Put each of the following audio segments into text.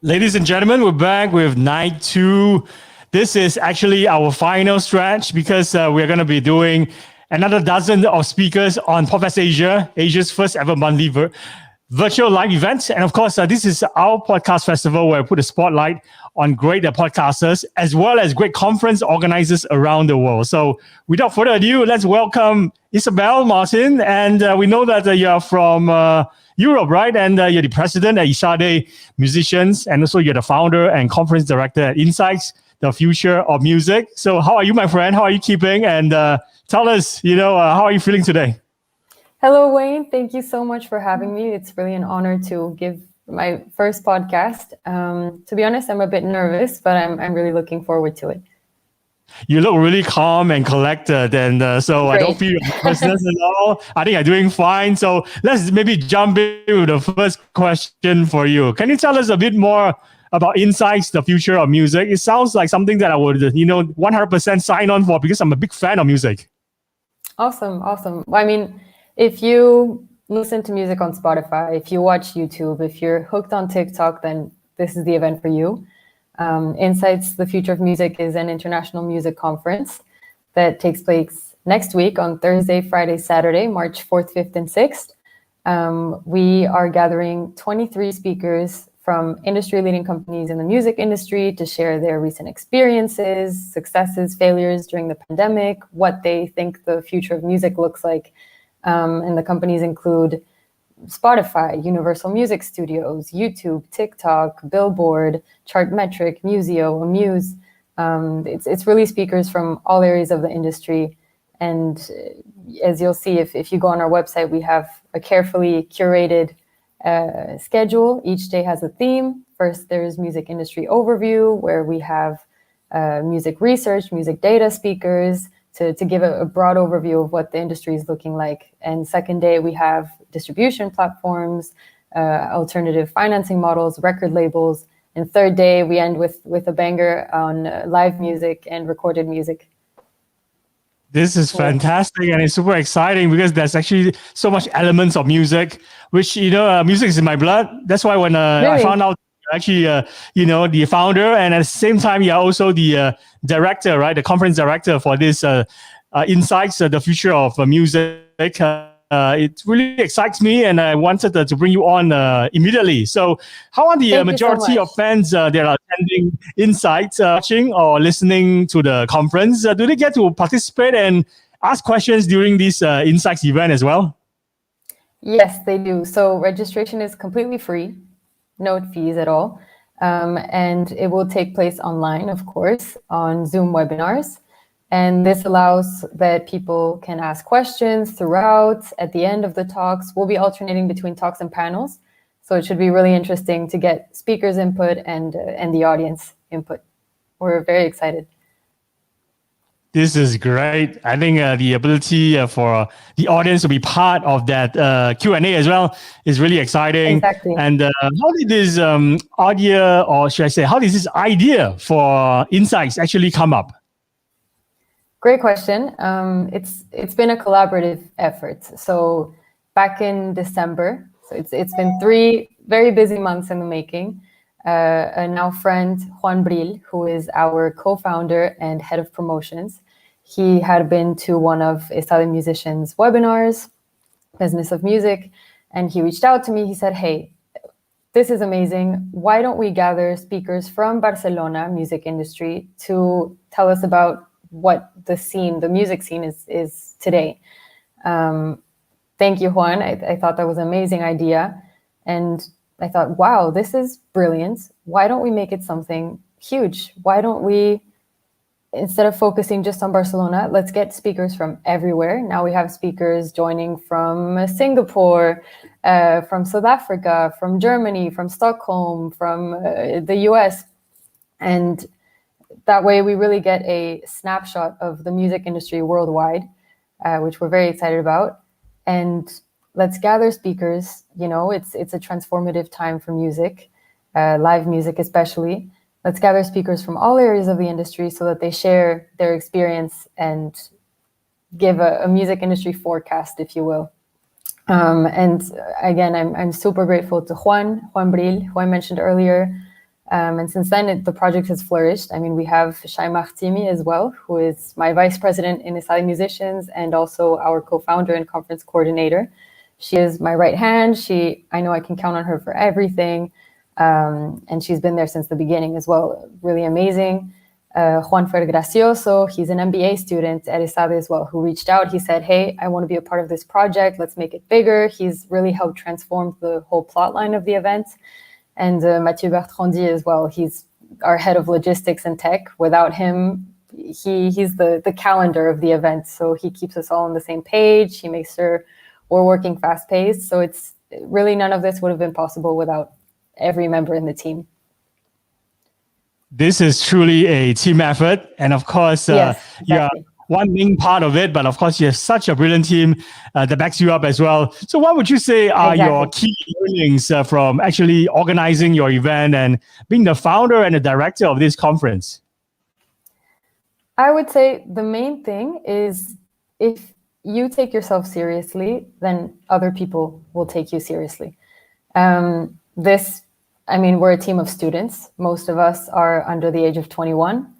Ladies and gentlemen, we're back with night 2. This is actually our final stretch because we're going to be doing another dozen of speakers on Podfest Asia, Asia's first ever monthly virtual live event. And of course, this is our podcast festival where we put a spotlight on great podcasters as well as great conference organizers around the world. So without further ado, let's welcome Isabelle Martin. And we know that you're from Europe, right? And you're the president at Isade Musicians. And also you're the founder and conference director at Insights, the future of music. So how are you, my friend? How are you keeping? And tell us, how are you feeling today? Hello, Wayne. Thank you so much for having me. It's really an honor to give my first podcast. To be honest, I'm a bit nervous, but I'm really looking forward to it. You look really calm and collected, and so Great. I don't feel nervousness at all. I think you're doing fine. So let's maybe jump in with the first question for you. Can you tell us a bit more about Insights, the future of music? It sounds like something that I would, 100% sign on for because I'm a big fan of music. Awesome. Well, I mean, if you listen to music on Spotify, if you watch YouTube, if you're hooked on TikTok, then this is the event for you. Insights, the Future of Music is an international music conference that takes place next week on Thursday, Friday, Saturday, March 4th, 5th, and 6th. We are gathering 23 speakers from industry-leading companies in the music industry to share their recent experiences, successes, failures during the pandemic, what they think the future of music looks like. And the companies include Spotify, Universal Music Studios, YouTube, TikTok, Billboard, Chartmetric, Museo, Amuse. It's really speakers from all areas of the industry. And as you'll see, if you go on our website, we have a carefully curated schedule. Each day has a theme. First, there's music industry overview, where we have music research, music data speakers, to give a broad overview of what the industry is looking like. And second day, we have distribution platforms, alternative financing models, record labels. And third day, we end with a banger on live music and recorded music. This is fantastic, and it's super exciting because there's actually so much elements of music, which, music is in my blood. That's why when Really? I found out actually, the founder, and at the same time, you're also the director, right? The conference director for this Insights, the future of music. It really excites me, and I wanted to bring you on immediately. So how are the majority of fans that are attending Insights watching or listening to the conference? Do they get to participate and ask questions during this Insights event as well? Yes, they do. So registration is completely free, no fees at all. And it will take place online, of course, on Zoom webinars. And this allows that people can ask questions throughout. At the end of the talks, we'll be alternating between talks and panels. So it should be really interesting to get speakers' input and the audience input. We're very excited. This is great. I think the ability for the audience to be part of that Q&A as well is really exciting. Exactly. And how did this idea, or should I say, how did this idea for Insights actually come up? Great question. It's been a collaborative effort. So back in December, so it's been 3 very busy months in the making. A now friend, Juan Bril, who is our co-founder and head of promotions, he had been to one of Isade Musicians' webinars, Business of Music, and he reached out to me. He said, hey, this is amazing. Why don't we gather speakers from Barcelona music industry to tell us about what the music scene is today. Thank you, Juan. I thought that was an amazing idea. And I thought, wow, this is brilliant. Why don't we make it something huge? Why don't we, instead of focusing just on Barcelona, let's get speakers from everywhere. Now we have speakers joining from Singapore, from South Africa, from Germany, from Stockholm, from the US. And that way, we really get a snapshot of the music industry worldwide, which we're very excited about. And let's gather speakers. It's a transformative time for music, live music especially. Let's gather speakers from all areas of the industry so that they share their experience and give a music industry forecast, if you will. And again, I'm super grateful to Juan Bril, who I mentioned earlier. And since then, the project has flourished. I mean, we have Shai Machtimi as well, who is my vice president in Israeli Musicians and also our co-founder and conference coordinator. She is my right hand. I know I can count on her for everything. And she's been there since the beginning as well. Really amazing. Juan Fer Gracioso, he's an MBA student at ESADE as well, who reached out. He said, hey, I want to be a part of this project. Let's make it bigger. He's really helped transform the whole plot line of the event. And Mathieu Bertrandy as well. He's our head of logistics and tech. Without him, he's the calendar of the event. So he keeps us all on the same page. He makes sure we're working fast paced. So it's really, none of this would have been possible without every member in the team. This is truly a team effort. And of course, yes, exactly. you're one main part of it, but of course you have such a brilliant team that backs you up as well. So what would you say are your key learnings from actually organizing your event and being the founder and the director of this conference? I would say the main thing is if you take yourself seriously, then other people will take you seriously. We're a team of students. Most of us are under the age of 21,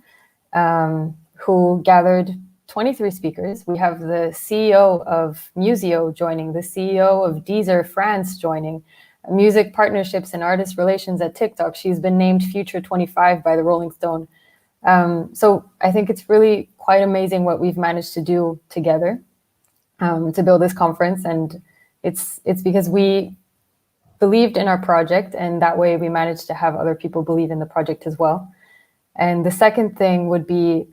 who gathered 23 speakers. We have the CEO of Museo joining, the CEO of Deezer France joining, music partnerships and artist relations at TikTok. She's been named Future 25 by the Rolling Stone. So I think it's really quite amazing what we've managed to do together to build this conference. And it's because we believed in our project, and that way we managed to have other people believe in the project as well. And the second thing would be,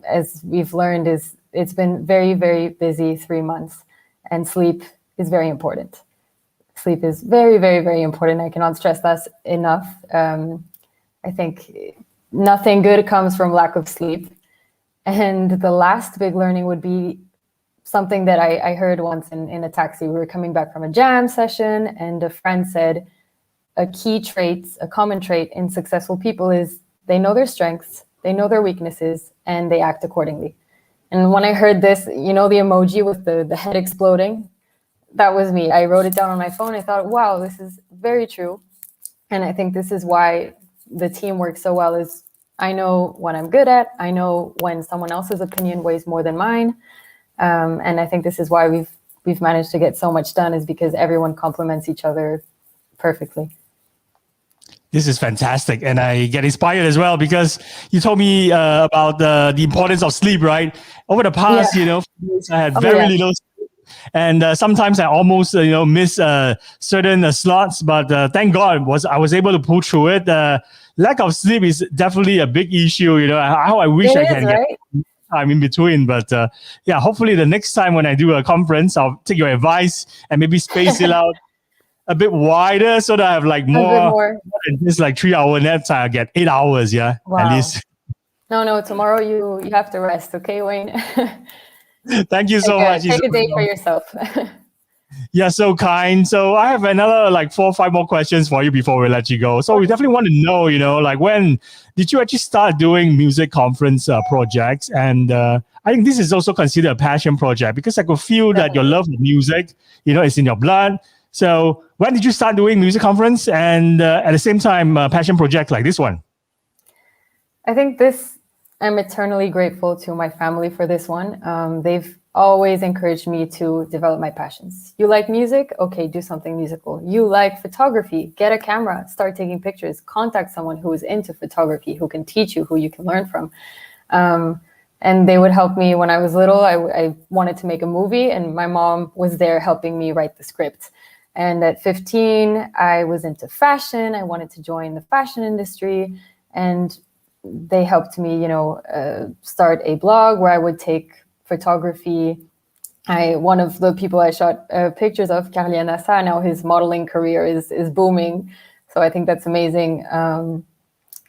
as we've learned, is it's been very, very busy 3 months, and sleep is very important. Sleep is very, very, very important. I cannot stress that enough. I think nothing good comes from lack of sleep. And the last big learning would be something that I heard once in a taxi. We were coming back from a jam session, and a friend said, a common trait in successful people is they know their strengths, they know their weaknesses, and they act accordingly. And when I heard this, the emoji with the head exploding, that was me. I wrote it down on my phone. I thought, wow, this is very true. And I think this is why the team works so well, is I know what I'm good at. I know when someone else's opinion weighs more than mine. And I think this is why we've managed to get so much done, is because everyone complements each other perfectly. This is fantastic. And I get inspired as well, because you told me about the importance of sleep, right? Over the past, I had very little sleep. And sometimes I almost, miss certain slots, but thank God I was able to pull through it. Lack of sleep is definitely a big issue. How I wish I can get time in between. But hopefully the next time when I do a conference, I'll take your advice and maybe space it out a bit wider, so that I have more than just 3 hour naps. I get 8 hours, at least. No, tomorrow you have to rest, okay, Wayne? Thank you so much. Take a day for yourself. Yeah, so kind. So I have another 4 or 5 more questions for you before we let you go. So we definitely want to know, when did you actually start doing music conference projects? And I think this is also considered a passion project, because I could feel that your love of music, is in your blood. So when did you start doing music conference and at the same time passion project like this one? I think I'm eternally grateful to my family for this one. They've always encouraged me to develop my passions. You like music? Okay, do something musical. You like photography? Get a camera, start taking pictures, contact someone who is into photography, who can teach you, who you can learn from. And they would help me when I was little. I wanted to make a movie, and my mom was there helping me write the script. And at 15, I was into fashion. I wanted to join the fashion industry, and they helped me, start a blog where I would take photography. One of the people I shot pictures of, Carlien Assa, now his modeling career is booming. So I think that's amazing.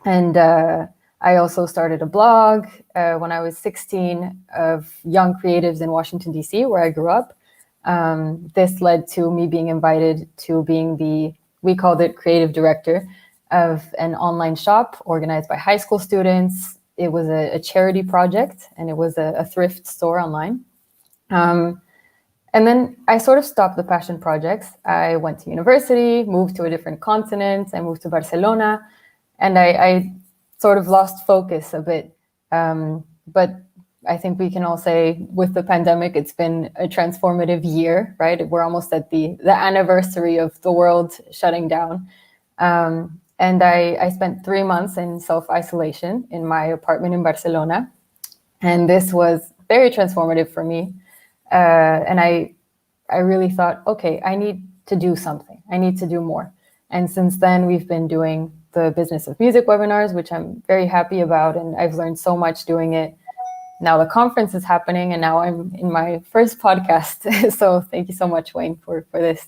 And I also started a blog when I was 16 of young creatives in Washington, D.C., where I grew up. This led to me being invited to being we called it creative director of an online shop organized by high school students. It was a charity project, and it was a thrift store online. And then I sort of stopped the passion projects. I went to university, moved to a different continent. I moved to Barcelona. and I sort of lost focus a bit. But I think we can all say with the pandemic, it's been a transformative year, right? We're almost at the anniversary of the world shutting down. And I spent 3 months in self-isolation in my apartment in Barcelona. And this was very transformative for me. And I really thought, okay, I need to do something. I need to do more. And since then, we've been doing the Business of Music webinars, which I'm very happy about. And I've learned so much doing it. Now the conference is happening, and now I'm in my first podcast. So thank you so much, Wayne, for this.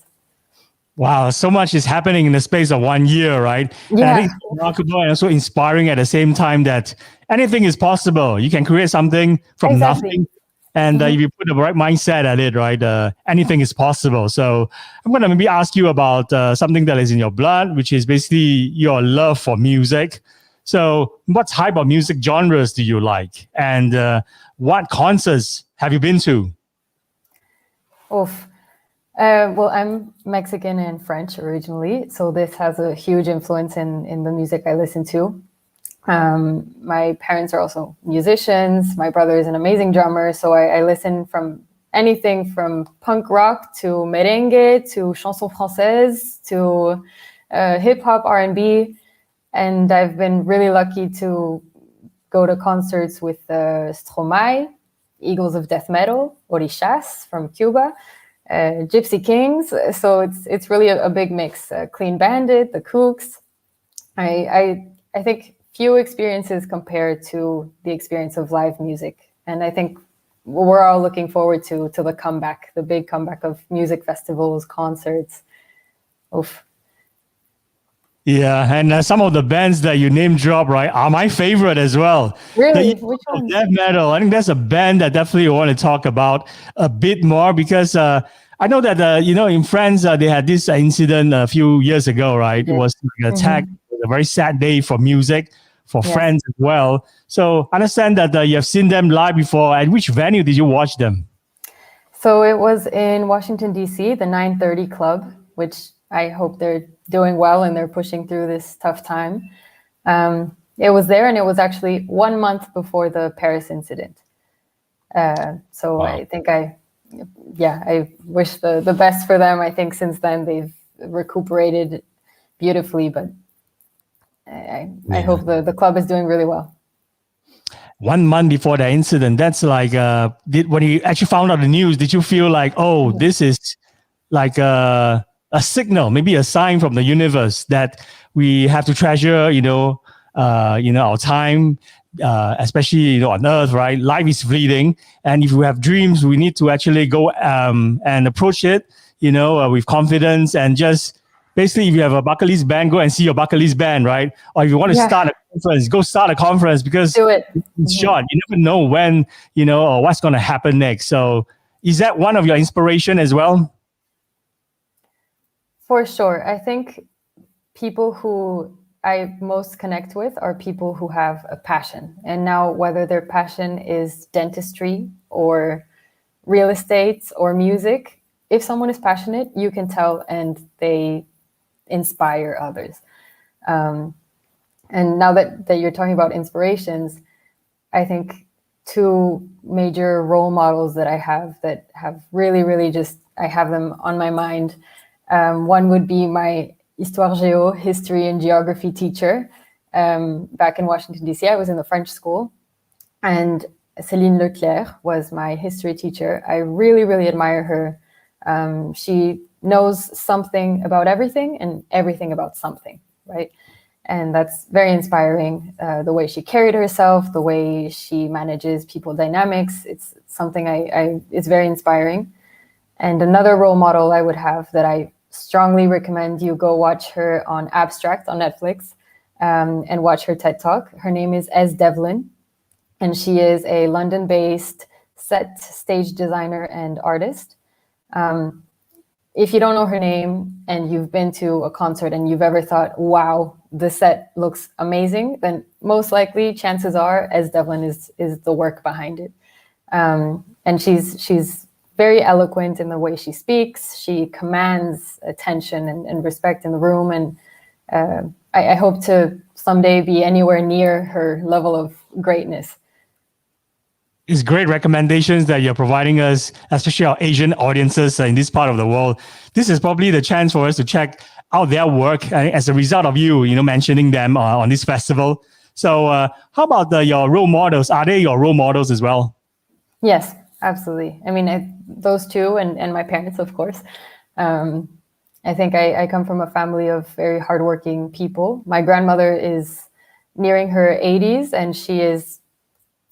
Wow, so much is happening in the space of 1 year, right? Yeah. And I think it's remarkable and also inspiring at the same time that anything is possible. You can create something from nothing. And if you put the right mindset at it, right, anything is possible. So I'm going to maybe ask you about something that is in your blood, which is basically your love for music. So what type of music genres do you like? And what concerts have you been to? Oof. Well, I'm Mexican and French originally, so this has a huge influence in the music I listen to. My parents are also musicians. My brother is an amazing drummer, so I listen from anything from punk rock to merengue to chanson française to hip hop, R&B, and I've been really lucky to go to concerts with Stromae, Eagles of Death Metal, Orishas from Cuba. Gypsy Kings, so it's really a big mix. Clean Bandit, the Kooks. I think few experiences compared to the experience of live music, and I think we're all looking forward to the comeback, the big comeback of music festivals, concerts. Oof. Yeah, and some of the bands that you name drop, right, are my favorite as well. Really? Which one? Death metal. I think that's a band that definitely want to talk about a bit more because I know that in France they had this incident a few years ago, right? It was like an attack. It was a very sad day for music, for France as well. So I understand that you have seen them live before. At which venue did you watch them? So it was in Washington, D.C., the 930 Club, which I hope they're doing well and they're pushing through this tough time. It was there, and it was actually 1 month before the Paris incident. So wow. I think I wish the best for them. I think since then they've recuperated beautifully, but I hope the club is doing really well. 1 month before the incident, that's like, when you actually found out the news, did you feel like, oh, this is like a signal, maybe a sign from the universe that we have to treasure, our time, especially on Earth, right? Life is fleeting, and if we have dreams, we need to actually go and approach it, with confidence, and just basically, if you have a bucket list band, go and see your bucket list band, right? Or if you want to start a conference, go start a conference because do it. It's short. You never know when, or what's going to happen next. So, is that one of your inspiration as well? For sure. I think people who I most connect with are people who have a passion. And now, whether their passion is dentistry or real estate or music, if someone is passionate, you can tell, and they inspire others. And now that you're talking about inspirations, I think two major role models that I have that have really, really I have them on my mind. One would be my Histoire Géo, history and geography teacher. Back in Washington, D.C., I was in the French school. And Céline Leclerc was my history teacher. I really, really admire her. She knows something about everything and everything about something, right? And that's very inspiring. The way she carried herself, the way she manages people dynamics, it's something it's very inspiring. And another role model I would have that I strongly recommend you go watch her on Abstract on Netflix and watch her TED Talk. Her name is Ez Devlin, and she is a London-based set stage designer and artist. If you don't know her name and you've been to a concert and you've ever thought, wow, the set looks amazing, then most likely, chances are, Ez Devlin is the work behind it. And she's very eloquent in the way she speaks. She commands attention and respect in the room. And I hope to someday be anywhere near her level of greatness. It's great recommendations that you're providing us, especially our Asian audiences in this part of the world. This is probably the chance for us to check out their work as a result of you mentioning them on this festival. So how about your role models? Are they your role models as well? Yes, absolutely. I mean, those two and my parents, of course. I think I come from a family of very hardworking people. My grandmother is nearing her 80s and she is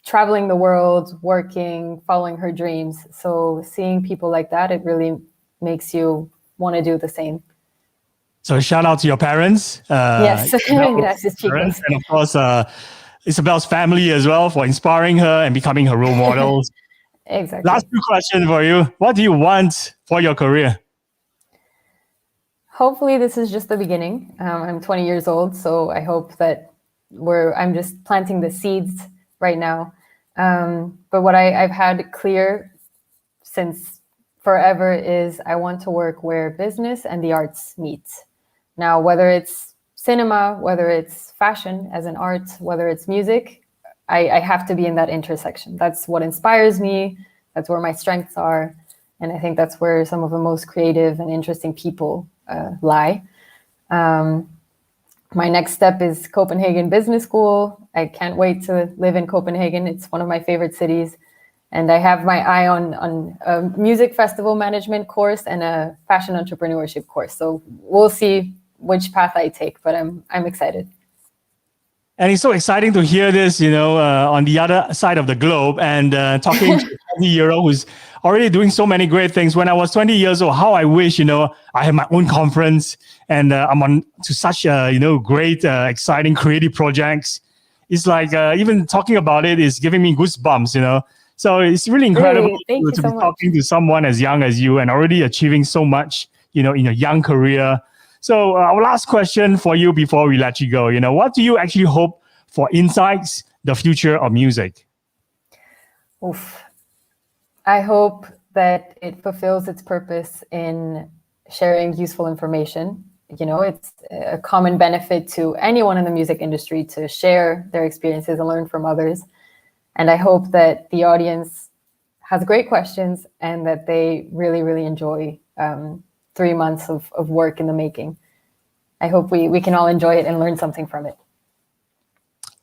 traveling the world, working, following her dreams. So seeing people like that, it really makes you want to do the same. So shout out to your parents. Yes, gracias, chicos. And of course, Isabelle's family as well for inspiring her and becoming her role models. Exactly. Last two questions for you. What do you want for your career? Hopefully this is just the beginning. I'm 20 years old, so I hope that I'm just planting the seeds right now. But what I've had clear since forever is I want to work where business and the arts meet. Now, whether it's cinema, whether it's fashion as an art, whether it's music, I have to be in that intersection. That's what inspires me. That's where my strengths are. And I think that's where some of the most creative and interesting people lie. My next step is Copenhagen Business School. I can't wait to live in Copenhagen. It's one of my favorite cities. And I have my eye on a music festival management course and a fashion entrepreneurship course. So we'll see which path I take, but I'm excited. And it's so exciting to hear this, on the other side of the globe and talking to a 20-year-old who's already doing so many great things. When I was 20 years old, how I wish, I had my own conference and I'm on to such, great, exciting, creative projects. It's like even talking about it is giving me goosebumps, So it's really incredible to be talking to someone as young as you and already achieving so much, in a young career. So our last question for you before we let you go, what do you actually hope for Insights, the future of music? Oof. I hope that it fulfills its purpose in sharing useful information. It's a common benefit to anyone in the music industry to share their experiences and learn from others. And I hope that the audience has great questions and that they really, really enjoy 3 months of work in the making. I hope we can all enjoy it and learn something from it.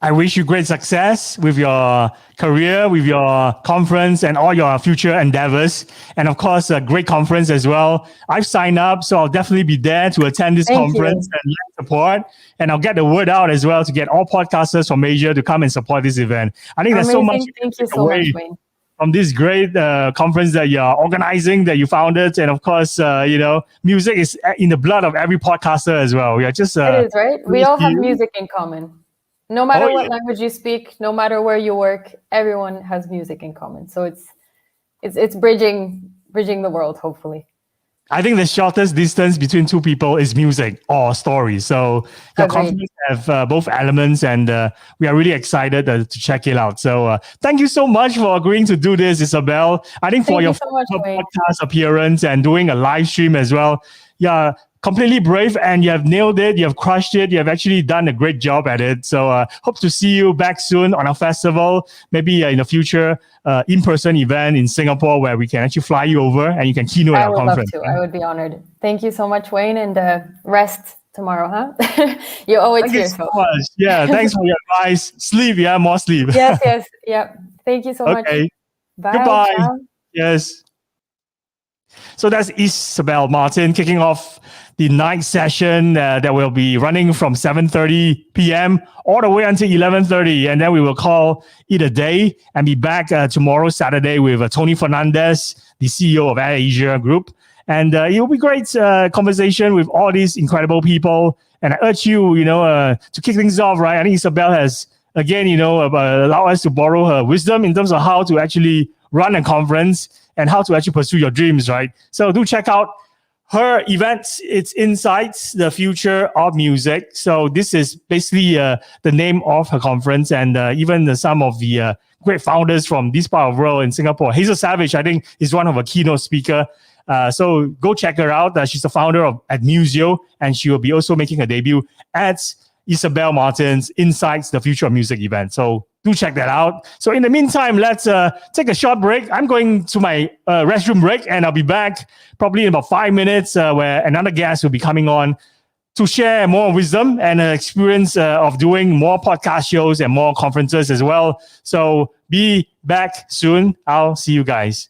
I wish you great success with your career, with your conference and all your future endeavors. And of course, a great conference as well. I've signed up, so I'll definitely be there to attend this conference and lend support. And I'll get the word out as well to get all podcasters from Asia to come and support this event. I think there's so much Thank you so much, Wayne. From this great conference that you're organizing, that you founded. And of course, music is in the blood of every podcaster as well. We are just... it is, right? We all have music in common. No matter what language you speak, no matter where you work, everyone has music in common. So it's bridging the world, hopefully. I think the shortest distance between two people is music or story. So your conference have both elements, and we are really excited to check it out. So thank you so much for agreeing to do this, Isabelle. I think for your podcast appearance and doing a live stream as well. Yeah, completely brave, and you have nailed it. You have crushed it. You have actually done a great job at it. So hope to see you back soon on our festival, maybe in the future in-person event in Singapore where we can actually fly you over and you can keynote our conference. I would love to. I would be honored. Thank you so much, Wayne, and rest tomorrow, huh? You owe it to yourself. So much. Yeah, thanks for your advice. Sleep, more sleep. Yes. Yeah. Thank you so much. Bye. Goodbye. Ciao. Yes. So that's Isabelle Martin kicking off the night session that will be running from 7:30 p.m. all the way until 11:30. And then we will call it a day and be back tomorrow, Saturday, with Tony Fernandez, the CEO of Air Asia Group. And it will be great conversation with all these incredible people. And I urge you, to kick things off, right? I think Isabelle has, again, allowed us to borrow her wisdom in terms of how to actually run a conference and how to actually pursue your dreams, right? So do check out her events. It's Insights, the Future of Music. So this is basically the name of her conference, and even some of the great founders from this part of the world in Singapore. Hazel Savage, I think, is one of a keynote speaker. So go check her out. She's the founder of at Museo, and she will be also making a debut at Isabelle Martin's Insights, the Future of Music event. So do check that out. So in the meantime, let's take a short break. I'm going to my restroom break, and I'll be back probably in about 5 minutes where another guest will be coming on to share more wisdom and experience of doing more podcast shows and more conferences as well. So be back soon. I'll see you guys.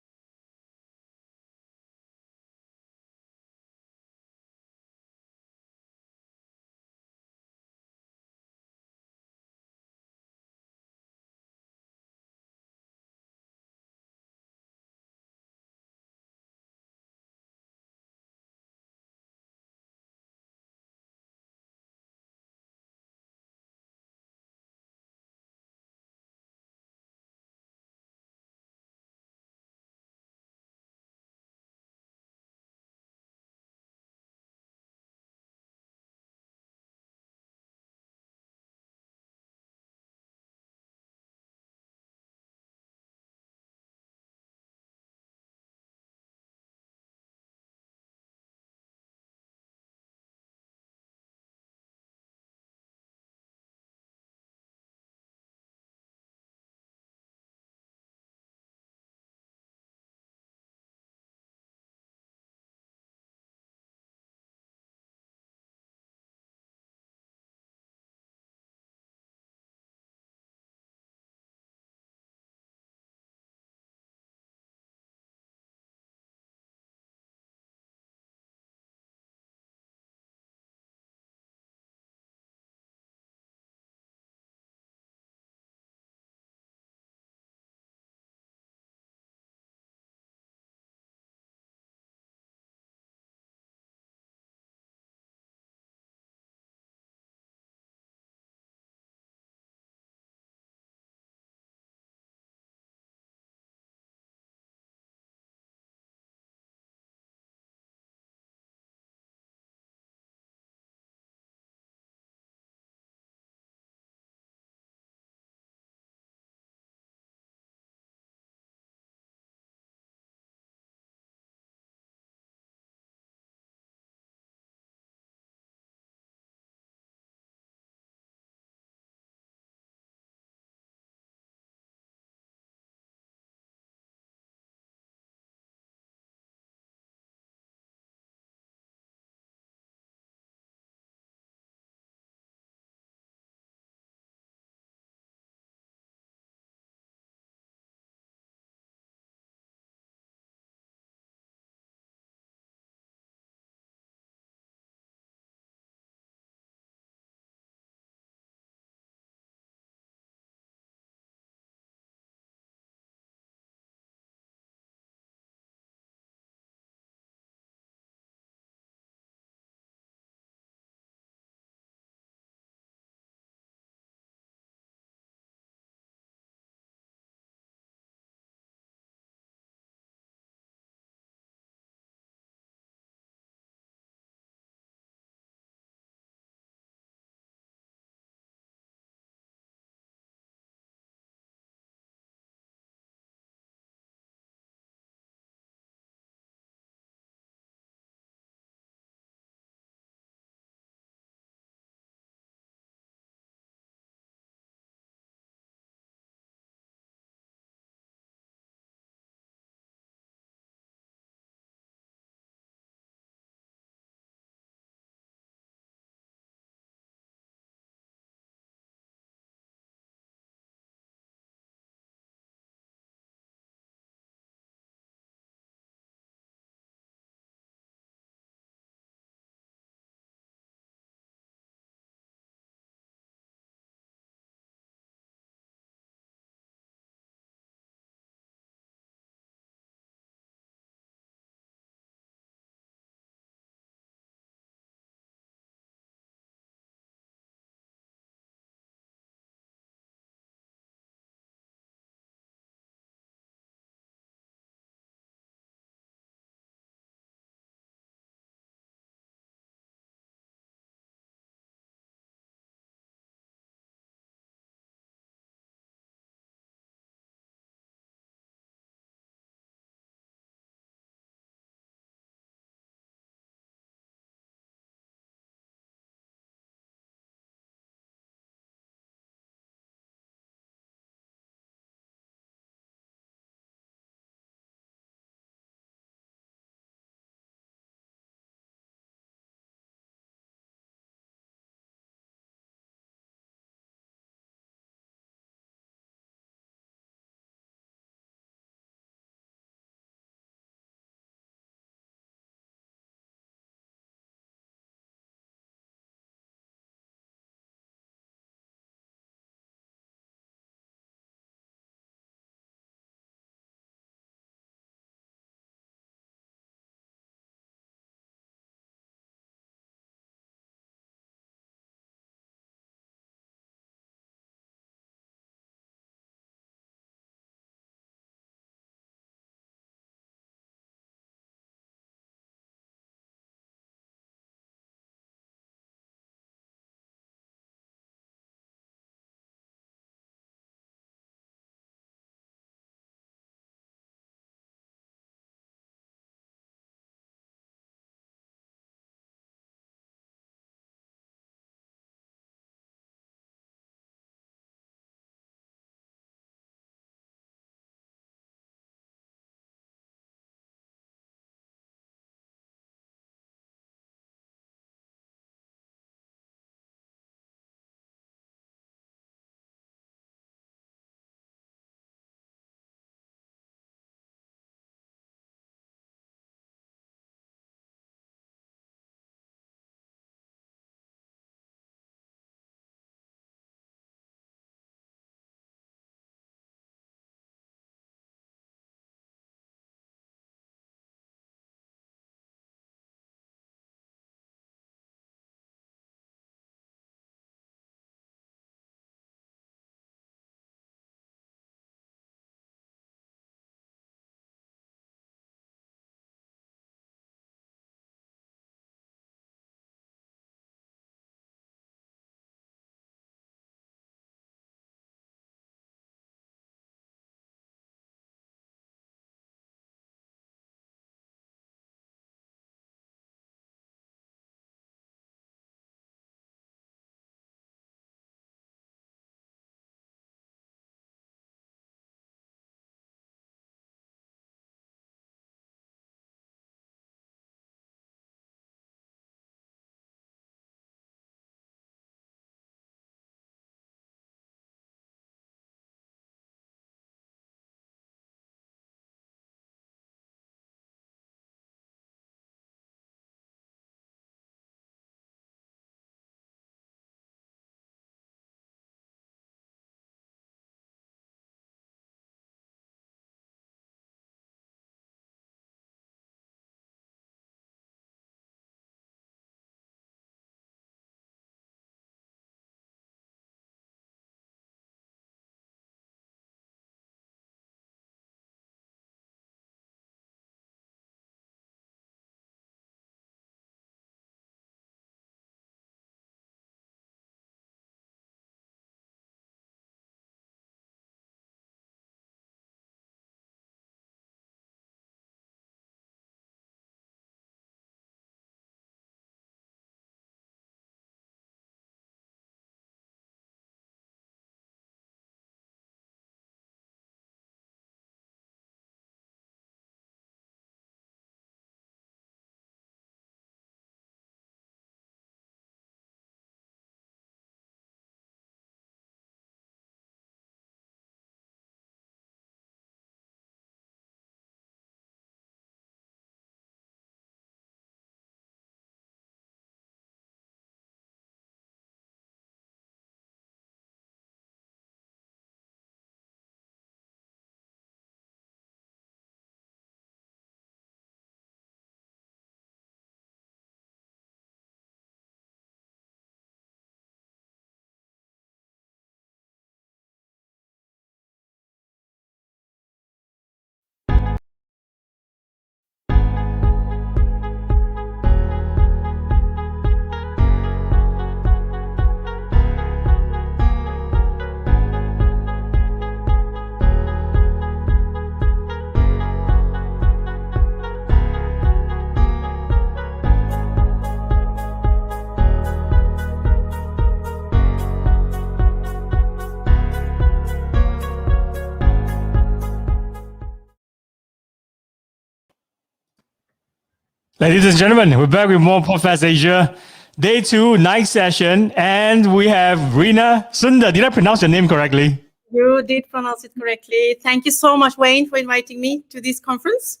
Ladies and gentlemen, we're back with more Podcast Asia. Day 2, night session, and we have Rina Sunder. Did I pronounce your name correctly? You did pronounce it correctly. Thank you so much, Wayne, for inviting me to this conference.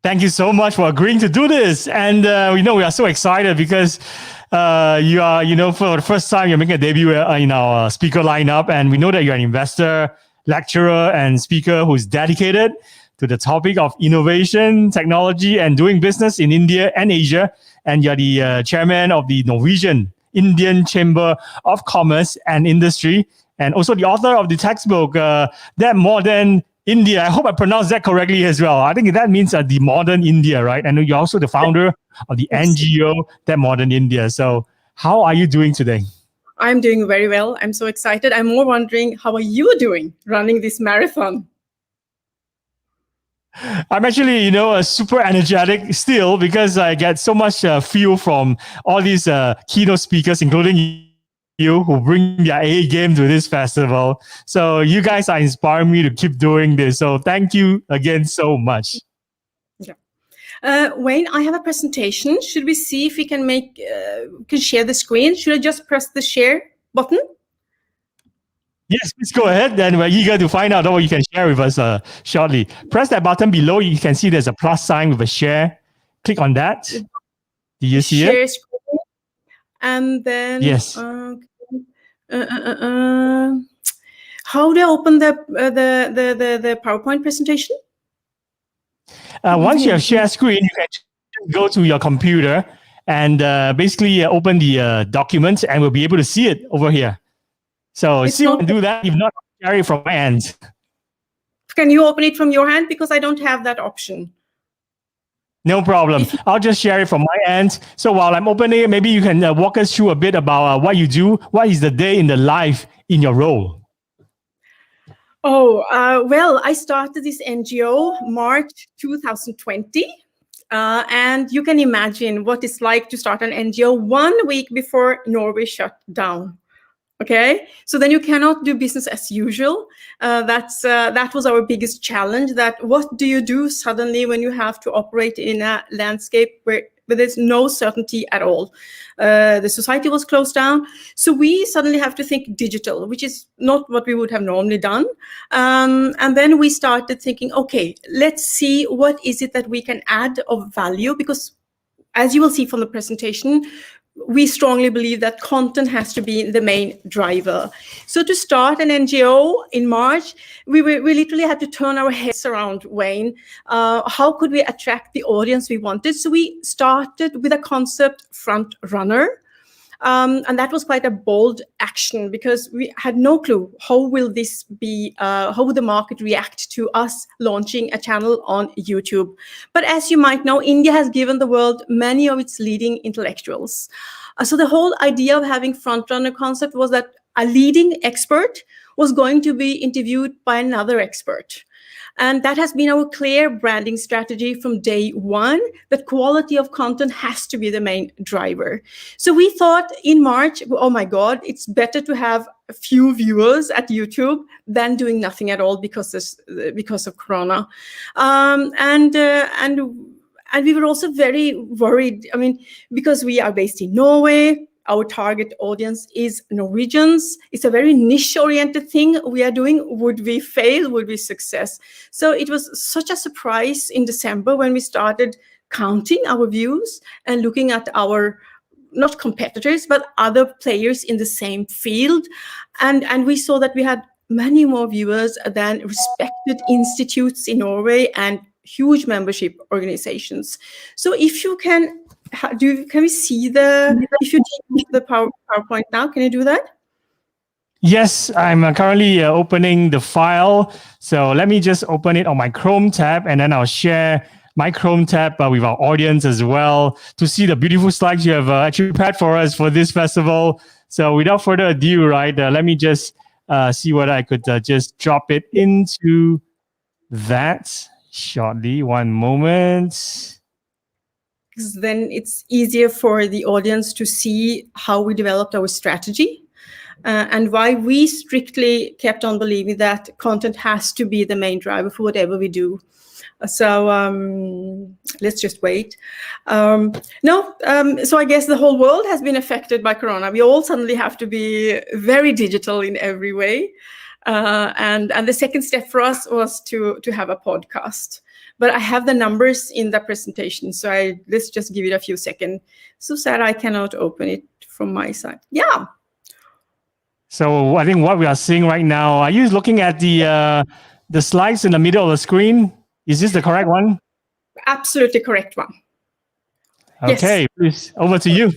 Thank you so much for agreeing to do this. And we are so excited because you are, for the first time, you're making a debut in our speaker lineup. And we know that you're an investor, lecturer, and speaker who's dedicated to the topic of innovation, technology, and doing business in India and Asia. And you're the chairman of the Norwegian Indian Chamber of Commerce and Industry, and also the author of the textbook, That Modern India. I hope I pronounced that correctly as well. I think that means the modern India, right? And you're also the founder of the NGO, That Modern India. So how are you doing today? I'm doing very well. I'm so excited. I'm more wondering, how are you doing running this marathon? I'm actually, super energetic still because I get so much feel from all these keynote speakers, including you, who bring their A game to this festival. So you guys are inspiring me to keep doing this. So thank you again so much. Yeah. Wayne, I have a presentation. Should we see if we can can share the screen? Should I just press the share button? Yes, please go ahead. Then we're eager to find out what you can share with us shortly. Press that button below. You can see there's a plus sign with a share. Click on that. Do you see share it? Screen. And then yes. How do I open the PowerPoint presentation? Once you have share screen, you can go to your computer and basically open the document, and we'll be able to see it over here. So see if you can do that. If not, share it from my end. Can you open it from your hand? Because I don't have that option. No problem. I'll just share it from my end. So while I'm opening it, maybe you can walk us through a bit about what you do. What is the day in the life in your role? Oh, well, I started this NGO March 2020. And you can imagine what it's like to start an NGO 1 week before Norway shut down. Okay, so then you cannot do business as usual. That was our biggest challenge. That what do you do suddenly when you have to operate in a landscape where there's no certainty at all? The society was closed down, so we suddenly have to think digital, which is not what we would have normally done. And then we started thinking, okay, let's see what is it that we can add of value, because as you will see from the presentation, we strongly believe that content has to be the main driver. So to start an NGO in March, we literally had to turn our heads around, Wayne. How could we attract the audience we wanted? So we started with a concept, front runner. And that was quite a bold action because we had no clue how will this be, how would the market react to us launching a channel on YouTube. But as you might know, India has given the world many of its leading intellectuals. So the whole idea of having frontrunner concept was that a leading expert was going to be interviewed by another expert. And that has been our clear branding strategy from day one, that quality of content has to be the main driver. So we thought in March, oh my God, it's better to have a few viewers at YouTube than doing nothing at all because of Corona. And we were also very worried, because we are based in Norway. Our target audience is Norwegians. It's a very niche-oriented thing we are doing. Would we fail? Would we success? So it was such a surprise in December when we started counting our views and looking at our, not competitors, but other players in the same field. And we saw that we had many more viewers than respected institutes in Norway and huge membership organizations. So if you can we see if you take the PowerPoint now, can you do that? Yes, I'm currently opening the file. So let me just open it on my Chrome tab, and then I'll share my Chrome tab with our audience as well to see the beautiful slides you have actually prepared for us for this festival. So without further ado, right, let me just see whether I could just drop it into that shortly. One moment. Because then it's easier for the audience to see how we developed our strategy. and why we strictly kept on believing that content has to be the main driver for whatever we do. So let's just wait. So I guess the whole world has been affected by Corona. We all suddenly have to be very digital in every way. And the second step for us was to have a podcast. But I have the numbers in the presentation, so let's just give it a few seconds. So sad I cannot open it from my side. Yeah. So I think what we are seeing right now, are you looking at the slides in the middle of the screen? Is this the correct one? Absolutely correct one. Okay, yes. Please, over to you.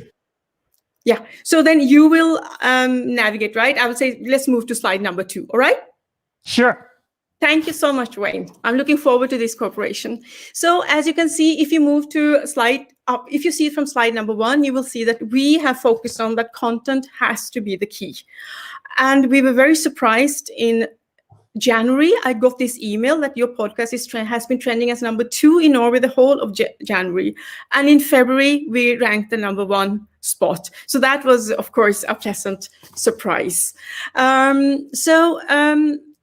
Yeah, so then you will navigate, right? I would say let's move to slide number 2, all right? Sure. Thank you so much, Wayne. I'm looking forward to this cooperation. So as you can see, if you move to slide up, if you see it from slide number 1, you will see that we have focused on that content has to be the key. And we were very surprised in January, I got this email that your podcast has been trending as number 2 in Norway the whole of January. And in February, we ranked the number 1 spot. So that was, of course, a pleasant surprise.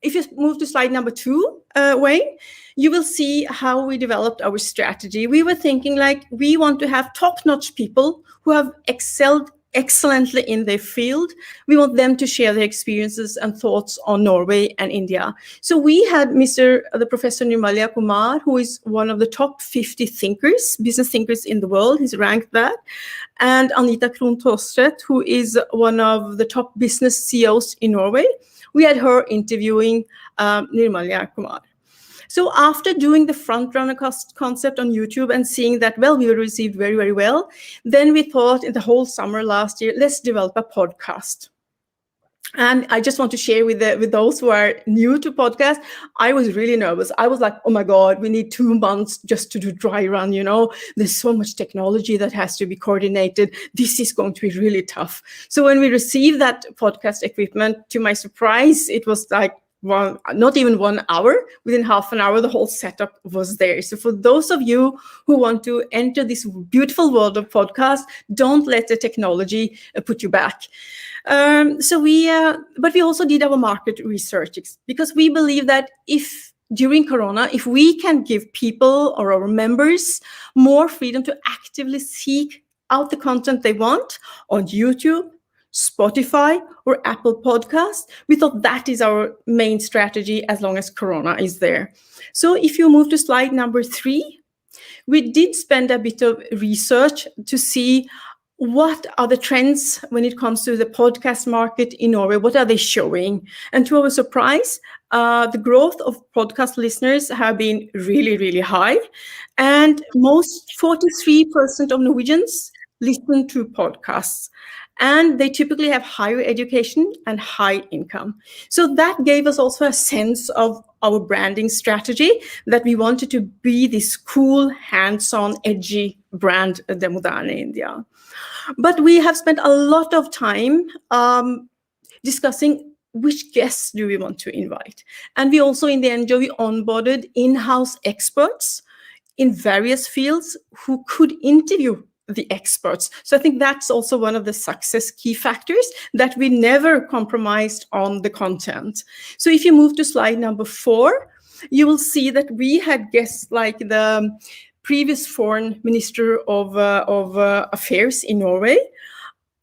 If you move to slide number 2, Wayne, you will see how we developed our strategy. We were thinking like we want to have top-notch people who have excelled excellently in their field. We want them to share their experiences and thoughts on Norway and India. So we had the Professor Nirmalya Kumar, who is one of the top 50 business thinkers in the world. He's ranked that. And Anita Krohn Thorstvedt, who is one of the top business CEOs in Norway. We had her interviewing Nirmalya Kumar. So after doing the front runner concept on YouTube and seeing that, well, we were received very, very well, then we thought in the whole summer last year, let's develop a podcast. And I just want to share with those who are new to podcast, I was really nervous. I was like, oh my God, we need 2 months just to do dry run, There's so much technology that has to be coordinated. This is going to be really tough. So when we received that podcast equipment, to my surprise, it was like, not even 1 hour, within half an hour, the whole setup was there. So for those of you who want to enter this beautiful world of podcast, don't let the technology put you back. But we also did our market research because we believe that during Corona, if we can give people or our members more freedom to actively seek out the content they want on YouTube, Spotify, or Apple Podcasts, we thought that is our main strategy as long as Corona is there. So if you move to slide number 3, we did spend a bit of research to see what are the trends when it comes to the podcast market in Norway. What are they showing? And to our surprise, the growth of podcast listeners have been really, really high. And 43% of Norwegians listen to podcasts. And they typically have higher education and high income. So that gave us also a sense of our branding strategy, that we wanted to be this cool, hands-on, edgy brand, De Moderne India. But we have spent a lot of time discussing which guests do we want to invite. And we also, in the NGO, we onboarded in-house experts in various fields who could interview the experts. So I think that's also one of the success key factors, that we never compromised on the content. So if you move to slide number 4, you will see that we had guests like the previous foreign minister of affairs in Norway.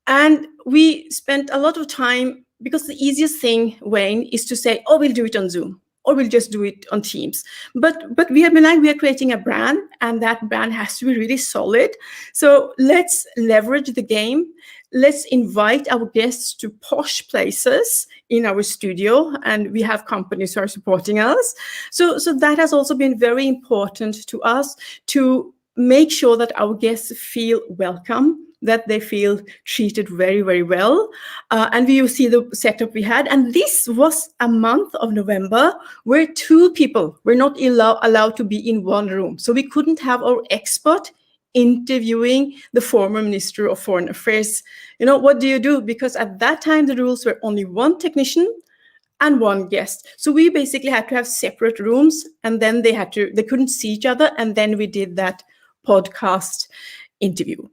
And we spent a lot of time, because the easiest thing, Wayne, is to say, oh, we'll do it on Zoom, or we'll just do it on Teams. But we have been like, we are creating a brand, and that brand has to be really solid. So let's leverage the game. Let's invite our guests to posh places in our studio, and we have companies who are supporting us. So that has also been very important to us, to make sure that our guests feel welcome, that they feel treated very, very well. And you see the setup we had. And this was a month of November where 2 people were not allowed to be in one room. So we couldn't have our expert interviewing the former Minister of Foreign Affairs. What do you do? Because at that time, the rules were only 1 technician and 1 guest. So we basically had to have separate rooms, and then they couldn't see each other. And then we did that podcast interview.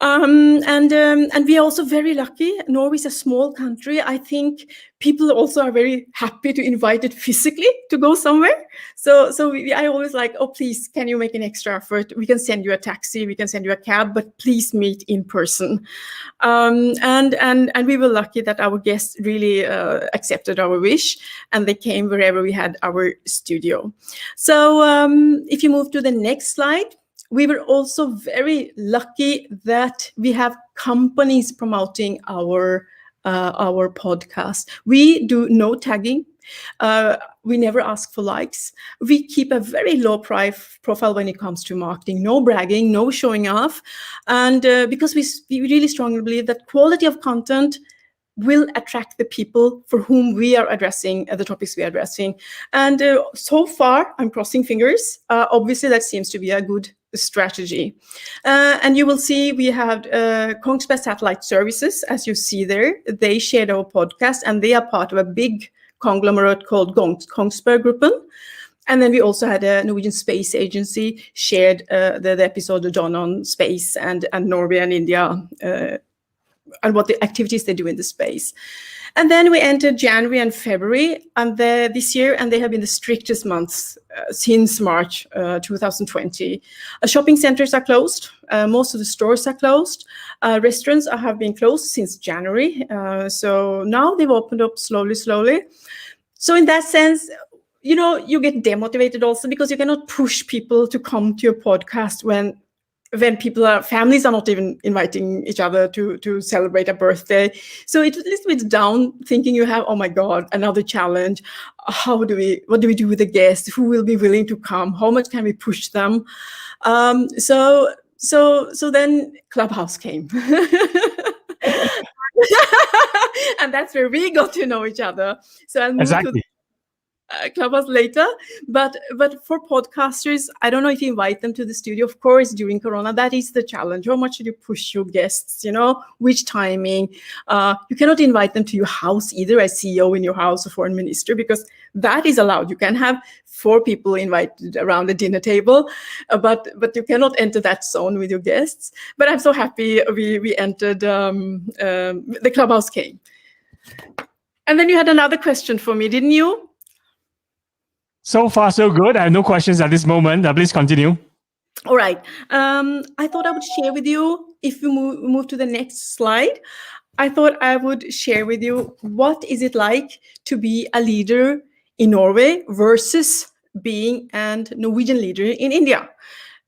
And we are also very lucky. Norway is a small country. I think people also are very happy to invite it physically to go somewhere. So I always like, oh, please, can you make an extra effort? We can send you a taxi, we can send you a cab, but please meet in person. And we were lucky that our guests really accepted our wish, and they came wherever we had our studio. So if you move to the next slide. We were also very lucky that we have companies promoting our podcast. We do no tagging. We never ask for likes. We keep a very low profile when it comes to marketing. No bragging, no showing off. And because we really strongly believe that quality of content will attract the people for whom we are addressing the topics we are addressing. And so far, I'm crossing fingers. Obviously, that seems to be a good strategy. And you will see we have Kongsberg Satellite Services, as you see there. They shared our podcast, and they are part of a big conglomerate called Kongsberg Gruppen. And then we also had a Norwegian Space Agency shared the episode done on space and Norway and India, and what the activities they do in the space. And then we entered January and February and this year, and they have been the strictest months since March 2020. Shopping centers are closed. Most of the stores are closed. Restaurants have been closed since January. So now they've opened up slowly. So in that sense, you get demotivated also, because you cannot push people to come to your podcast when families are not even inviting each other to celebrate a birthday. So it's a little bit down thinking you have, oh my God, another challenge. What do we do with the guests? Who will be willing to come? How much can we push them? So then Clubhouse came. And that's where we got to know each other. So I'll move to Clubhouse later, but for podcasters, I don't know if you invite them to the studio. Of course, during Corona, that is the challenge. How much should you push your guests? Which timing? You cannot invite them to your house either, as CEO in your house or foreign minister, because that is allowed. You can have 4 people invited around the dinner table, but you cannot enter that zone with your guests. But I'm so happy we entered. The Clubhouse came, and then you had another question for me, didn't you? So far, so good. I have no questions at this moment. Please continue. All right. I thought I would share with you, if we move to the next slide, I thought I would share with you what is it like to be a leader in Norway versus being a Norwegian leader in India,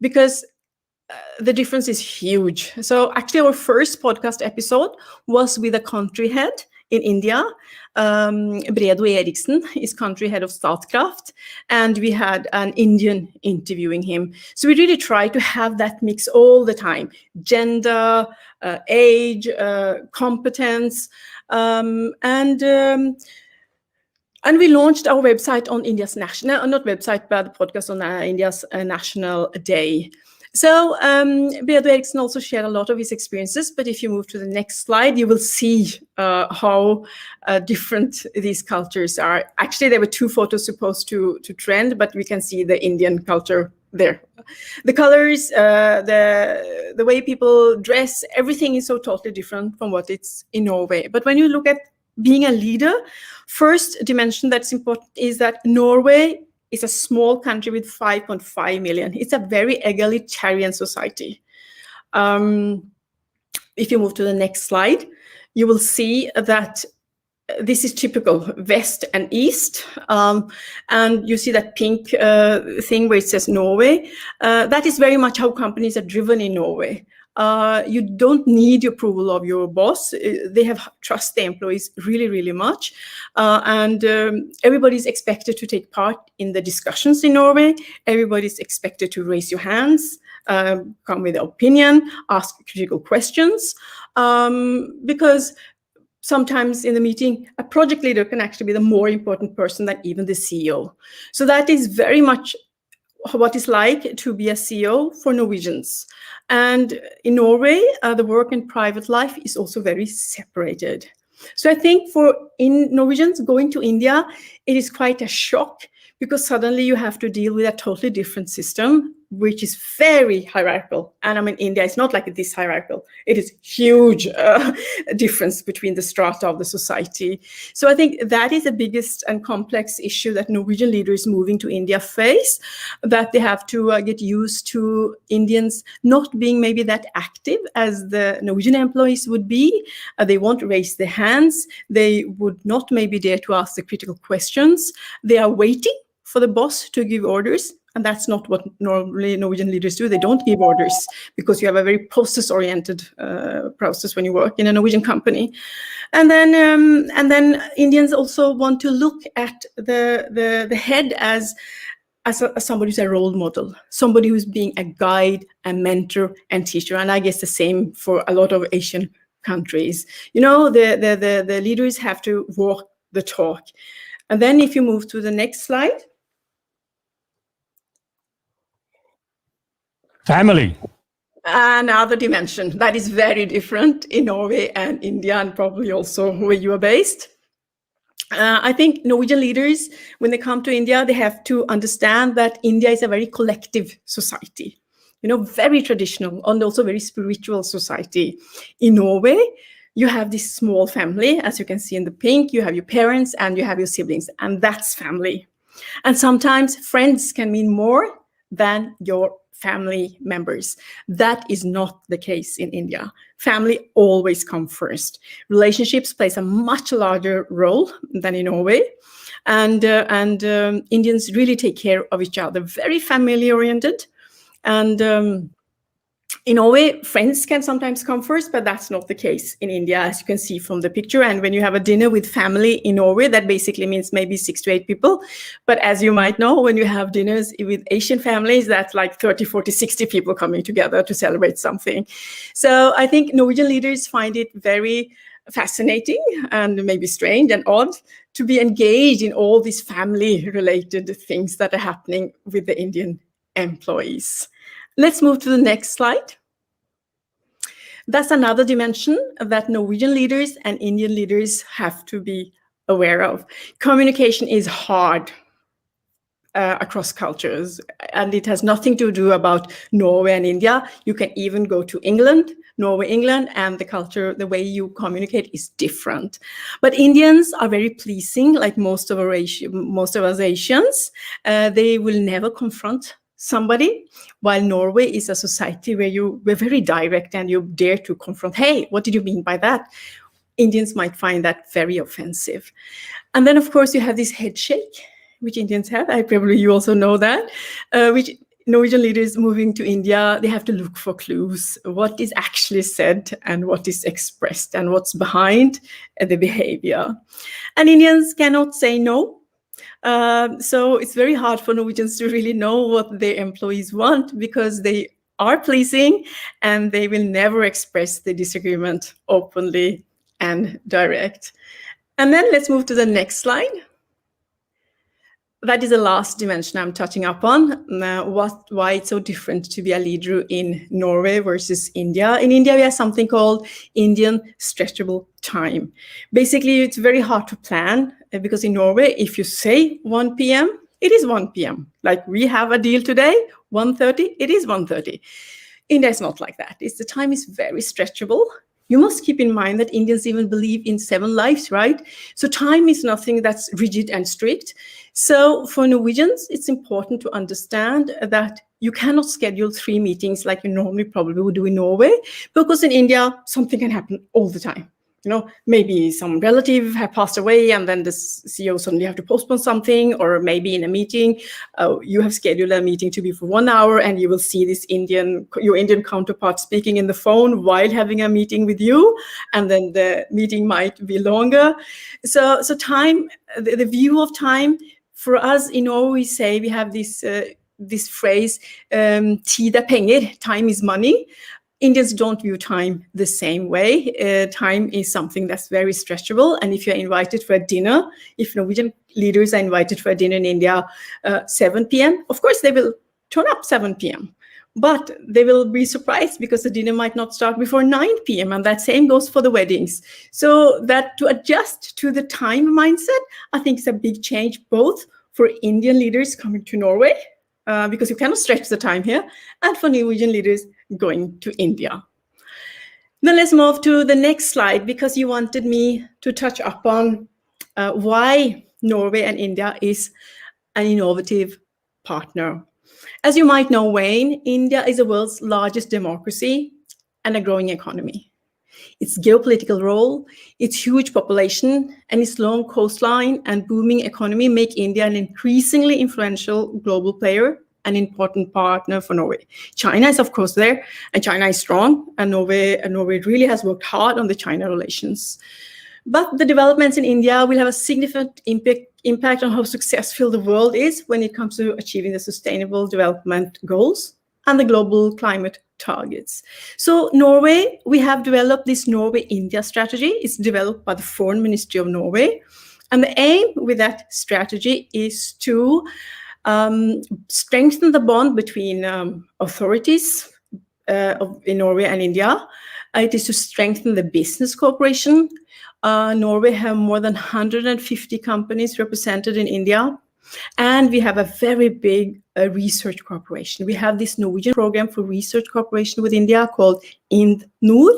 because the difference is huge. So actually our first podcast episode was with a country head in India. Bredo Eriksen is country head of Statkraft, and we had an Indian interviewing him. So we really try to have that mix all the time: gender, age, competence, and we launched our website on India's national, not website, but the podcast on India's National Day. So Bredo Eriksen also shared a lot of his experiences, but if you move to the next slide, you will see how different these cultures are. Actually, there were 2 photos supposed to trend, but we can see the Indian culture there. The colors, the way people dress, everything is so totally different from what it's in Norway. But when you look at being a leader, first dimension that's important is that Norway is a small country with 5.5 million. It's a very egalitarian society. If you move to the next slide, you will see that this is typical West and East. And you see that pink thing where it says Norway. That is very much how companies are driven in Norway. You don't need the approval of your boss. They have trust the employees really, really much. And everybody's expected to take part in the discussions in Norway. Everybody's expected to raise your hands, come with an opinion, ask critical questions. Because sometimes in the meeting, a project leader can actually be the more important person than even the CEO. So that is very much what it's like to be a CEO for Norwegians. And in Norway, the work and private life is also very separated. So I think in Norwegians going to India, it is quite a shock, because suddenly you have to deal with a totally different system. which is very hierarchical. And I mean, India is not like this hierarchical. It is huge difference between the strata of the society. So I think that is the biggest and complex issue that Norwegian leaders moving to India face, that they have to get used to Indians not being maybe that active as the Norwegian employees would be. They won't raise their hands. They would not maybe dare to ask the critical questions. They are waiting for the boss to give orders. And that's not what normally Norwegian leaders do. They don't give orders because you have a very process-oriented process when you work in a Norwegian company. And then Indians also want to look at the head as somebody who's a role model, somebody who's being a guide, a mentor, and teacher. And I guess the same for a lot of Asian countries. You know, the leaders have to walk the talk. And then if you move to the next slide. Family. Another dimension that is very different in Norway and India, and probably also where you are based. I think Norwegian leaders, when they come to India, they have to understand that India is a very collective society, you know, very traditional and also very spiritual society. In Norway, you have this small family, as you can see in the pink. You have your parents and you have your siblings, and that's family. And sometimes friends can mean more than your family members. That is not the case in India. Family always come first. Relationships plays a much larger role than in Norway. And Indians really take care of each other, very family oriented. And in Norway, friends can sometimes come first, but that's not the case in India, as you can see from the picture. And when you have a dinner with family in Norway, that basically means maybe 6 to 8 people. But as you might know, when you have dinners with Asian families, that's like 30, 40, 60 people coming together to celebrate something. So I think Norwegian leaders find it very fascinating and maybe strange and odd to be engaged in all these family-related things that are happening with the Indian employees. Let's move to the next slide. That's another dimension that Norwegian leaders and Indian leaders have to be aware of. Communication is hard across cultures, and it has nothing to do about Norway and India. You can even go to England, Norway, England, and the culture, the way you communicate is different. But Indians are very pleasing, like most of us Asians. They will never confront somebody, while Norway is a society where we're very direct and you dare to confront, hey, what did you mean by that? Indians might find that very offensive. And then, of course, you have this head shake, which Indians have. Probably you also know that, which Norwegian leaders moving to India, they have to look for clues, what is actually said and what is expressed and what's behind the behavior. And Indians cannot say no. So it's very hard for Norwegians to really know what their employees want, because they are pleasing and they will never express the disagreement openly and direct. And then let's move to the next slide. That is the last dimension I'm touching upon, why it's so different to be a leader in Norway versus India. In India, we have something called Indian stretchable time. Basically, it's very hard to plan, because in Norway, if you say 1 p.m., it is 1 p.m. Like we have a deal today, 1:30, it is 1:30. India is not like that. The time is very stretchable. You must keep in mind that Indians even believe in 7 lives, right? So time is nothing that's rigid and strict. So for Norwegians, it's important to understand that you cannot schedule 3 meetings like you normally probably would do in Norway, because in India, something can happen all the time. You know, maybe some relative have passed away and then the CEO suddenly have to postpone something, or maybe in a meeting, you have scheduled a meeting to be for 1 hour and you will see your Indian counterpart speaking in the phone while having a meeting with you, and then the meeting might be longer. So time, the view of time, for us in Norway, we say, we have this phrase, tid er penger, time is money. Indians don't view time the same way. Time is something that's very stretchable. And if you're invited for a dinner, if Norwegian leaders are invited for a dinner in India, 7 p.m., of course, they will turn up 7 p.m. But they will be surprised because the dinner might not start before 9 p.m. And that same goes for the weddings. So that to adjust to the time mindset, I think is a big change, both for Indian leaders coming to Norway because you cannot stretch the time here, and for Norwegian leaders going to India. Now let's move to the next slide, because you wanted me to touch upon why Norway and India is an innovative partner. As you might know, Wayne, India is the world's largest democracy and a growing economy. Its geopolitical role, its huge population, and its long coastline and booming economy make India an increasingly influential global player, an important partner for Norway. China is, of course, there, and China is strong, and Norway really has worked hard on the China relations. But the developments in India will have a significant impact on how successful the world is when it comes to achieving the Sustainable Development Goals and the global climate targets. So Norway, we have developed this Norway-India strategy. It's developed by the Foreign Ministry of Norway. And the aim with that strategy is to strengthen the bond between authorities in Norway and India. It is to strengthen the business cooperation. Norway have more than 150 companies represented in India. And we have a very big research cooperation. We have this Norwegian program for research cooperation with India called IND-NOR.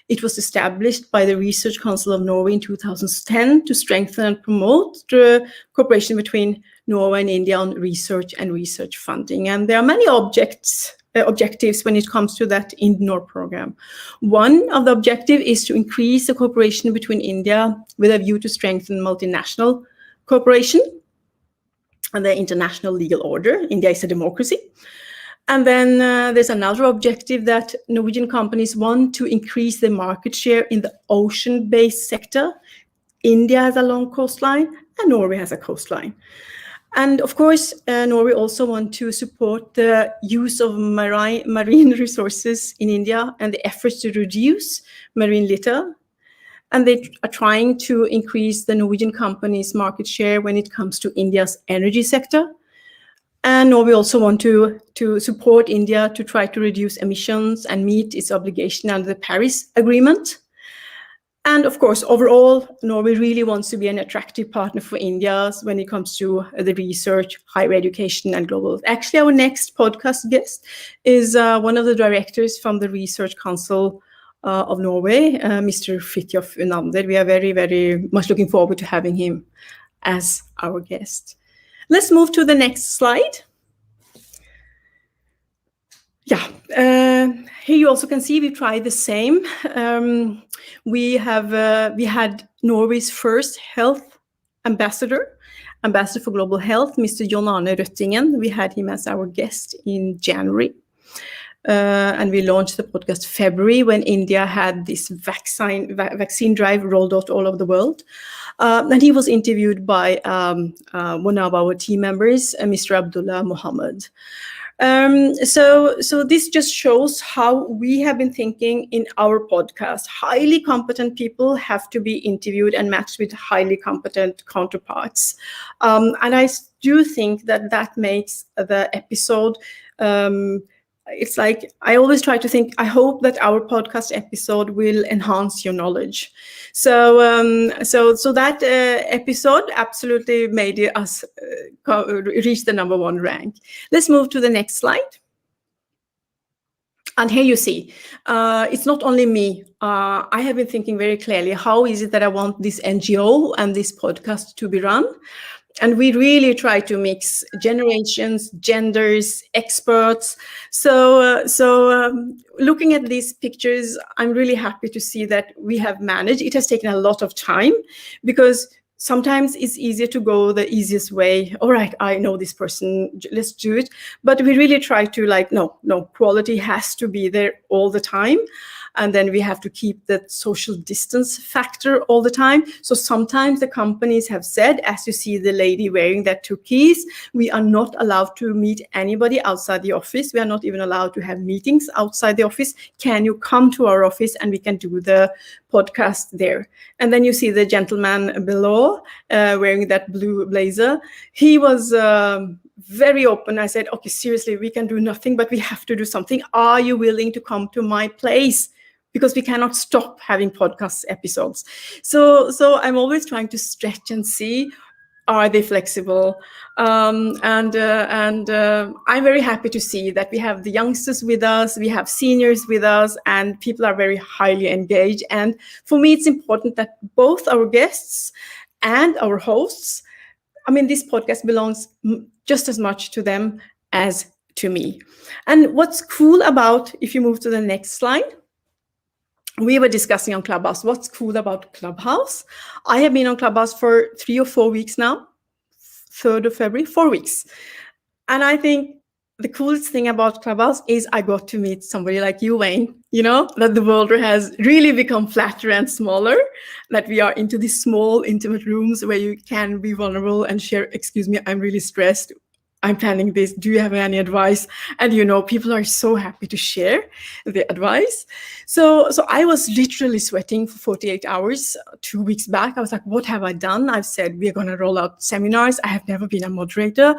It was established by the Research Council of Norway in 2010 to strengthen and promote the cooperation between Norway and India on research and research funding. And there are many objectives when it comes to that IND-NOR program. One of the objectives is to increase the cooperation between India with a view to strengthen multinational cooperation and the international legal order. India is a democracy. And then there's another objective that Norwegian companies want to increase their market share in the ocean-based sector. India has a long coastline and Norway has a coastline. And of course, Norway also want to support the use of marine resources in India and the efforts to reduce marine litter. And they are trying to increase the Norwegian companies' market share when it comes to India's energy sector. And Norway also want to support India to try to reduce emissions and meet its obligation under the Paris Agreement. And of course, overall, Norway really wants to be an attractive partner for India when it comes to the research, higher education, and global. Actually, our next podcast guest is one of the directors from the Research Council of Norway, Mr. Fridtjof Unander. We are very, very much looking forward to having him as our guest. Let's move to the next slide. Yeah, here you also can see we tried the same. We had Norway's first health ambassador for global health, Mr. John Arne Røttingen. We had him as our guest in January. And we launched the podcast February when India had this vaccine drive rolled out all over the world. And he was interviewed by one of our team members, Mr. Abdullah Mohammed. So this just shows how we have been thinking in our podcast. Highly competent people have to be interviewed and matched with highly competent counterparts. And I do think that makes the episode it's like I always try to think, I hope that our podcast episode will enhance your knowledge. So that episode absolutely made us reach the #1 rank. Let's move to the next slide. And here you see, it's not only me. I have been thinking very clearly, how is it that I want this NGO and this podcast to be run? And we really try to mix generations, genders, experts. So looking at these pictures, I'm really happy to see that we have managed. It has taken a lot of time because sometimes it's easier to go the easiest way. All right, I know this person, let's do it. But we really try to no, quality has to be there all the time. And then we have to keep that social distance factor all the time. So sometimes the companies have said, as you see the lady wearing that turquoise, we are not allowed to meet anybody outside the office. We are not even allowed to have meetings outside the office. Can you come to our office and we can do the podcast there? And then you see the gentleman below wearing that blue blazer. He was very open. I said, okay, seriously, we can do nothing, but we have to do something. Are you willing to come to my place? Because we cannot stop having podcast episodes. So I'm always trying to stretch and see, Are they flexible? And I'm very happy to see that we have the youngsters with us, we have seniors with us, and people are very highly engaged. And for me, it's important that both our guests and our hosts, I mean, this podcast belongs just as much to them as to me. And what's cool about, if you move to the next slide, we were discussing on Clubhouse. What's cool about Clubhouse? I have been on Clubhouse for 3 or 4 weeks now, 3rd of February, 4 weeks. And I think the coolest thing about Clubhouse is I got to meet somebody like you, Wayne, you know, that the world has really become flatter and smaller, that we are into these small, intimate rooms where you can be vulnerable and share, excuse me, I'm really stressed. I'm planning this. Do you have any advice? And, you know, people are so happy to share the advice. So I was literally sweating for 48 hours 2 weeks back. I was like, what have I done? I've said, we're going to roll out seminars. I have never been a moderator.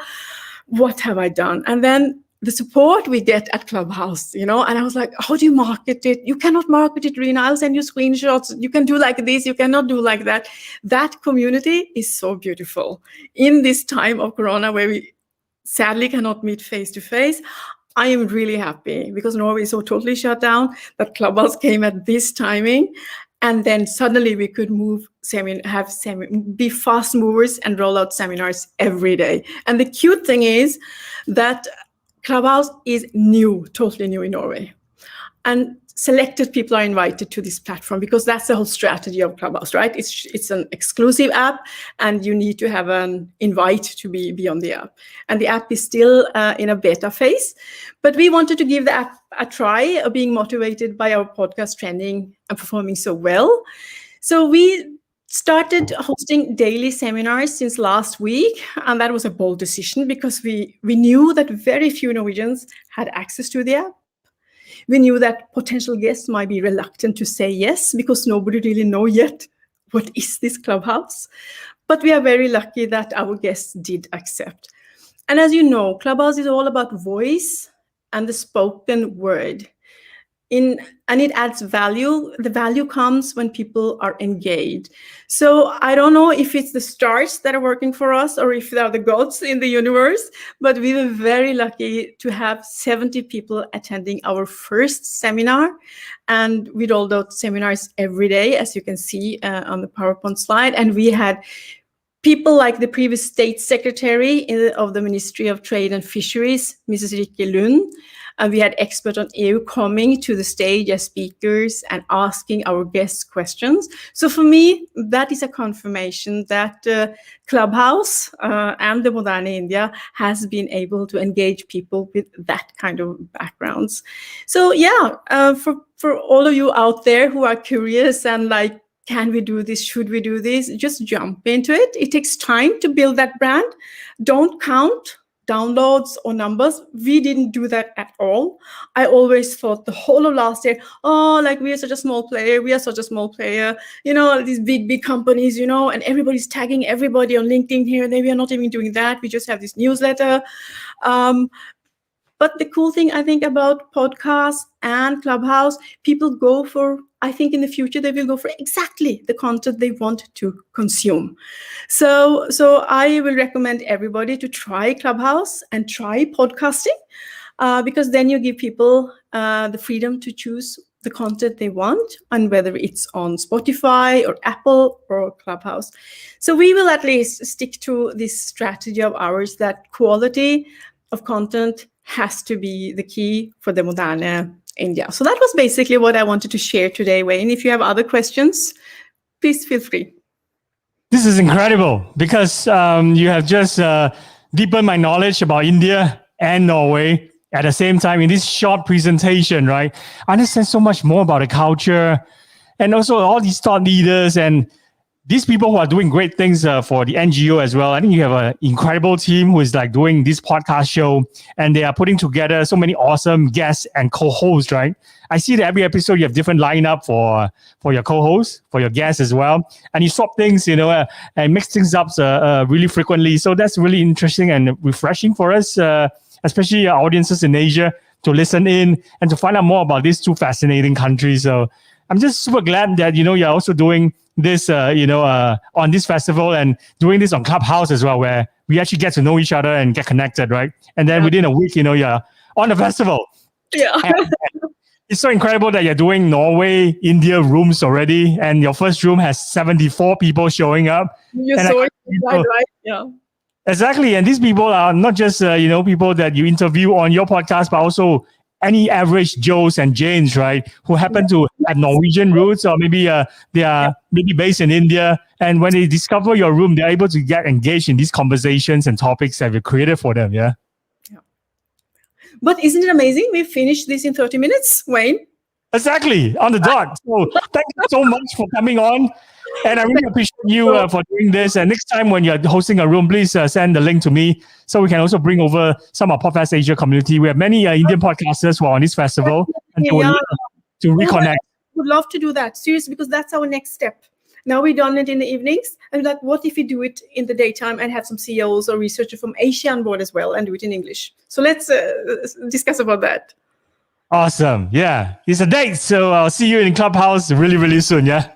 What have I done? And then the support we get at Clubhouse, you know, and I was like, how do you market it? You cannot market it, Rina. I'll send you screenshots. You can do like this. You cannot do like that. That community is so beautiful. In this time of Corona where we sadly cannot meet face to face, I am really happy because Norway is so totally shut down that Clubhouse came at this timing. And then suddenly we could be fast movers and roll out seminars every day. And the cute thing is that Clubhouse is new, totally new in Norway. And selected people are invited to this platform because that's the whole strategy of Clubhouse, right? It's an exclusive app and you need to have an invite to be on the app. And the app is still in a beta phase, but we wanted to give the app a try, being motivated by our podcast trending and performing so well. So we started hosting daily seminars since last week, and that was a bold decision because we knew that very few Norwegians had access to the app. We knew that potential guests might be reluctant to say yes because nobody really know yet what is this Clubhouse. But we are very lucky that our guests did accept. And as you know, Clubhouse is all about voice and the spoken word. And it adds value. The value comes when people are engaged. So I don't know if it's the stars that are working for us or if they are the gods in the universe, but we were very lucky to have 70 people attending our first seminar. And we rolled out seminars every day, as you can see on the PowerPoint slide. And we had people like the previous state secretary of the Ministry of Trade and Fisheries, Mrs. Rikke Lund. And we had experts on EU coming to the stage as speakers and asking our guests questions. So for me, that is a confirmation that Clubhouse and the Moderne India has been able to engage people with that kind of backgrounds. So yeah, for all of you out there who are curious and like, can we do this? Should we do this? Just jump into it. It takes time to build that brand. Don't count downloads or numbers. We didn't do that at all. I always thought the whole of last year, oh, like we are such a small player. We are such a small player. You know, these big companies, you know, and everybody's tagging everybody on LinkedIn here and there. We are not even doing that. We just have this newsletter. But the cool thing I think about podcasts and Clubhouse, people go for, I think in the future, they will go for exactly the content they want to consume. So I will recommend everybody to try Clubhouse and try podcasting because then you give people the freedom to choose the content they want and whether it's on Spotify or Apple or Clubhouse. So we will at least stick to this strategy of ours that quality of content has to be the key for the Moderne India. So that was basically what I wanted to share today, Wayne. If you have other questions, please feel free. This is incredible because you have just deepened my knowledge about India and Norway at the same time in this short presentation, right? I understand so much more about the culture and also all these thought leaders and these people who are doing great things for the NGO as well. I think you have an incredible team who is like doing this podcast show and they are putting together so many awesome guests and co-hosts, right? I see that every episode you have different lineup for your co-hosts, for your guests as well. And you swap things, you know, and mix things up really frequently. So that's really interesting and refreshing for us, especially our audiences in Asia, to listen in and to find out more about these two fascinating countries. So I'm just super glad that, you're also doing this, on this festival and doing this on Clubhouse as well, where we actually get to know each other and get connected, right? And then within a week, you're on the festival. Yeah. It's so incredible that you're doing Norway, India rooms already, and your first room has 74 people showing up. You're and so excited, right? Yeah. Exactly. And these people are not just, people that you interview on your podcast, but also any average Joes and Janes, right? Who happen to have Norwegian roots, or maybe they are maybe based in India. And when they discover your room, they're able to get engaged in these conversations and topics that we created for them. Yeah. But isn't it amazing? We finished this in 30 minutes, Wayne. Exactly, on the dot. So thank you so much for coming on. And I really appreciate you for doing this. And next time when you're hosting a room, please send the link to me so we can also bring over some of Podcast Asia community. We have many Indian podcasters who are on this festival and to reconnect. Would love to do that, seriously, because that's our next step. Now we've done it in the evenings, and like, what if we do it in the daytime and have some CEOs or researchers from Asia on board as well and do it in English? So let's discuss about that. Awesome. Yeah, it's a date. So I'll see you in Clubhouse really, really soon. Yeah.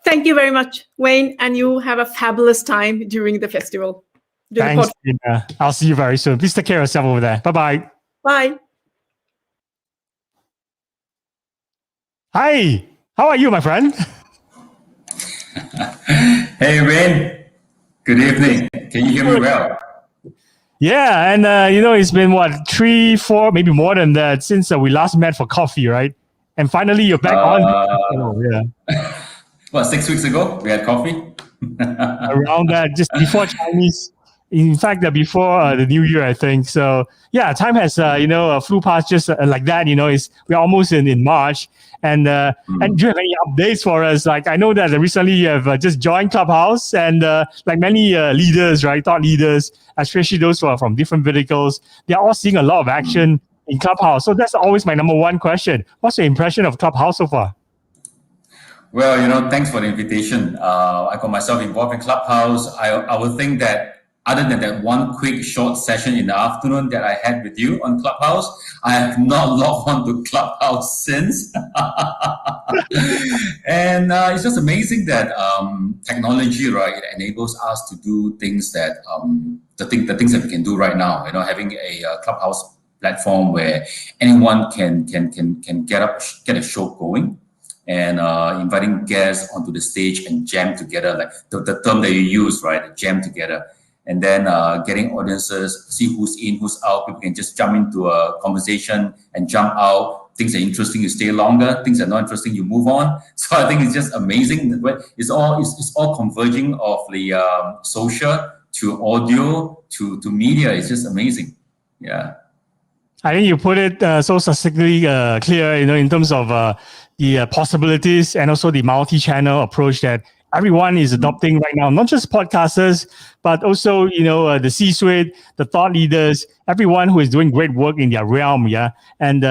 Thank you very much, Wayne, and you have a fabulous time during the festival. Thanks, Rina. I'll see you very soon. Please take care of yourself over there. Bye-bye. Bye. Hi. How are you, my friend? Hey, Reid. Good evening. Can you hear me well? Yeah, and it's been what, 3, 4, maybe more than that since we last met for coffee, right? And finally, you're back on. Yeah. What, 6 weeks ago we had coffee? Around that, just before Chinese. In fact, before the New Year, I think. So yeah, time has flew past just like that. We're almost in March. And do you have any updates for us? Like, I know that recently you have just joined Clubhouse, and like many leaders, right, thought leaders, especially those who are from different verticals, they're all seeing a lot of action in Clubhouse. So that's always my number one question. What's your impression of Clubhouse so far? Well, thanks for the invitation. I got myself involved in Clubhouse. I would think that other than that one quick short session in the afternoon that I had with you on Clubhouse, I have not logged on to Clubhouse since. And it's just amazing that technology, right, it enables us to do things that the things that we can do right now. Having a Clubhouse platform where anyone can get a show going, and inviting guests onto the stage and jam together, like the term that you use, right, jam together. And then getting audiences, see who's in, who's out. People can just jump into a conversation and jump out. Things that are interesting, you stay longer. Things that are not interesting, you move on. So I think it's just amazing. It's all converging of the social to audio to media. It's just amazing. Yeah. I think you put it so succinctly clear, in terms of the possibilities and also the multi-channel approach that everyone is adopting right now, not just podcasters, but also, the C-suite, the thought leaders, everyone who is doing great work in their realm. Yeah. And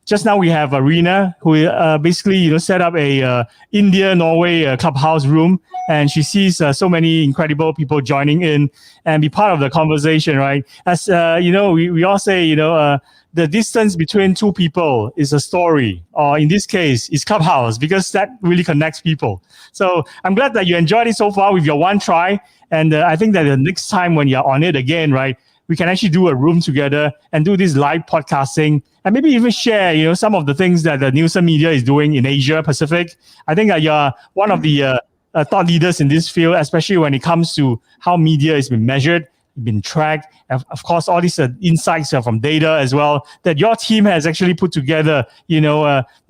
just now we have Rina, who basically, set up a India, Norway Clubhouse room. And she sees so many incredible people joining in and be part of the conversation, right? As, we all say, the distance between two people is a story, or in this case, it's Clubhouse, because that really connects people. So I'm glad that you enjoyed it so far with your one try. And I think that the next time when you're on it again, right, we can actually do a room together and do this live podcasting and maybe even share, some of the things that the Nielsen Media is doing in Asia Pacific. I think that you're one of the thought leaders in this field, especially when it comes to how media is being measured, been tracked, and of course all these insights from data as well that your team has actually put together,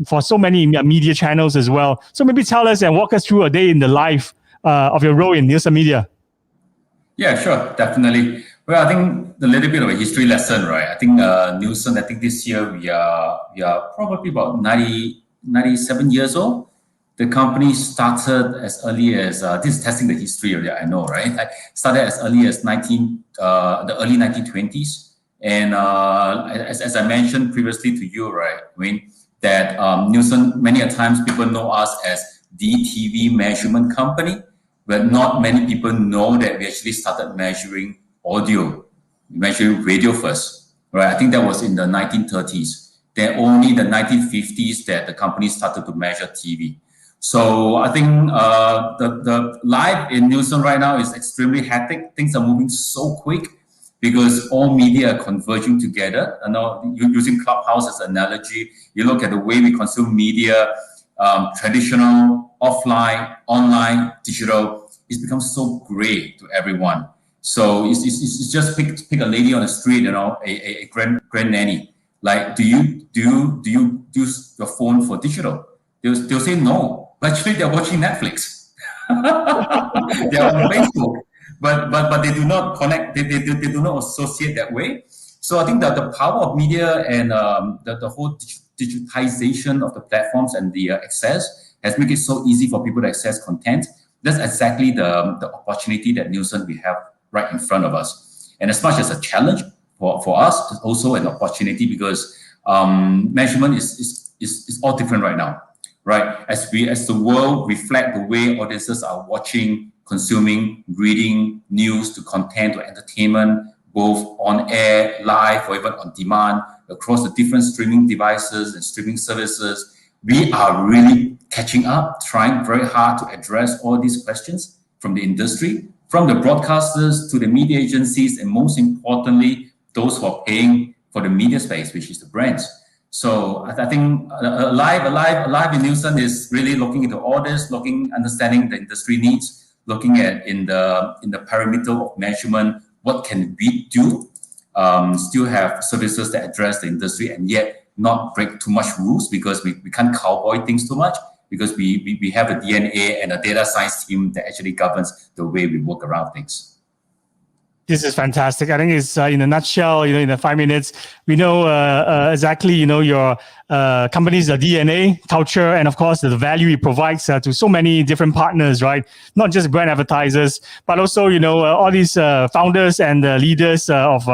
for so many media channels as well. So maybe tell us and walk us through a day in the life of your role in Nielsen Media. Yeah, sure, definitely. Well, I think a little bit of a history lesson, right? I think Nielsen, I think this year we are probably about 97 years old. The company started as early as, this is testing the history of it, I know, right? I started as early as the early 1920s. And as I mentioned previously to you, right, that Nielsen, many a times people know us as the TV measurement company, but not many people know that we actually started measuring audio, measuring radio first, right? I think that was in the 1930s. than only the 1950s that the company started to measure TV. So I think the life in Nielsen right now is extremely hectic. Things are moving so quick because all media are converging together. You know, using Clubhouse as an analogy, you look at the way we consume media, traditional, offline, online, digital, it's become so gray to everyone. So it's just pick a lady on the street, you know, a grand nanny. Like, do you use your phone for digital? They'll say no. Actually, they're watching Netflix. They're on Facebook, but they do not connect. They do not associate that way. So I think that the power of media and the whole digitization of the platforms and the access has made it so easy for people to access content. That's exactly the opportunity that Nielsen we have right in front of us. And as much as a challenge for us, it's also an opportunity because measurement is all different right now. Right, as the world reflect the way audiences are watching, consuming, reading news to content to entertainment, both on air, live, or even on demand across the different streaming devices and streaming services, we are really catching up, trying very hard to address all these questions from the industry, from the broadcasters to the media agencies, and most importantly, those who are paying for the media space, which is the brands. So I think Alive in Nielsen is really looking into all this, understanding the industry needs, looking at in the perimeter of measurement, what can we do? Still have services that address the industry and yet not break too much rules because we can't cowboy things too much because we have a DNA and a data science team that actually governs the way we work around things. This is fantastic. I think it's in a nutshell, in the 5 minutes, we know exactly, your company's DNA, culture, and of course the value it provides to so many different partners, right? Not just brand advertisers, but also, all these founders and leaders of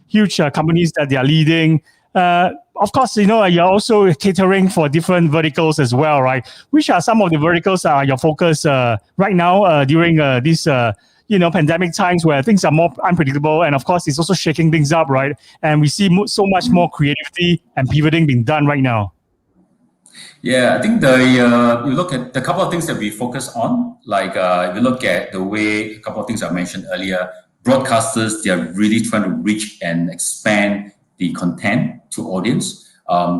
huge companies that they are leading. Of course, you're also catering for different verticals as well, right? Which are some of the verticals that are your focus right now during this pandemic times where things are more unpredictable, and of course it's also shaking things up, right? And we see so much more creativity and pivoting being done right now. Yeah, I think you look at the couple of things that we focus on, like if you look at the way a couple of things I mentioned earlier, broadcasters, they are really trying to reach and expand the content to audience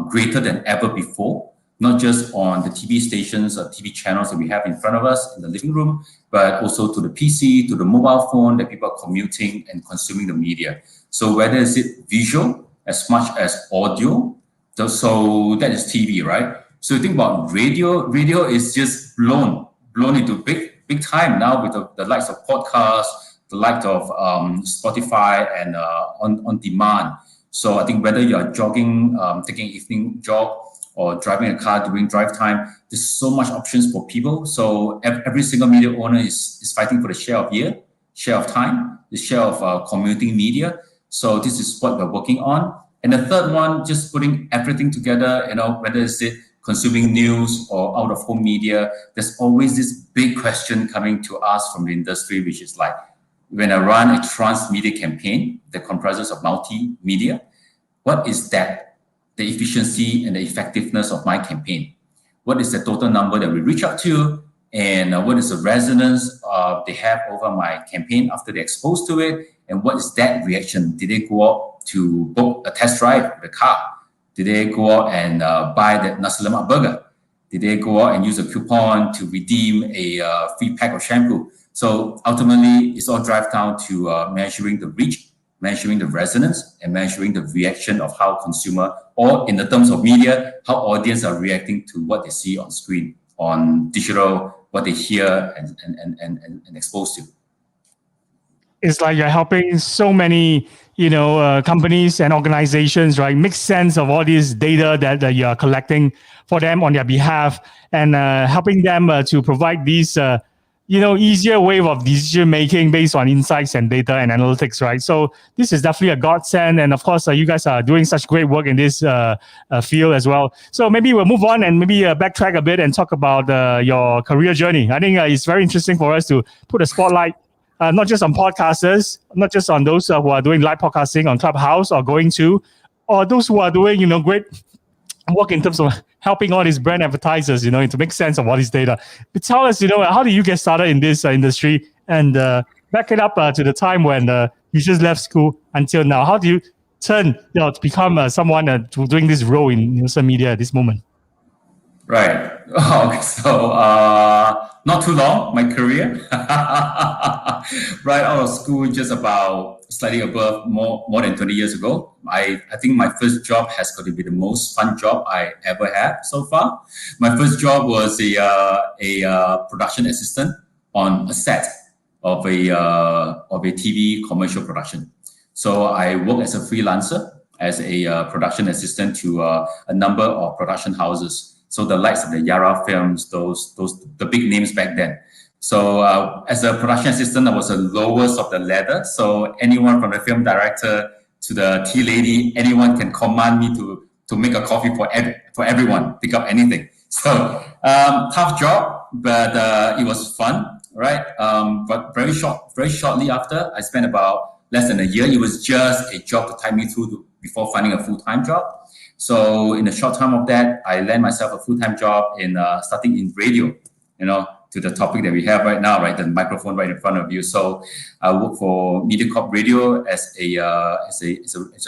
greater than ever before. Not just on the TV stations or TV channels that we have in front of us in the living room, but also to the PC, to the mobile phone that people are commuting and consuming the media. So whether is it visual as much as audio, so that is TV, right? So you think about radio is just blown into big time now with the likes of podcasts, the likes of Spotify and on demand. So I think whether you're jogging, taking an evening jog, or driving a car during drive time, there's so much options for people. So every single media owner is fighting for the share of ear, share of time, the share of commuting media. So this is what we're working on. And the third one, just putting everything together, whether it's consuming news or out of home media, there's always this big question coming to us from the industry, which is like, when I run a transmedia campaign that comprises of multimedia, what is that? The efficiency and the effectiveness of my campaign. What is the total number that we reach out to, and what is the resonance they have over my campaign after they're exposed to it, and what is that reaction? Did they go out to book a test drive of the car? Did they go out and buy that nasi lemak burger? Did they go out and use a coupon to redeem a free pack of shampoo? So ultimately, it's all drive down to measuring the reach, measuring the resonance, and measuring the reaction of how consumer, or in the terms of media, how audience are reacting to what they see on screen, on digital, what they hear and exposed to. It's like you're helping so many, companies and organizations, right, make sense of all this data that you're collecting for them on their behalf, and helping them to provide these easier way of decision making based on insights and data and analytics, right? So this is definitely a godsend, and of course, you guys are doing such great work in this field as well. So maybe we'll move on and maybe backtrack a bit and talk about your career journey. I think it's very interesting for us to put a spotlight not just on podcasters, not just on those who are doing live podcasting on Clubhouse or going to, or those who are doing great work in terms of helping all these brand advertisers, to make sense of all this data. But tell us, how do you get started in this industry, and back it up to the time when you just left school until now. How do you turn, to become someone to doing this role in Nielsen Media at this moment? Right. Okay. So not too long, my career. Right out of school, just about slightly above more than 20 years ago. I think my first job has got to be the most fun job I ever had so far. My first job was a production assistant on a set of a TV commercial production. So I worked as a freelancer, as a production assistant to a number of production houses. So the likes of the Yara Films, the big names back then. So as a production assistant, I was the lowest of the ladder. So anyone from the film director to the tea lady, anyone can command me to make a coffee for everyone, pick up anything. So tough job, but it was fun, right? But very shortly after, I spent about less than a year. It was just a job to tie me through before finding a full-time job. So in a short time of that, I landed myself a full-time job in starting in radio, to the topic that we have right now, right? The microphone right in front of you. So I work for MediaCorp Radio as a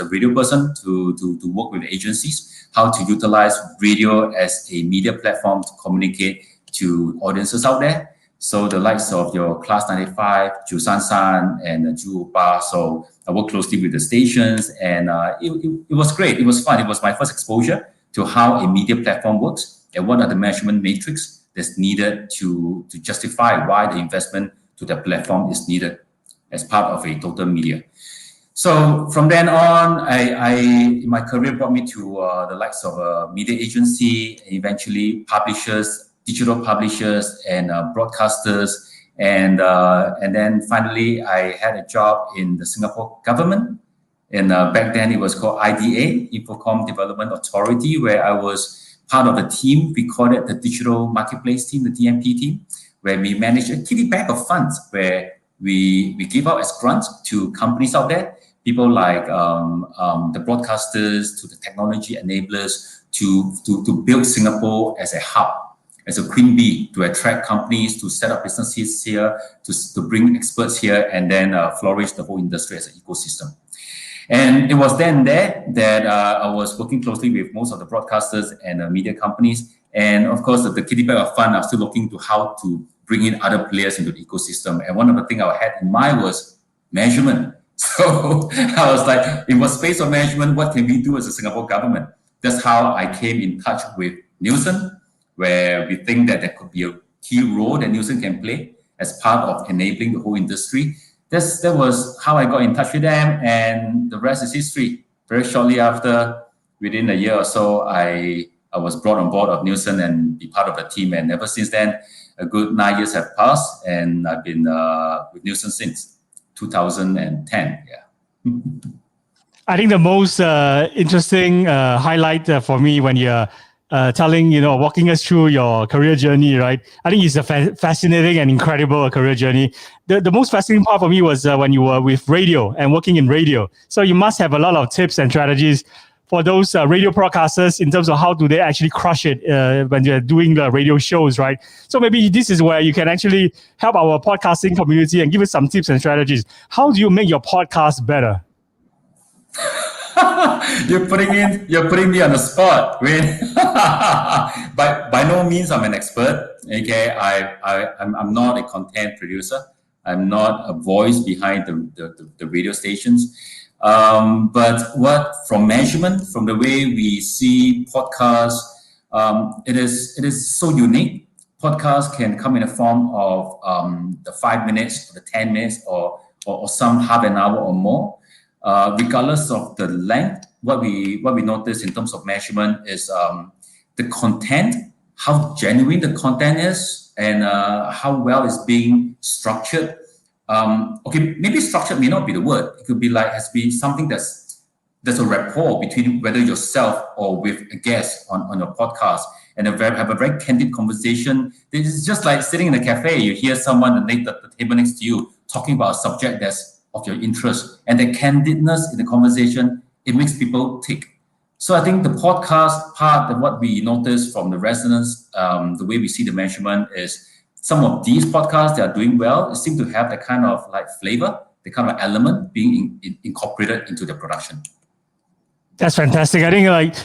radio person to work with agencies, how to utilize radio as a media platform to communicate to audiences out there. So the likes of your Class 95, Ju San San, and Ju Ba. So I work closely with the stations, and it was great. It was fun. It was my first exposure to how a media platform works and what are the measurement matrix that's needed to justify why the investment to the platform is needed as part of a total media. So from then on, my career brought me to the likes of a media agency, and eventually publishers, digital publishers, and broadcasters, and then finally I had a job in the Singapore government, and back then it was called IDA, Infocom Development Authority, where I was part of a team. We called it the Digital Marketplace Team, the DMP team, where we managed a kitty bag of funds where we give out as grants to companies out there, people like the broadcasters, to the technology enablers, to build Singapore as a hub, as a queen bee, to attract companies, to set up businesses here, to bring experts here, and then flourish the whole industry as an ecosystem. And it was then there that I was working closely with most of the broadcasters and media companies. And of course, the kitty bag of fun, I'm still looking to how to bring in other players into the ecosystem. And one of the things I had in mind was measurement. So I was like, in what space of measurement, what can we do as a Singapore government? That's how I came in touch with Nielsen, where we think that there could be a key role that Nielsen can play as part of enabling the whole industry. That was how I got in touch with them, and the rest is history. Very shortly after, within a year or so, I was brought on board of Nielsen and be part of the team. And ever since then, a good 9 years have passed, and I've been with Nielsen since 2010. Yeah. I think the most interesting highlight for me when you're walking us through your career journey, right? I think it's a fascinating and incredible career journey. The most fascinating part for me was when you were with radio and working in radio. So you must have a lot of tips and strategies for those radio broadcasters in terms of how do they actually crush it when they're doing the radio shows, right? So maybe this is where you can actually help our podcasting community and give us some tips and strategies. How do you make your podcast better? You're putting me on the spot. By no means I'm an expert. Okay, I'm not a content producer. I'm not a voice behind the radio stations. But from measurement, from the way we see podcasts, it is so unique. Podcasts can come in a form of the 5 minutes, or the 10 minutes, or some half an hour or more. Regardless of the length, what we notice in terms of measurement is the content, how genuine the content is, and how well it's being structured. Okay, maybe structured may not be the word. It could be has to be something that's a rapport between whether yourself or with a guest on your podcast, and have a very candid conversation. It's just like sitting in a cafe. You hear someone at the table next to you talking about a subject that's of your interest, and the candidness in the conversation, it makes people tick. So I think the podcast part, and what we noticed from the resonance, the way we see the measurement is some of these podcasts that are doing well seem to have that kind of like flavor, the kind of element being incorporated into the production. That's fantastic. I think like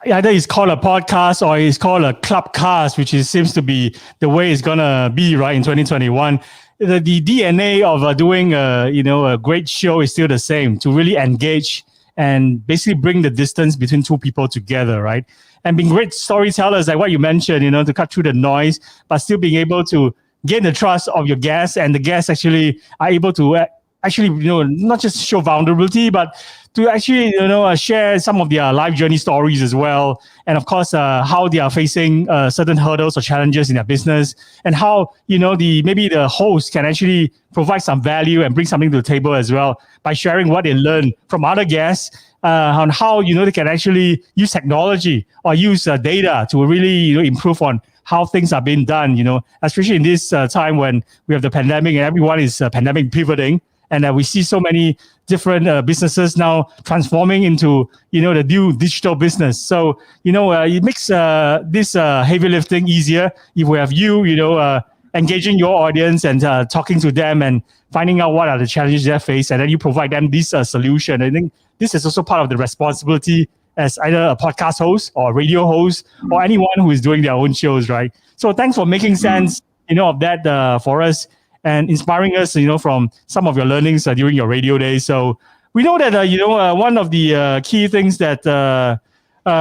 either it's called a podcast or it's called a clubcast, which seems to be the way it's gonna be right in 2021. The DNA of doing a great show is still the same, to really engage and basically bring the distance between two people together, right? And being great storytellers, like what you mentioned, to cut through the noise, but still being able to gain the trust of your guests, and the guests actually are able to not just show vulnerability, but to actually, share some of their life journey stories as well. And of course, how they are facing certain hurdles or challenges in their business, and how, maybe the host can actually provide some value and bring something to the table as well by sharing what they learn from other guests on how, they can actually use technology or use data to really, improve on how things are being done, especially in this time when we have the pandemic and everyone is pandemic pivoting. And we see so many different businesses now transforming into, the new digital business. So, it makes this heavy lifting easier if we have you, engaging your audience and talking to them and finding out what are the challenges they face, and then you provide them this solution. I think this is also part of the responsibility as either a podcast host or a radio host or anyone who is doing their own shows, right? So thanks for making sense, of that for us, and inspiring us, from some of your learnings during your radio days. So we know that, one of the key things that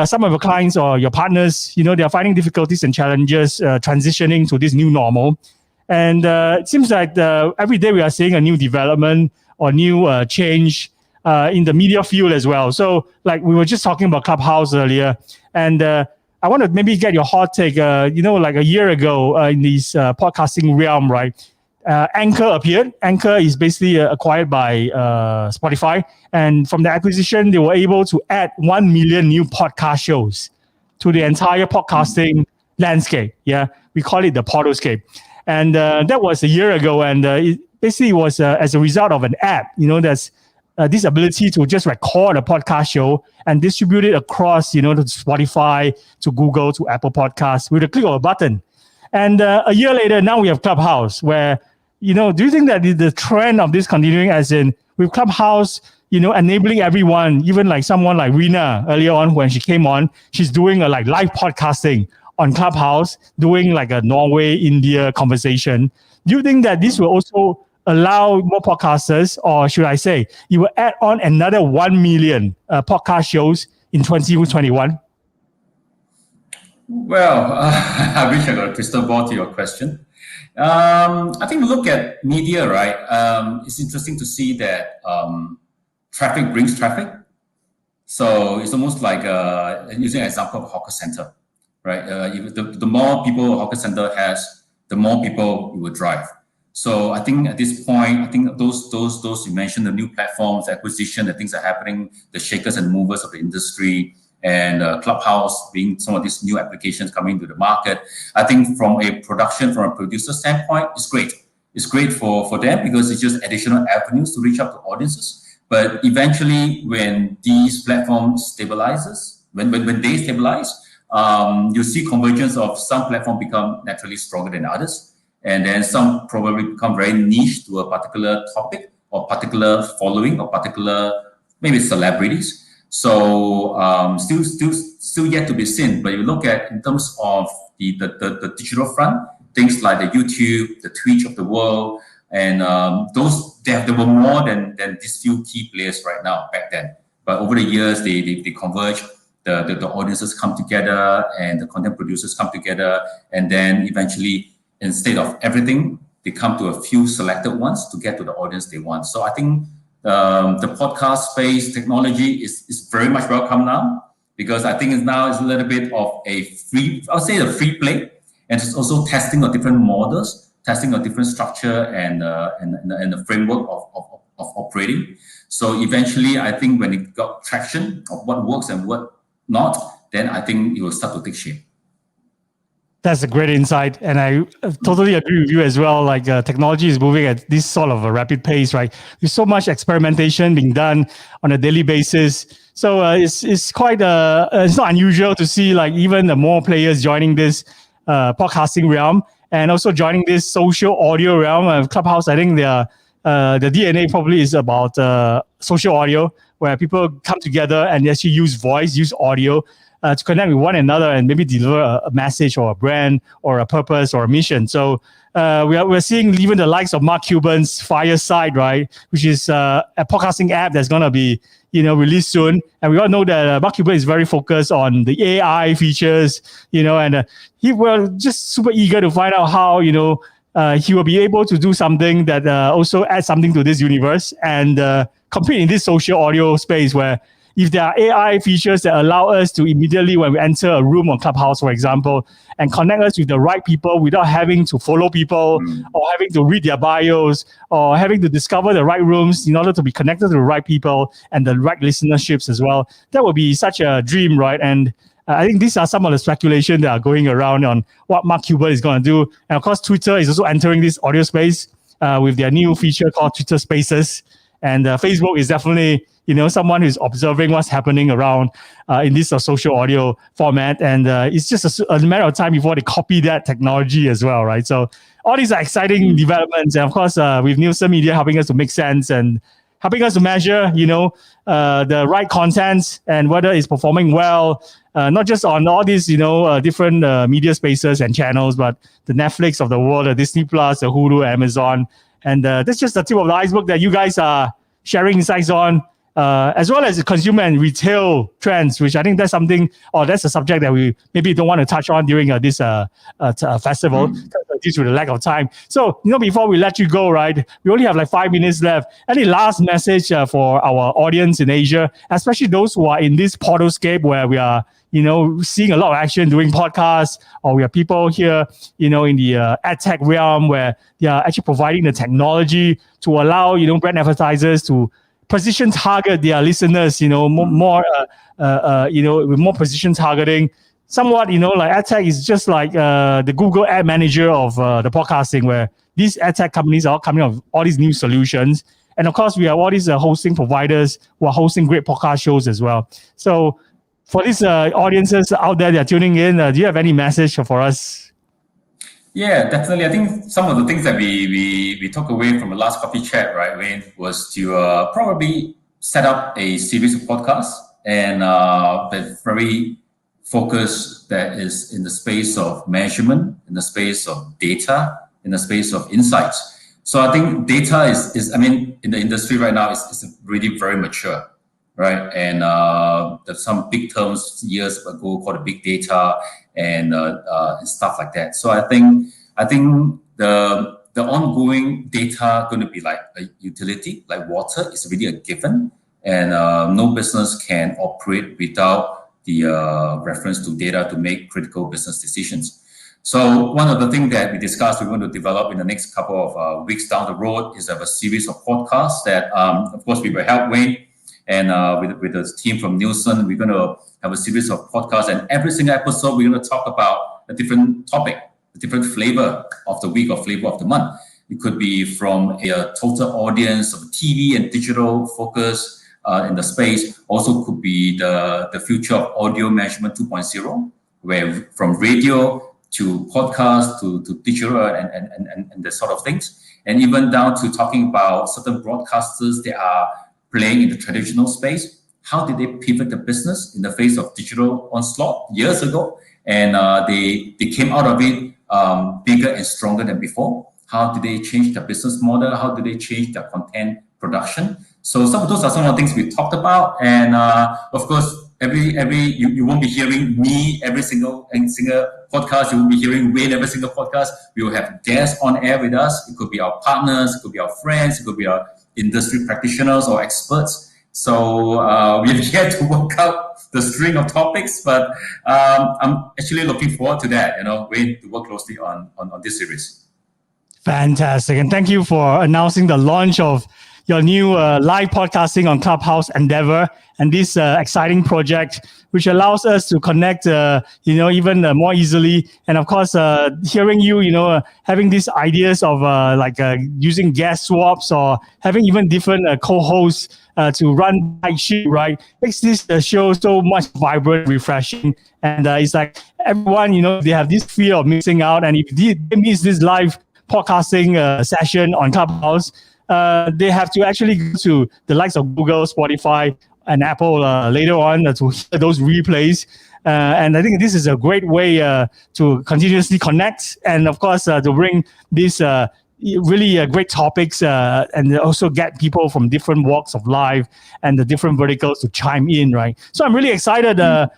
some of your clients or your partners, they are finding difficulties and challenges transitioning to this new normal. And it seems like every day we are seeing a new development or new change in the media field as well. So like we were just talking about Clubhouse earlier, and I want to maybe get your hot take, like a year ago in this podcasting realm, right? Anchor appeared. Anchor is basically acquired by Spotify. And from the acquisition, they were able to add 1 million new podcast shows to the entire podcasting landscape. Yeah, we call it the Podoscape. And that was a year ago. And it basically was as a result of an app, that's this ability to just record a podcast show and distribute it across, to Spotify, to Google, to Apple Podcasts with a click of a button. And a year later, now we have Clubhouse, where, do you think that the trend of this continuing, as in with Clubhouse, enabling everyone, even like someone like Rina earlier on when she came on, she's doing a like live podcasting on Clubhouse, doing like a Norway-India conversation. Do you think that this will also allow more podcasters, or should I say, you will add on another 1 million podcast shows in 2021? Well, I wish I got a crystal ball to your question. I think look at media, right? It's interesting to see that traffic brings traffic. So it's almost like using an example of a hawker center, right? The more people a hawker center has, the more people it will drive. So I think at this point, I think those you mentioned, the new platforms, acquisition, the things are happening, the shakers and movers of the industry, and Clubhouse being some of these new applications coming to the market. I think from a production, from a producer standpoint, it's great. It's great for them because it's just additional avenues to reach out to audiences. But eventually, when these platforms stabilizes, when they stabilize, you see convergence of some platform become naturally stronger than others. And then some probably become very niche to a particular topic or particular following or particular maybe celebrities. So still yet to be seen. But you look at in terms of the digital front, things like the YouTube, the Twitch of the world, and there were more than these few key players right now back then. But over the years, they converge. The audiences come together and the content producers come together, and then eventually, instead of everything, they come to a few selected ones to get to the audience they want. So I think the podcast space technology is very much welcome now, because I think it's a little bit of a free play, and it's also testing of different models, testing a different structure and the framework of operating. So eventually, I think when it got traction of what works and what not, then I think it will start to take shape. That's a great insight. And I totally agree with you as well. Like technology is moving at this sort of a rapid pace, right? There's so much experimentation being done on a daily basis. So it's quite it's not unusual to see like even more players joining this podcasting realm and also joining this social audio realm of Clubhouse. I think the DNA probably is about social audio, where people come together and actually use voice, use audio to connect with one another and maybe deliver a message or a brand or a purpose or a mission. So we're seeing even the likes of Mark Cuban's Fireside, right, which is a podcasting app that's going to be released soon. And we all know that Mark Cuban is very focused on the AI features, and he will just super eager to find out how, he will be able to do something that also adds something to this universe and compete in this social audio space where if there are AI features that allow us to immediately, when we enter a room on Clubhouse, for example, and connect us with the right people without having to follow people or having to read their bios or having to discover the right rooms in order to be connected to the right people and the right listenerships as well, that would be such a dream, right? And I think these are some of the speculation that are going around on what Mark Cuban is going to do. And of course, Twitter is also entering this audio space with their new feature called Twitter Spaces. And Facebook is definitely, someone who's observing what's happening around in this social audio format. And it's just a matter of time before they copy that technology as well, right? So all these are exciting developments. And of course, with Nielsen Media helping us to make sense and helping us to measure, the right content and whether it's performing well, not just on all these, different media spaces and channels, but the Netflix of the world, the Disney Plus, the Hulu, Amazon. And that's just the tip of the iceberg that you guys are sharing insights on, as well as the consumer and retail trends, which I think that's something, or that's a subject that we maybe don't want to touch on during this festival due to the lack of time. So, before we let you go, right, we only have like 5 minutes left. Any last message for our audience in Asia, especially those who are in this portalscape where we are, seeing a lot of action doing podcasts, or we have people here, in the ad tech realm where they are actually providing the technology to allow, brand advertisers to precision target their listeners, more, with more precision targeting. Somewhat, like ad tech is just like the Google ad manager of the podcasting, where these ad tech companies are coming up with all these new solutions. And of course, we have all these hosting providers who are hosting great podcast shows as well. So for these audiences out there that are tuning in, do you have any message for us? Yeah, definitely. I think some of the things that we took away from the last coffee chat, right, Wayne, was to probably set up a series of podcasts and that's very focused, that is in the space of measurement, in the space of data, in the space of insights. So I think data is in the industry right now is really very mature, right? And there's some big terms years ago called big data and stuff like that. So I think the ongoing data going to be like a utility, like water is really a given, and no business can operate without the reference to data to make critical business decisions. So one of the things that we discussed we're going to develop in the next couple of weeks down the road is have a series of podcasts that, of course, we will help Wayne and with the team from Nielsen. We're going to have a series of podcasts, and every single episode we're going to talk about a different topic, a different flavor of the week or flavor of the month. It could be from a total audience of TV and digital focus in the space. Also could be the future of audio measurement 2.0, where from radio to podcast to digital and the sort of things, and even down to talking about certain broadcasters that are playing in the traditional space. How did they pivot the business in the face of digital onslaught years ago? And they came out of it bigger and stronger than before. How did they change their business model? How did they change their content production? So some of those are some of the things we talked about. And of course, you won't be hearing me every single podcast. You won't be hearing Wayne every single podcast. We will have guests on air with us. It could be our partners, it could be our friends, it could be our industry practitioners or experts. So we have yet to work out the string of topics, but I'm actually looking forward to that, Wayne, to work closely on this series. Fantastic. And thank you for announcing the launch of your new live podcasting on Clubhouse endeavor and this exciting project, which allows us to connect, even more easily. And of course, hearing you, having these ideas of using guest swaps or having even different co-hosts to run bike shoe, right, makes this show so much vibrant, refreshing. And it's like everyone, they have this fear of missing out. And if they miss this live podcasting session on Clubhouse, they have to actually go to the likes of Google, Spotify, and Apple later on to hear those replays. And I think this is a great way to continuously connect, and of course to bring these really great topics and also get people from different walks of life and the different verticals to chime in, right? So I'm really excited on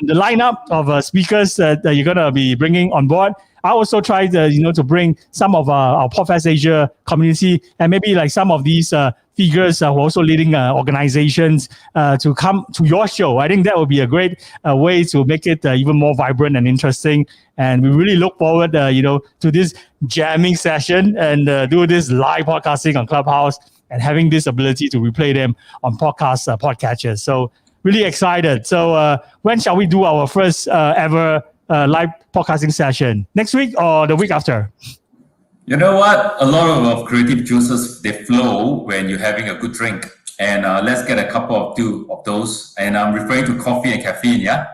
the lineup of speakers that you're going to be bringing on board. I also tried to bring some of our Podfest Asia community and maybe like some of these figures who are also leading organizations to come to your show. I think that would be a great way to make it even more vibrant and interesting. And we really look forward, to this jamming session and do this live podcasting on Clubhouse and having this ability to replay them on podcatchers. So really excited. So when shall we do our first ever live podcasting session? Next week or the week after? You know what? A lot of creative juices, they flow when you're having a good drink. And let's get a couple of two of those. And I'm referring to coffee and caffeine, yeah?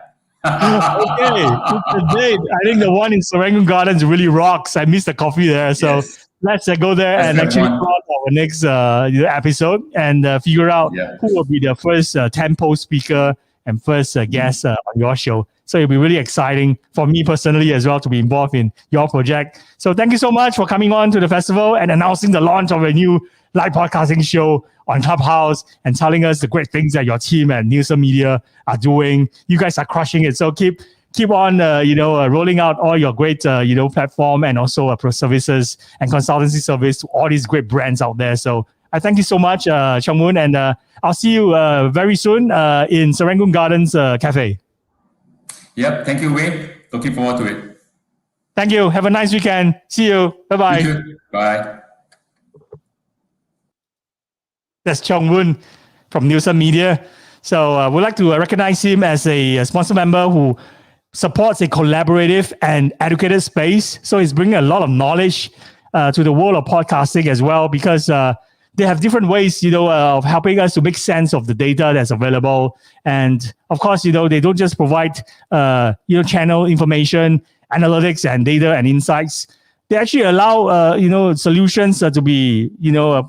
Okay, it's a date. I think the one in Serangoon Gardens really rocks. I missed the coffee there. So Yes. let's go there and actually plot our next episode and figure out who will be the first tempo speaker and first guest on your show. So it'll be really exciting for me personally as well to be involved in your project. So thank you so much for coming on to the festival and announcing the launch of a new live podcasting show on Clubhouse and telling us the great things that your team at Nielsen Media are doing. You guys are crushing it. So keep on, rolling out all your great, platform and also pro services and consultancy service to all these great brands out there. So I thank you so much, Chong Moon, and I'll see you very soon in Serangoon Gardens Cafe. Yep. Thank you, Wayne. Looking forward to it. Thank you. Have a nice weekend. See you. Bye-bye. You too. Bye. That's Chong Moon from Nielsen Media. So we'd like to recognize him as a sponsor member who supports a collaborative and educated space. So he's bringing a lot of knowledge to the world of podcasting as well, because they have different ways, of helping us to make sense of the data that's available. And of course, they don't just provide, channel information, analytics and data and insights. They actually allow, solutions to be,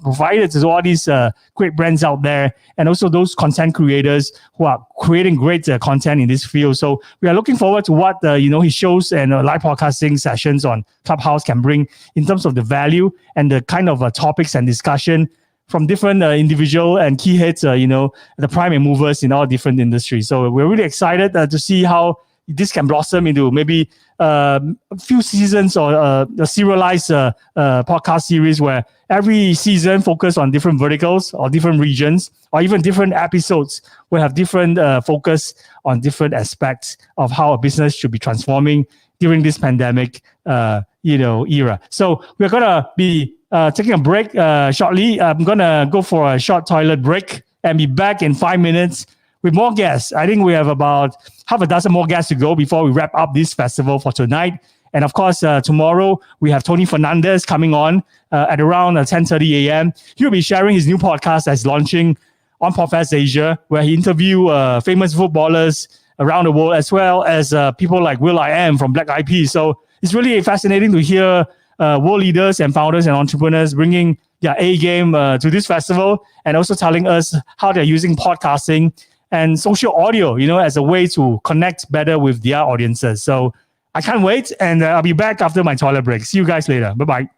provided to all these great brands out there, and also those content creators who are creating great content in this field. So we are looking forward to what, his shows and live podcasting sessions on Clubhouse can bring in terms of the value and the kind of topics and discussion from different individual and key heads, the prime movers in all different industries. So we're really excited to see how this can blossom into maybe a few seasons or a serialized podcast series where every season focus on different verticals or different regions, or even different episodes will have different focus on different aspects of how a business should be transforming during this pandemic era. So we're gonna be taking a break shortly. I'm gonna go for a short toilet break and be back in 5 minutes with more guests. I think we have about half a dozen more guests to go before we wrap up this festival for tonight. And of course, tomorrow we have Tony Fernandez coming on at around 10:30 a.m. He'll be sharing his new podcast that's launching on Podfest Asia, where he interview famous footballers around the world, as well as people like will.i.am from Black Eyed Peas. So it's really fascinating to hear world leaders and founders and entrepreneurs bringing their A game to this festival, and also telling us how they're using podcasting and social audio, as a way to connect better with their audiences. So I can't wait, and I'll be back after my toilet break. See you guys later. Bye-bye.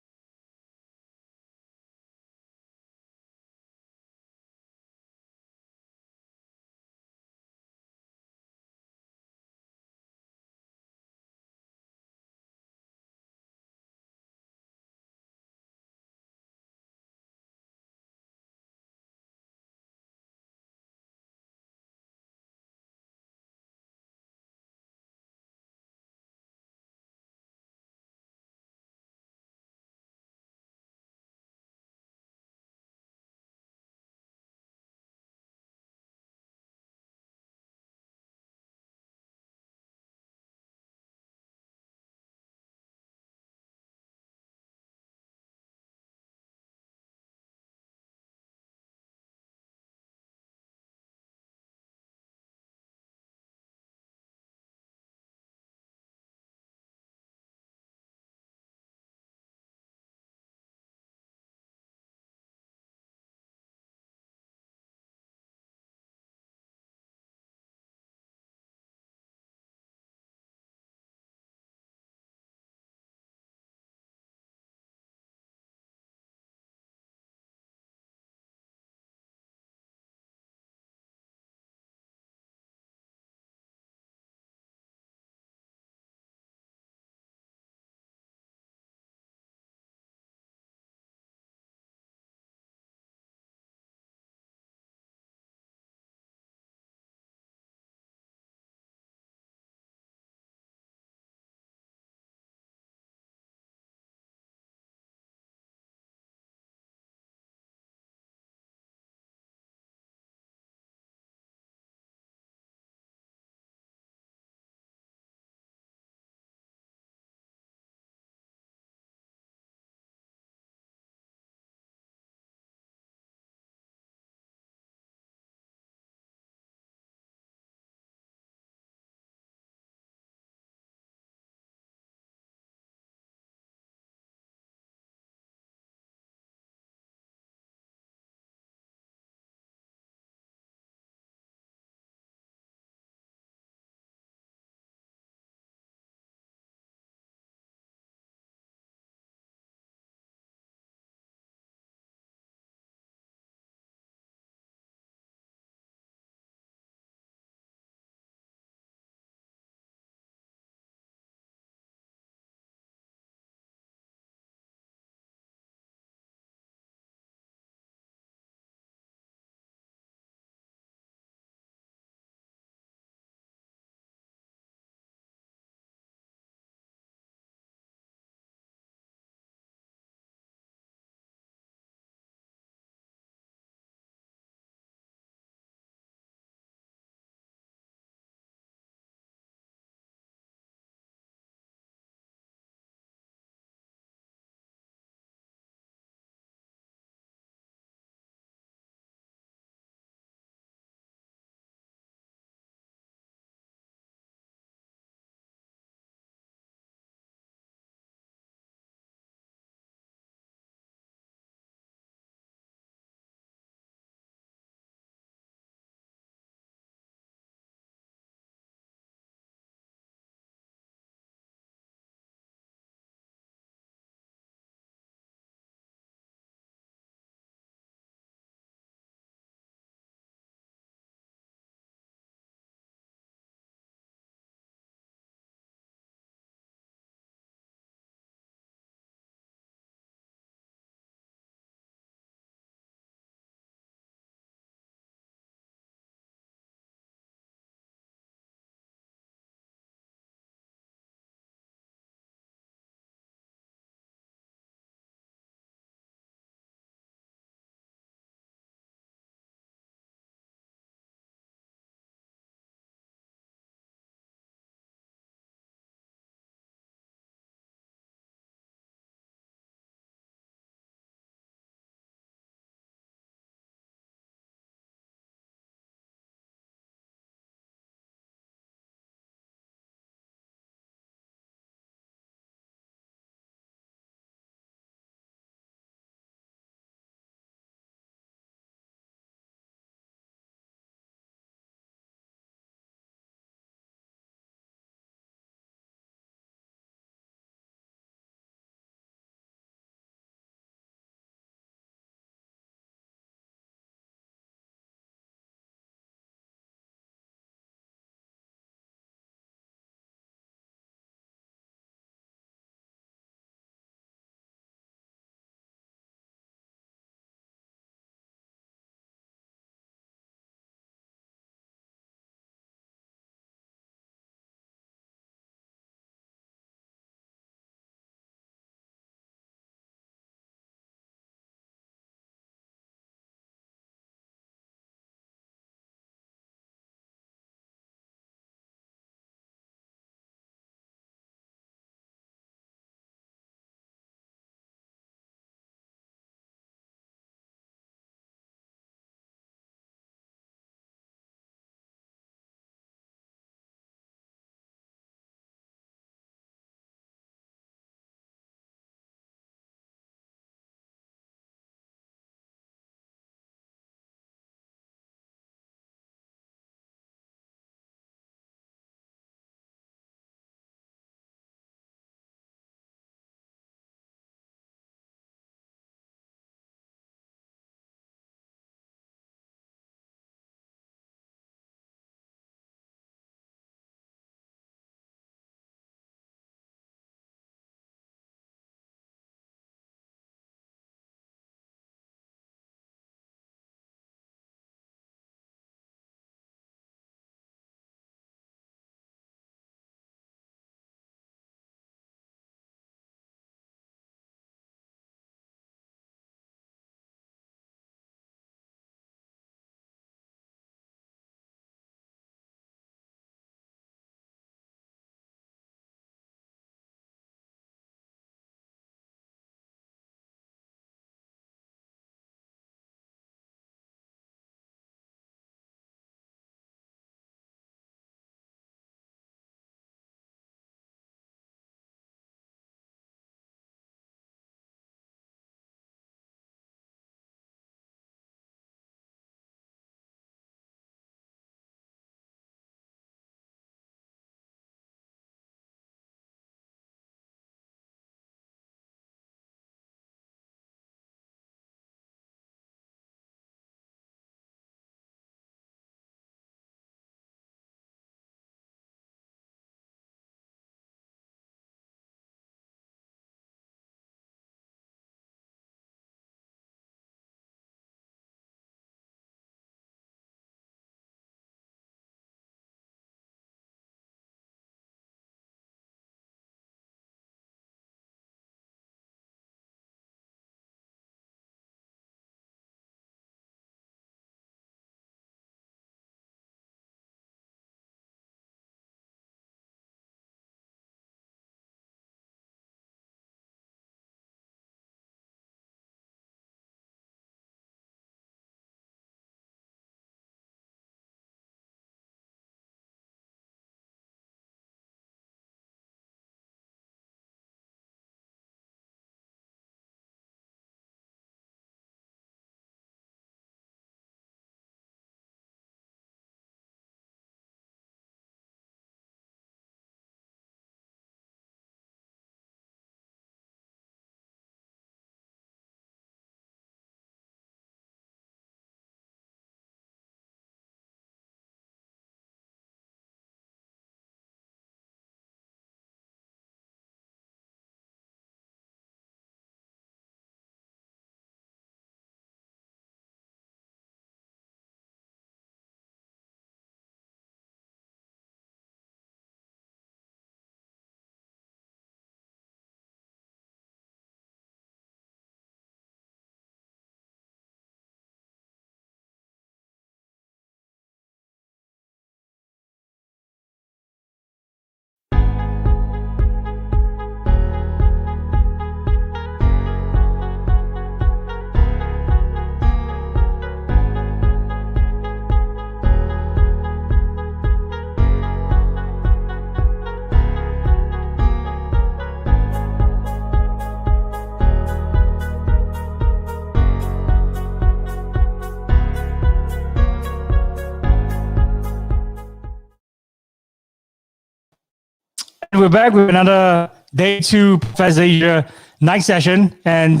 we're back with another day 2 Professor Asia night session. And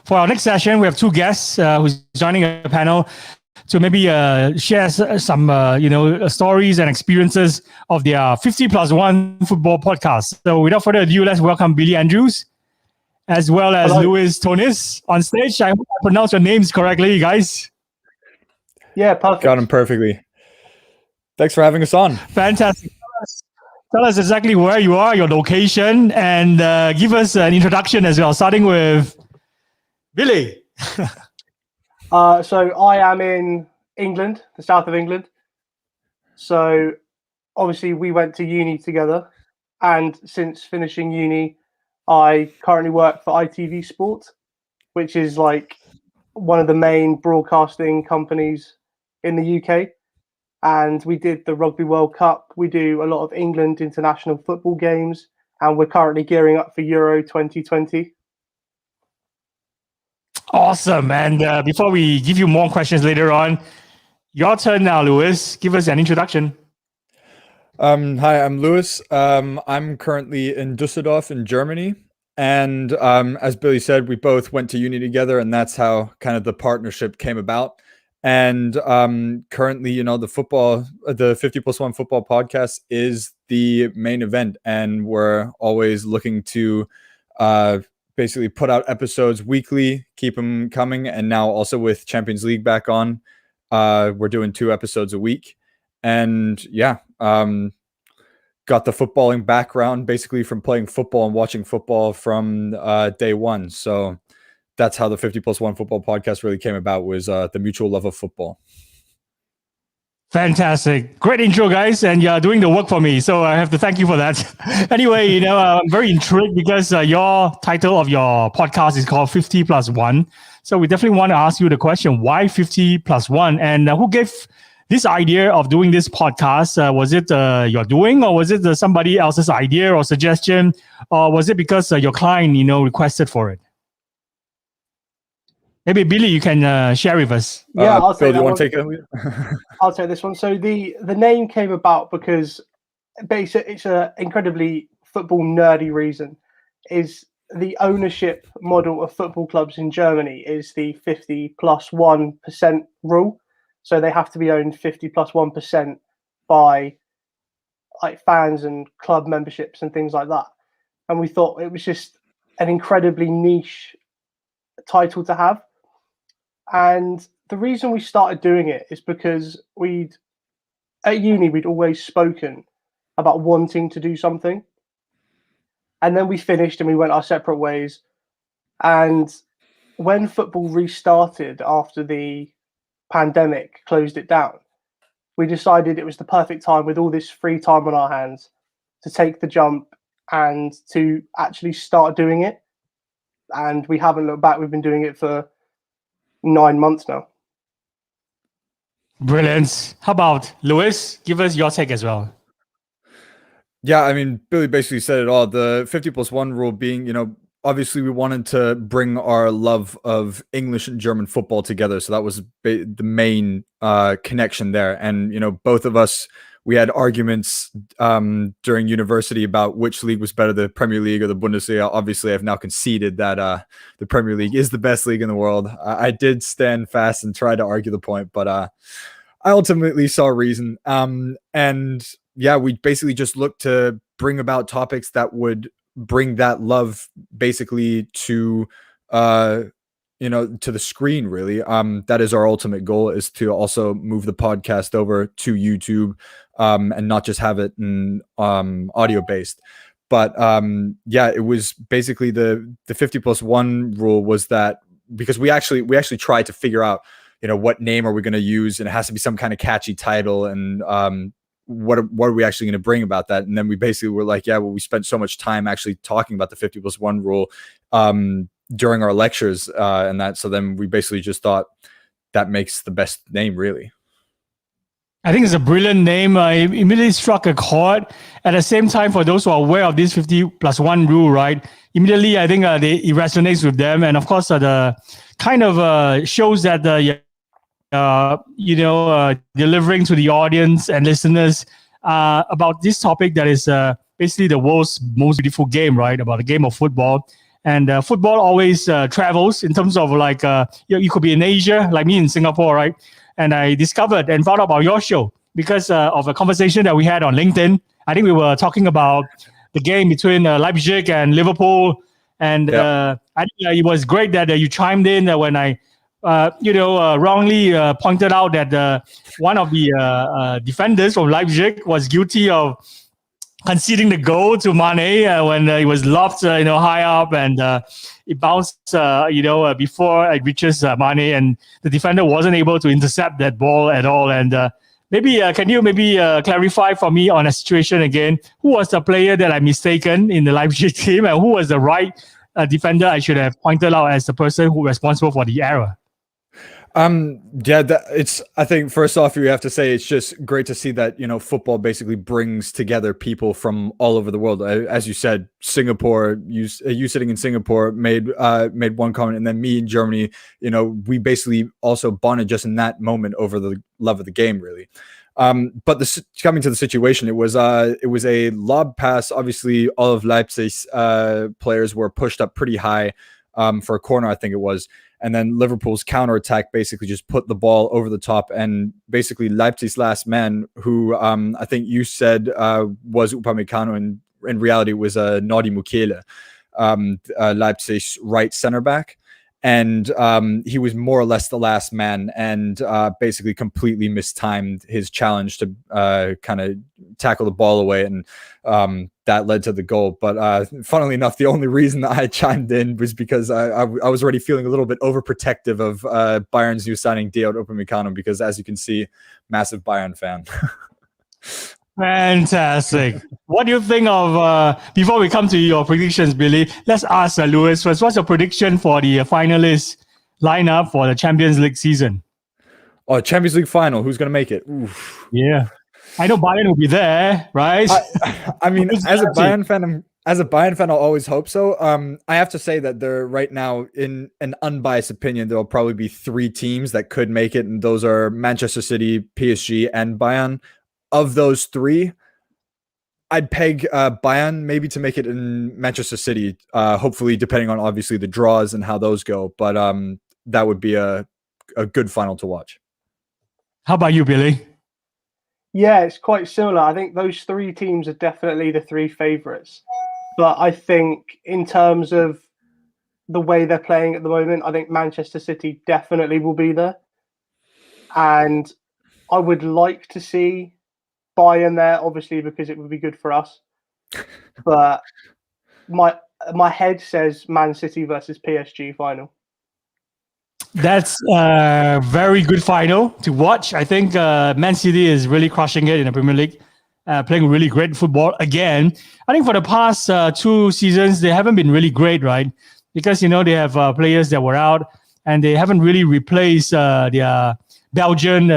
for our next session, we have 2 guests who's joining a panel to maybe share some stories and experiences of their 50+1 football podcast. So without further ado, let's welcome Billy Andrews as well as Louis Toennis on stage. I hope I pronounced your names correctly, guys. Yeah, perfect. Got him perfectly. Thanks for having us on. Fantastic. Tell us exactly where you are, your location, and give us an introduction as well, starting with Billy. So I am in England, the south of England. So obviously we went to uni together, and since finishing uni, I currently work for ITV Sport, which is like one of the main broadcasting companies in the UK. And we did the Rugby World Cup. We do a lot of England international football games, and we're currently gearing up for Euro 2020. Awesome. And before we give you more questions later on, your turn now, Louis. Give us an introduction. Hi, I'm Louis. I'm currently in Düsseldorf in Germany. And as Billy said, we both went to uni together, and that's how kind of the partnership came about. And currently, the 50+1 football podcast is the main event, and we're always looking to basically put out episodes weekly, keep them coming. And now also with Champions League back on, we're doing 2 episodes a week. And got the footballing background basically from playing football and watching football from day one. So that's how the 50+1 football podcast really came about, was the mutual love of football. Fantastic. Great intro, guys. And you're doing the work for me. So I have to thank you for that. Anyway, I'm very intrigued because your title of your podcast is called 50+1. So we definitely want to ask you the question, why 50+1? And who gave this idea of doing this podcast? Was it your doing, or was it somebody else's idea or suggestion? Or was it because your client, requested for it? Maybe Billy, you can share with us. Yeah, I'll Bill, take do you want that to take it? I'll take this one. So the name came about because basically it's an incredibly football nerdy reason. Is the ownership model of football clubs in Germany is the 50+1% rule. So they have to be owned 50+1% by like fans and club memberships and things like that. And we thought it was just an incredibly niche title to have. And the reason we started doing it is because at uni, we'd always spoken about wanting to do something. And then we finished and we went our separate ways. And when football restarted after the pandemic closed it down, we decided it was the perfect time, with all this free time on our hands, to take the jump and to actually start doing it. And we haven't looked back. We've been doing it for 9 months now. Brilliant. How about Louis? Give us your take as well. Yeah, I mean, Billy basically said it all. The 50+1 rule being, obviously we wanted to bring our love of English and German football together. So that was the main connection there. And, both of us, we had arguments during university about which league was better, the Premier League or the Bundesliga. Obviously, I've now conceded that the Premier League is the best league in the world. I did stand fast and try to argue the point, but I ultimately saw reason. And yeah, we basically just looked to bring about topics that would bring that love basically to to the screen, really. That is our ultimate goal, is to also move the podcast over to YouTube, and not just have it in audio based. But it was basically the 50+1 rule was that, because we actually tried to figure out, what name are we going to use, and it has to be some kind of catchy title, and what are we actually going to bring about that? And then we basically were like, we spent so much time actually talking about the 50+1 rule during our lectures, and that. So then we basically just thought that makes the best name, really. I think it's a brilliant name. It immediately struck a chord. At the same time, for those who are aware of this 50+1 rule, right? Immediately, I think it resonates with them, and of course, the kind of shows that delivering to the audience and listeners about this topic that is basically the world's most beautiful game, right? About the game of football. And football always travels in terms of like, you could be in Asia, like me in Singapore, right? And I discovered and found out about your show because of a conversation that we had on LinkedIn. I think we were talking about the game between Leipzig and Liverpool. And I think it was great that you chimed in when I, wrongly pointed out that one of the defenders from Leipzig was guilty of conceding the goal to Mane when it was lobbed, high up, and it bounced, before it reaches Mane, and the defender wasn't able to intercept that ball at all. And can you clarify for me on a situation again? Who was the player that I mistaken in the Leipzig team, and who was the right defender I should have pointed out as the person who was responsible for the error? I think first off, you have to say it's just great to see that, football basically brings together people from all over the world. As you said, Singapore, you sitting in Singapore made one comment, and then me in Germany, we basically also bonded just in that moment over the love of the game, really. But coming to the situation, it was a lob pass. Obviously, all of Leipzig's players were pushed up pretty high for a corner, I think it was. And then Liverpool's counterattack basically just put the ball over the top, and basically Leipzig's last man, who I think you said was Upamecano, and in reality was Nodi Mukiele, Leipzig's right center back. And he was more or less the last man, and basically completely mistimed his challenge to kind of tackle the ball away, and that led to the goal. But funnily enough, the only reason that I chimed in was because I was already feeling a little bit overprotective of Bayern's new signing Dayot Upamecano, because as you can see, massive Bayern fan. Fantastic. What do you think of, before we come to your predictions, Billy, let's ask Lewis first. What's your prediction for the finalist lineup for the Champions League season? Oh, Champions League final. Who's going to make it? Oof. Yeah. I know Bayern will be there, right? I mean, as a Bayern fan, I'll always hope so. I have to say that there right now, in an unbiased opinion, there will probably be 3 teams that could make it, and those are Manchester City, PSG, and Bayern. Of those 3, I'd peg Bayern maybe to make it in Manchester City, hopefully depending on obviously the draws and how those go. But that would be a good final to watch. How about you, Billy? Yeah, it's quite similar. I think those 3 teams are definitely the 3 favourites. But I think in terms of the way they're playing at the moment, I think Manchester City definitely will be there. And I would like to see Bayern there, obviously, because it would be good for us. But my head says Man City versus PSG final. That's a very good final to watch. I think Man City is really crushing it in the Premier League, playing really great football again. I think for the past 2 seasons, they haven't been really great, right? Because, they have players that were out, and they haven't really replaced their Belgian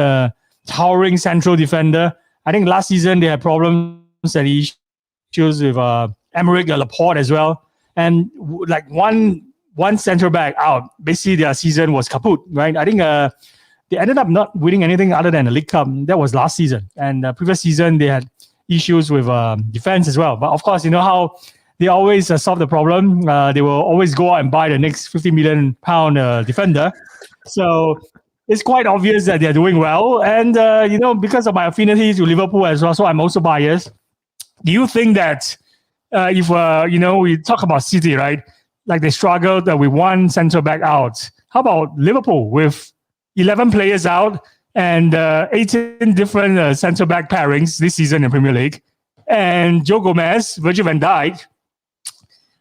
towering central defender. I think last season they had problems and issues with Aymeric Laporte as well. And like one center back out, basically their season was kaput, right? I think they ended up not winning anything other than the League Cup. That was last season. And the previous season they had issues with defense as well. But of course, you know how they always solve the problem. They will always go out and buy the next £50 million defender. So it's quite obvious that they're doing well. And, because of my affinity to Liverpool as well, so I'm also biased. Do you think that if, we talk about City, right? Like they struggled with one centre back out. How about Liverpool with 11 players out and 18 different centre back pairings this season in Premier League? And Joe Gomez, Virgil van Dijk.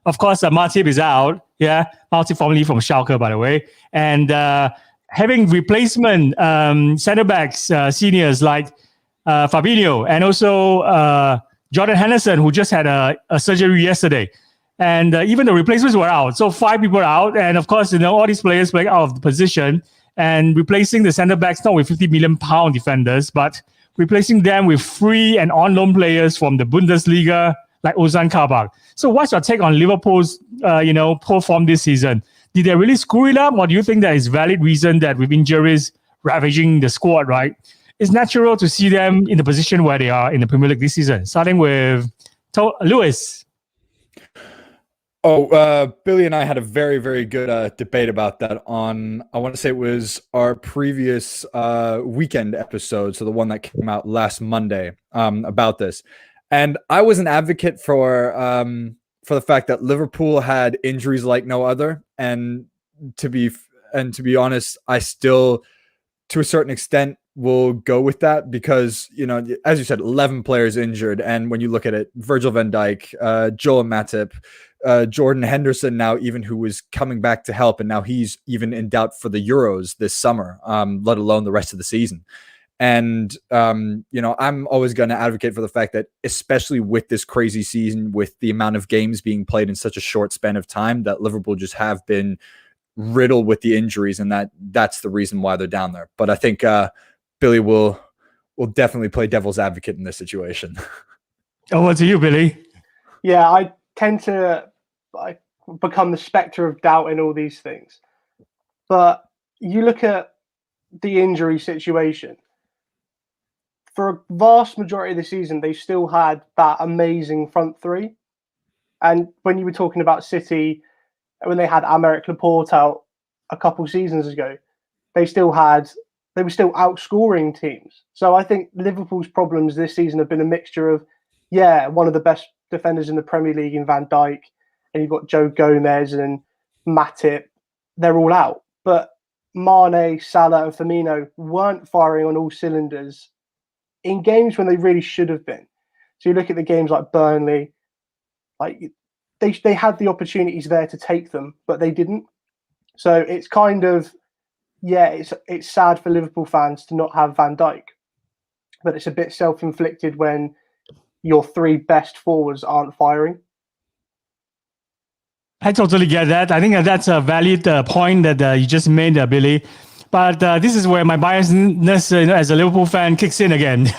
Of course, Matip is out. Yeah, Matip formerly from Schalke, by the way. And having replacement centre backs, seniors like Fabinho, and also Jordan Henderson, who just had a surgery yesterday. And even the replacements were out. So 5 people out. And of course, all these players playing out of the position and replacing the centre backs, not with £50 million defenders, but replacing them with free and on-loan players from the Bundesliga, like Ozan Kabak. So what's your take on Liverpool's, poor form this season? Did they really screw it up, or do you think there is valid reason that with injuries ravaging the squad, right, it's natural to see them in the position where they are in the Premier League this season? Starting with Lewis. Oh, Billy and I had a very, very good debate about that on, I want to say it was our previous weekend episode, so the one that came out last Monday, about this. And I was an advocate for the fact that Liverpool had injuries like no other, and to be honest, I still, to a certain extent, will go with that because, you know, as you said, 11 players injured, and when you look at it, Virgil van Dijk, Joel Matip, Jordan Henderson now, even, who was coming back to help, and now he's even in doubt for the Euros this summer, let alone the rest of the season. And, you know, I'm always going to advocate for the fact that, especially with this crazy season, with the amount of games being played in such a short span of time, that Liverpool just have been riddled with the injuries, and that's the reason why they're down there. But I think Billy will definitely play devil's advocate in this situation. Over to you, Billy. Yeah, I tend to become the spectre of doubt in all these things. But you look at the injury situation. For a vast majority of the season, they still had that amazing front three. And when you were talking about City, when they had Aymeric Laporte out a couple seasons ago, they were still outscoring teams. So I think Liverpool's problems this season have been a mixture of, one of the best defenders in the Premier League in Van Dijk, and you've got Joe Gomez and Matip. They're all out. But Mane, Salah and Firmino weren't firing on all cylinders in games when they really should have been. So you look at the games like Burnley, like they had the opportunities there to take them, but they didn't. So it's kind of, it's sad for Liverpool fans to not have Van Dijk, but it's a bit self-inflicted when your three best forwards aren't firing. I totally get that. I think that's a valid point that you just made, Billy. But this is where my biasness, as a Liverpool fan, kicks in again.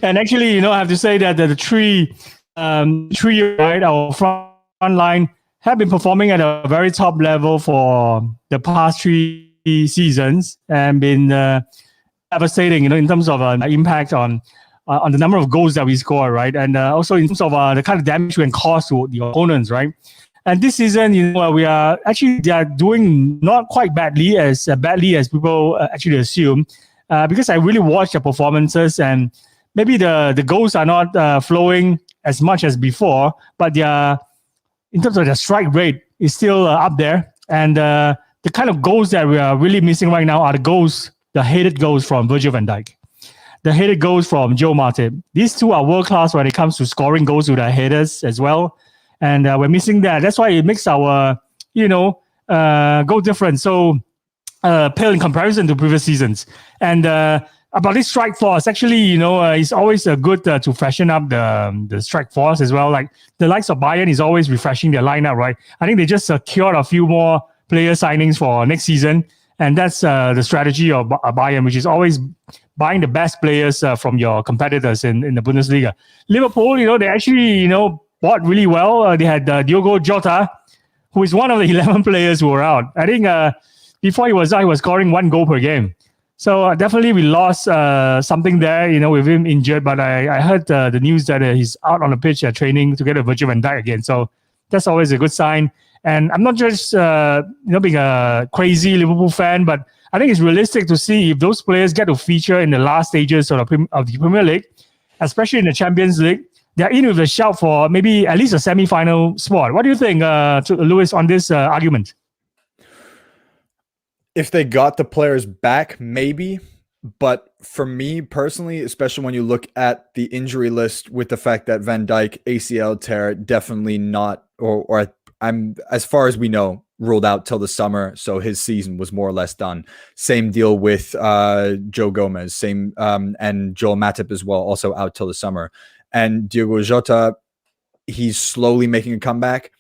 And actually, I have to say that the three, right, our front line have been performing at a very top level for the past 3 seasons and been devastating, in terms of impact on the number of goals that we score, right, and also in terms of the kind of damage we can cause to the opponents, right. And this season, we are actually, they are doing not quite badly as people actually assume, because I really watched the performances, and maybe the goals are not flowing as much as before, but they are, in terms of the strike rate, is still up there. And the kind of goals that we are really missing right now are the headed goals from Virgil van Dijk, the headed goals from Joe Matip. These two are world class when it comes to scoring goals with their headers as well. And we're missing that. That's why it makes our, goal difference so pale in comparison to previous seasons. And about this strike force, actually, it's always good to freshen up the strike force as well. Like the likes of Bayern is always refreshing their lineup, right? I think they just secured a few more player signings for next season. And that's the strategy of Bayern, which is always buying the best players from your competitors in the Bundesliga. Liverpool, they actually, bought really well. They had Diogo Jota, who is one of the 11 players who were out. I think before he was out, he was scoring 1 goal per game. So definitely we lost something there, with him injured. But I heard the news that he's out on the pitch training together with Virgil van Dijk again. So that's always a good sign. And I'm not just being a crazy Liverpool fan, but I think it's realistic to see if those players get to feature in the last stages of the Premier League, especially in the Champions League. They're in with a shout for maybe at least a semi-final spot. What do you think, Lewis, on this argument? If they got the players back, maybe. But for me personally, especially when you look at the injury list with the fact that Van Dijk ACL tear, definitely not, or I'm, as far as we know, ruled out till the summer. So his season was more or less done. Same deal with Joe Gomez, and Joel Matip as well, also out till the summer. And Diogo Jota, he's slowly making a comeback.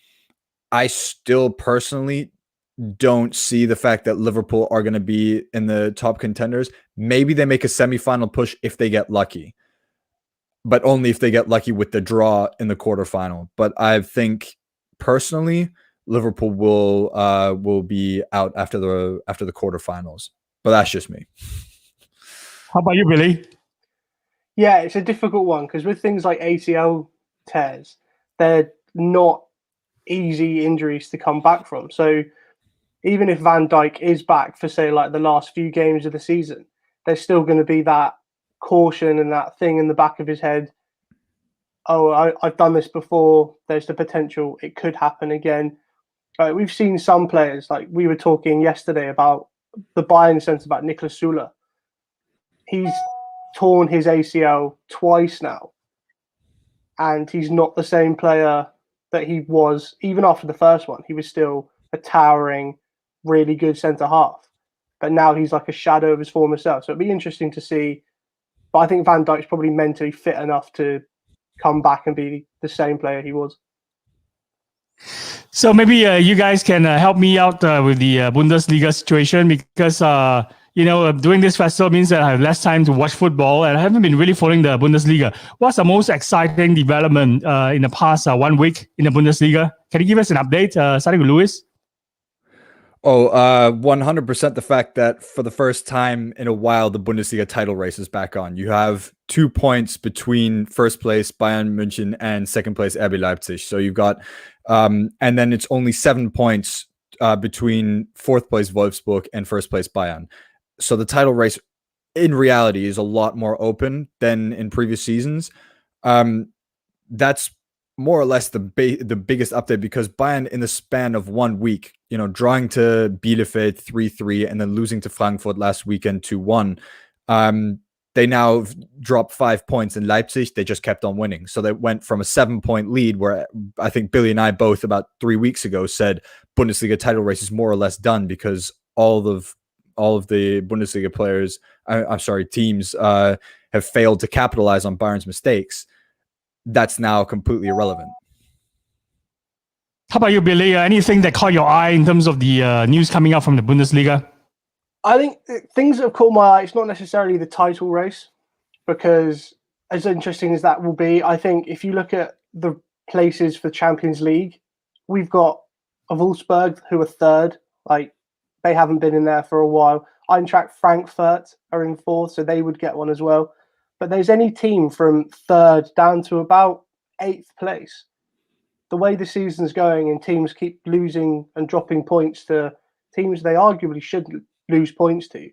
I still personally don't see the fact that Liverpool are going to be in the top contenders. Maybe they make a semifinal push if they get lucky, but only if they get lucky with the draw in the quarterfinal. But I think personally, Liverpool will be out after the quarterfinals. But that's just me. How about you, Billy? Yeah, it's a difficult one because with things like ACL tears, they're not easy injuries to come back from. So even if Van Dijk is back for, say, like the last few games of the season, there's still going to be that caution and that thing in the back of his head. Oh, I've done this before. There's the potential it could happen again. We've seen some players, like we were talking yesterday about the Bayern centre-back, Niklas Süle. He's torn his ACL twice now, and he's not the same player that he was even after the first one. He was still a towering, really good centre-half, but now he's like a shadow of his former self. So it'd be interesting to see, but I think Van Dijk's probably mentally fit enough to come back and be the same player he was. So maybe you guys can help me out with the Bundesliga situation, because doing this festival means that I have less time to watch football, and I haven't been really following the Bundesliga. What's the most exciting development in the past 1 week in the Bundesliga? Can you give us an update, starting with Lewis? 100% the fact that for the first time in a while, the Bundesliga title race is back on. You have 2 points between first place Bayern München and second place RB Leipzig. So you've got, and then it's only 7 points between fourth place Wolfsburg and first place Bayern. So the title race in reality is a lot more open than in previous seasons. That's more or less the biggest update, because Bayern, in the span of 1 week, drawing to Bielefeld 3-3 and then losing to Frankfurt last weekend 2-1, they now dropped 5 points. In Leipzig, they just kept on winning. So they went from a 7-point lead, where I think Billy and I both about 3 weeks ago said Bundesliga title race is more or less done, because all of the Bundesliga players, teams have failed to capitalize on Bayern's mistakes. That's now completely irrelevant. How about you, Billy? Anything that caught your eye in terms of the news coming out from the Bundesliga? I think things that have caught my eye, it's not necessarily the title race, because as interesting as that will be, I think if you look at the places for Champions League, we've got Wolfsburg, who are third. Like, they haven't been in there for a while. Eintracht Frankfurt are in fourth, so they would get one as well. But there's any team from third down to about 8th place. The way the season's going and teams keep losing and dropping points to teams they arguably shouldn't lose points to,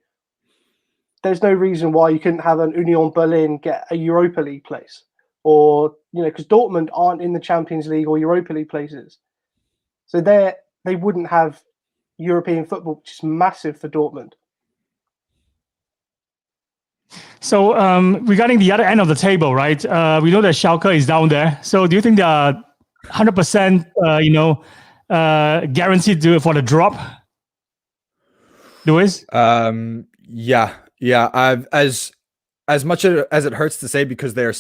there's no reason why you couldn't have an Union Berlin get a Europa League place. Or, because Dortmund aren't in the Champions League or Europa League places. So they wouldn't have European football, which is massive for Dortmund. So regarding the other end of the table, right? We know that Schalke is down there. So do you think they are 100%, guaranteed for the drop? Lewis? Yeah. As much as it hurts to say, because they've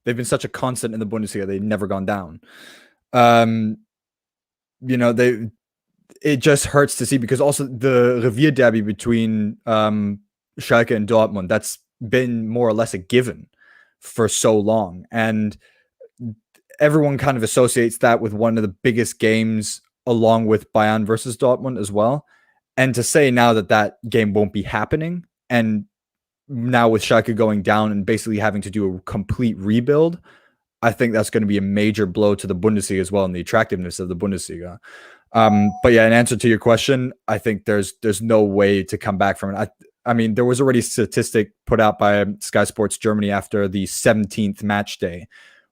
been such a constant in the Bundesliga, they've never gone down. It just hurts to see, because also the Revier derby between Schalke and Dortmund, that's been more or less a given for so long, and everyone kind of associates that with one of the biggest games, along with Bayern versus Dortmund as well. And to say now that game won't be happening, and now with Schalke going down and basically having to do a complete rebuild, I think that's going to be a major blow to the Bundesliga as well, and the attractiveness of the Bundesliga. But yeah, in answer to your question, I think there's no way to come back from it. I mean, there was already a statistic put out by Sky Sports Germany after the 17th match day,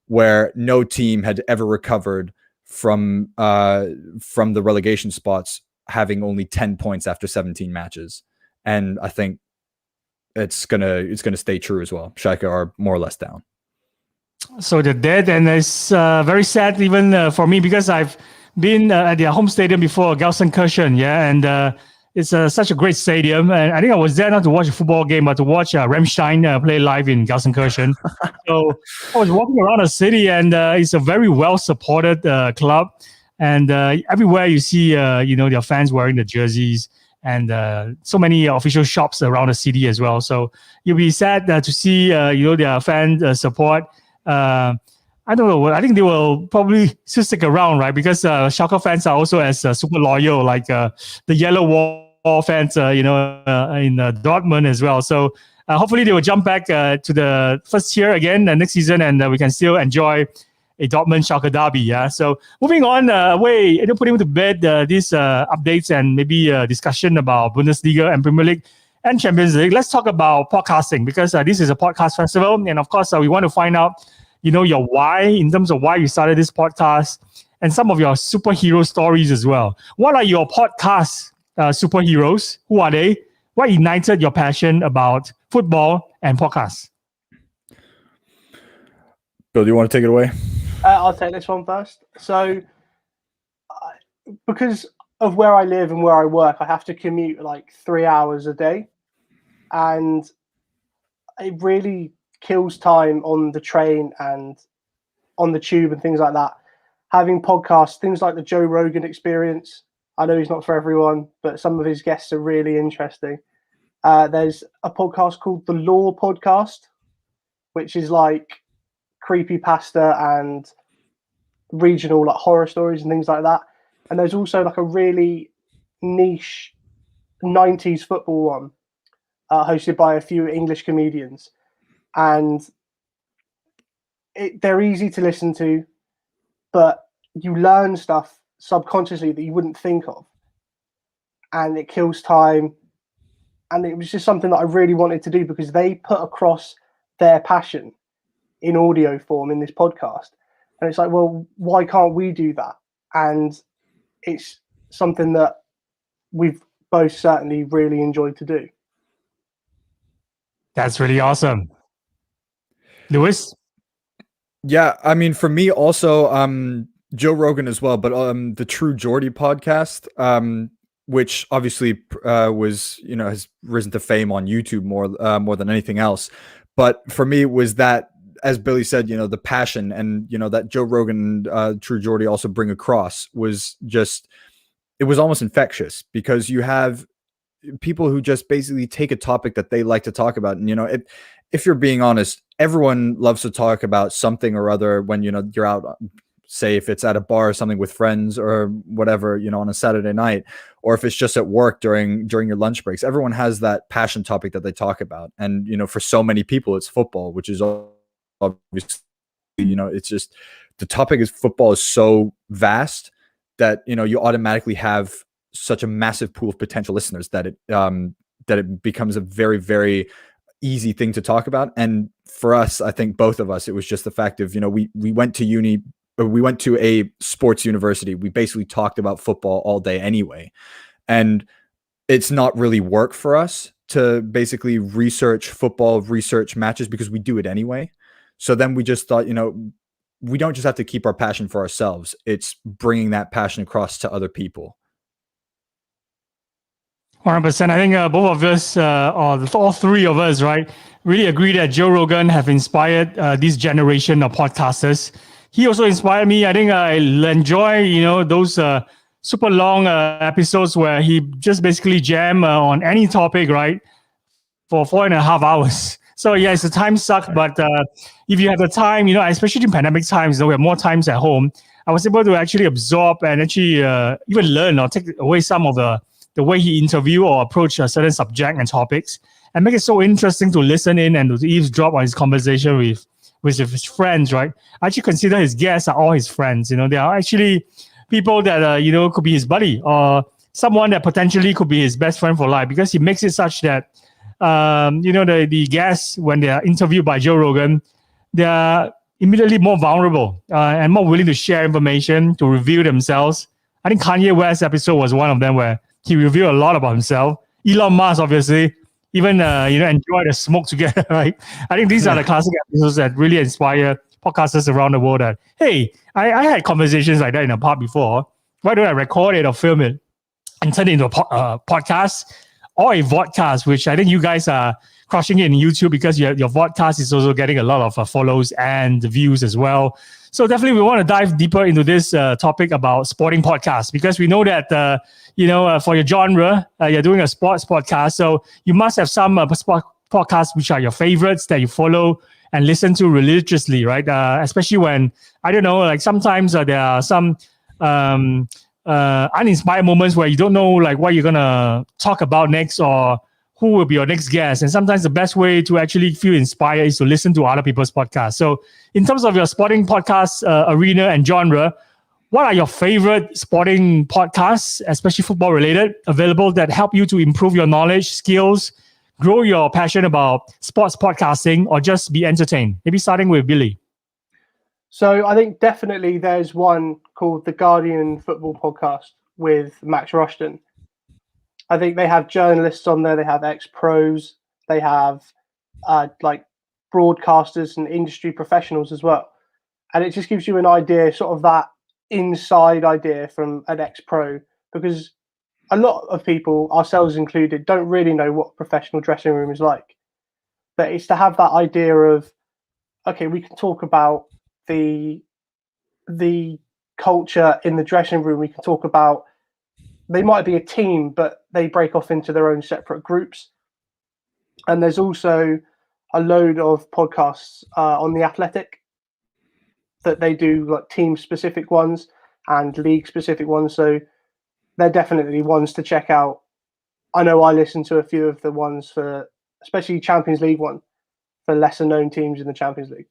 where no team had ever recovered from the relegation spots, having only 10 points after 17 matches. And I think it's gonna stay true as well. Schalke are more or less down. So they're dead, and it's very sad even for me, because I've been at their home stadium before, Gelsenkirchen, and it's such a great stadium. And I think I was there not to watch a football game, but to watch Rammstein play live in Gelsenkirchen. So I was walking around the city, and it's a very well-supported club. And everywhere you see, their fans wearing the jerseys, and so many official shops around the city as well. So you'll be sad to see, their fan support. I don't know. I think they will probably still stick around, right? Because Schalke fans are also as super loyal, like the Yellow Wall fans, in Dortmund as well. So hopefully they will jump back to the first tier again next season, and we can still enjoy, a Dortmund Schalke derby. Yeah. So moving on away, putting to bed these updates and maybe discussion about Bundesliga and Premier League and Champions League. Let's talk about podcasting, because this is a podcast festival, and of course we want to find out, your why, in terms of why you started this podcast, and some of your superhero stories as well. What are your podcast superheroes? Who are they? What ignited your passion about football and podcasts? Bill, do you want to take it away? I'll take this one first. So, because of where I live and where I work, I have to commute like 3 hours a day, and it really kills time on the train and on the tube and things like that. Having podcasts, things like the Joe Rogan Experience. I know he's not for everyone, but some of his guests are really interesting. There's a podcast called The Law Podcast, which is like creepypasta and regional like horror stories and things like that. And there's also like a really niche 90s football one, hosted by a few English comedians. And they're easy to listen to, but you learn stuff subconsciously that you wouldn't think of. And it kills time. And it was just something that I really wanted to do, because they put across their passion in audio form in this podcast. And it's like, well, why can't we do that? And it's something that we've both certainly really enjoyed to do. That's really awesome. Lewis? Yeah, I mean, for me also, Joe Rogan as well, but the True Geordie podcast, which obviously was, has risen to fame on YouTube more than anything else. But for me, it was that, as Billy said, the passion and, that Joe Rogan and True Geordie also bring across was just, it was almost infectious, because you have people who just basically take a topic that they like to talk about. And, if you're being honest, everyone loves to talk about something or other when, you're out, say if it's at a bar or something with friends or whatever, on a Saturday night, or if it's just at work during your lunch breaks. Everyone has that passion topic that they talk about. And, for so many people, it's football, which is obviously, it's just, the topic is football is so vast that, you automatically have such a massive pool of potential listeners that it becomes a very, very easy thing to talk about. And for us, I think both of us, it was just the fact of, we went to uni, or we went to a sports university. We basically talked about football all day anyway. And it's not really work for us to basically research football, research matches, because we do it anyway. So then we just thought, we don't just have to keep our passion for ourselves. It's bringing that passion across to other people. 100%. I think both of us, or all three of us, right, really agree that Joe Rogan have inspired this generation of podcasters. He also inspired me. I think I enjoy, those super long episodes where he just basically jam on any topic, right, for 4.5 hours. So yeah, it's a time suck, but if you have the time, especially in pandemic times, we have more times at home. I was able to actually absorb and actually even learn or take away some of the way he interview or approach a certain subject and topics, and make it so interesting to listen in and to eavesdrop on his conversation with his friends, right? I actually consider his guests are all his friends. They are actually people that, could be his buddy or someone that potentially could be his best friend for life, because he makes it such that, the guests, when they are interviewed by Joe Rogan, they are immediately more vulnerable and more willing to share information, to reveal themselves. I think Kanye West's episode was one of them where he revealed a lot about himself. Elon Musk, obviously, even enjoy the smoke together, right? I think these are the classic episodes that really inspire podcasters around the world. That, hey, I had conversations like that in a pub before. Why don't I record it or film it and turn it into a podcast or a vodcast, which I think you guys are crushing it in YouTube, because your vodcast is also getting a lot of follows and views as well. So definitely we want to dive deeper into this topic about sporting podcasts, because we know that, for your genre, you're doing a sports podcast. So you must have some sport podcasts which are your favorites that you follow and listen to religiously, right? Especially when, I don't know, like sometimes there are some uninspired moments where you don't know like what you're going to talk about next, or who will be your next guest. And sometimes the best way to actually feel inspired is to listen to other people's podcasts. So in terms of your sporting podcast arena and genre, what are your favorite sporting podcasts, especially football related, available that help you to improve your knowledge, skills, grow your passion about sports podcasting, or just be entertained? Maybe starting with Billy. So I think definitely there's one called the Guardian Football Podcast with Max Rushton. I think they have journalists on there, they have ex-pros, they have like broadcasters and industry professionals as well. And it just gives you an idea, sort of that inside idea from an ex-pro, because a lot of people, ourselves included, don't really know what professional dressing room is like. But it's to have that idea of, okay, we can talk about the culture in the dressing room. We can talk about, they might be a team, but they break off into their own separate groups. And there's also a load of podcasts on The Athletic that they do, like team-specific ones and league-specific ones. So they're definitely ones to check out. I know I listen to a few of the ones for, especially Champions League one, for lesser-known teams in the Champions League.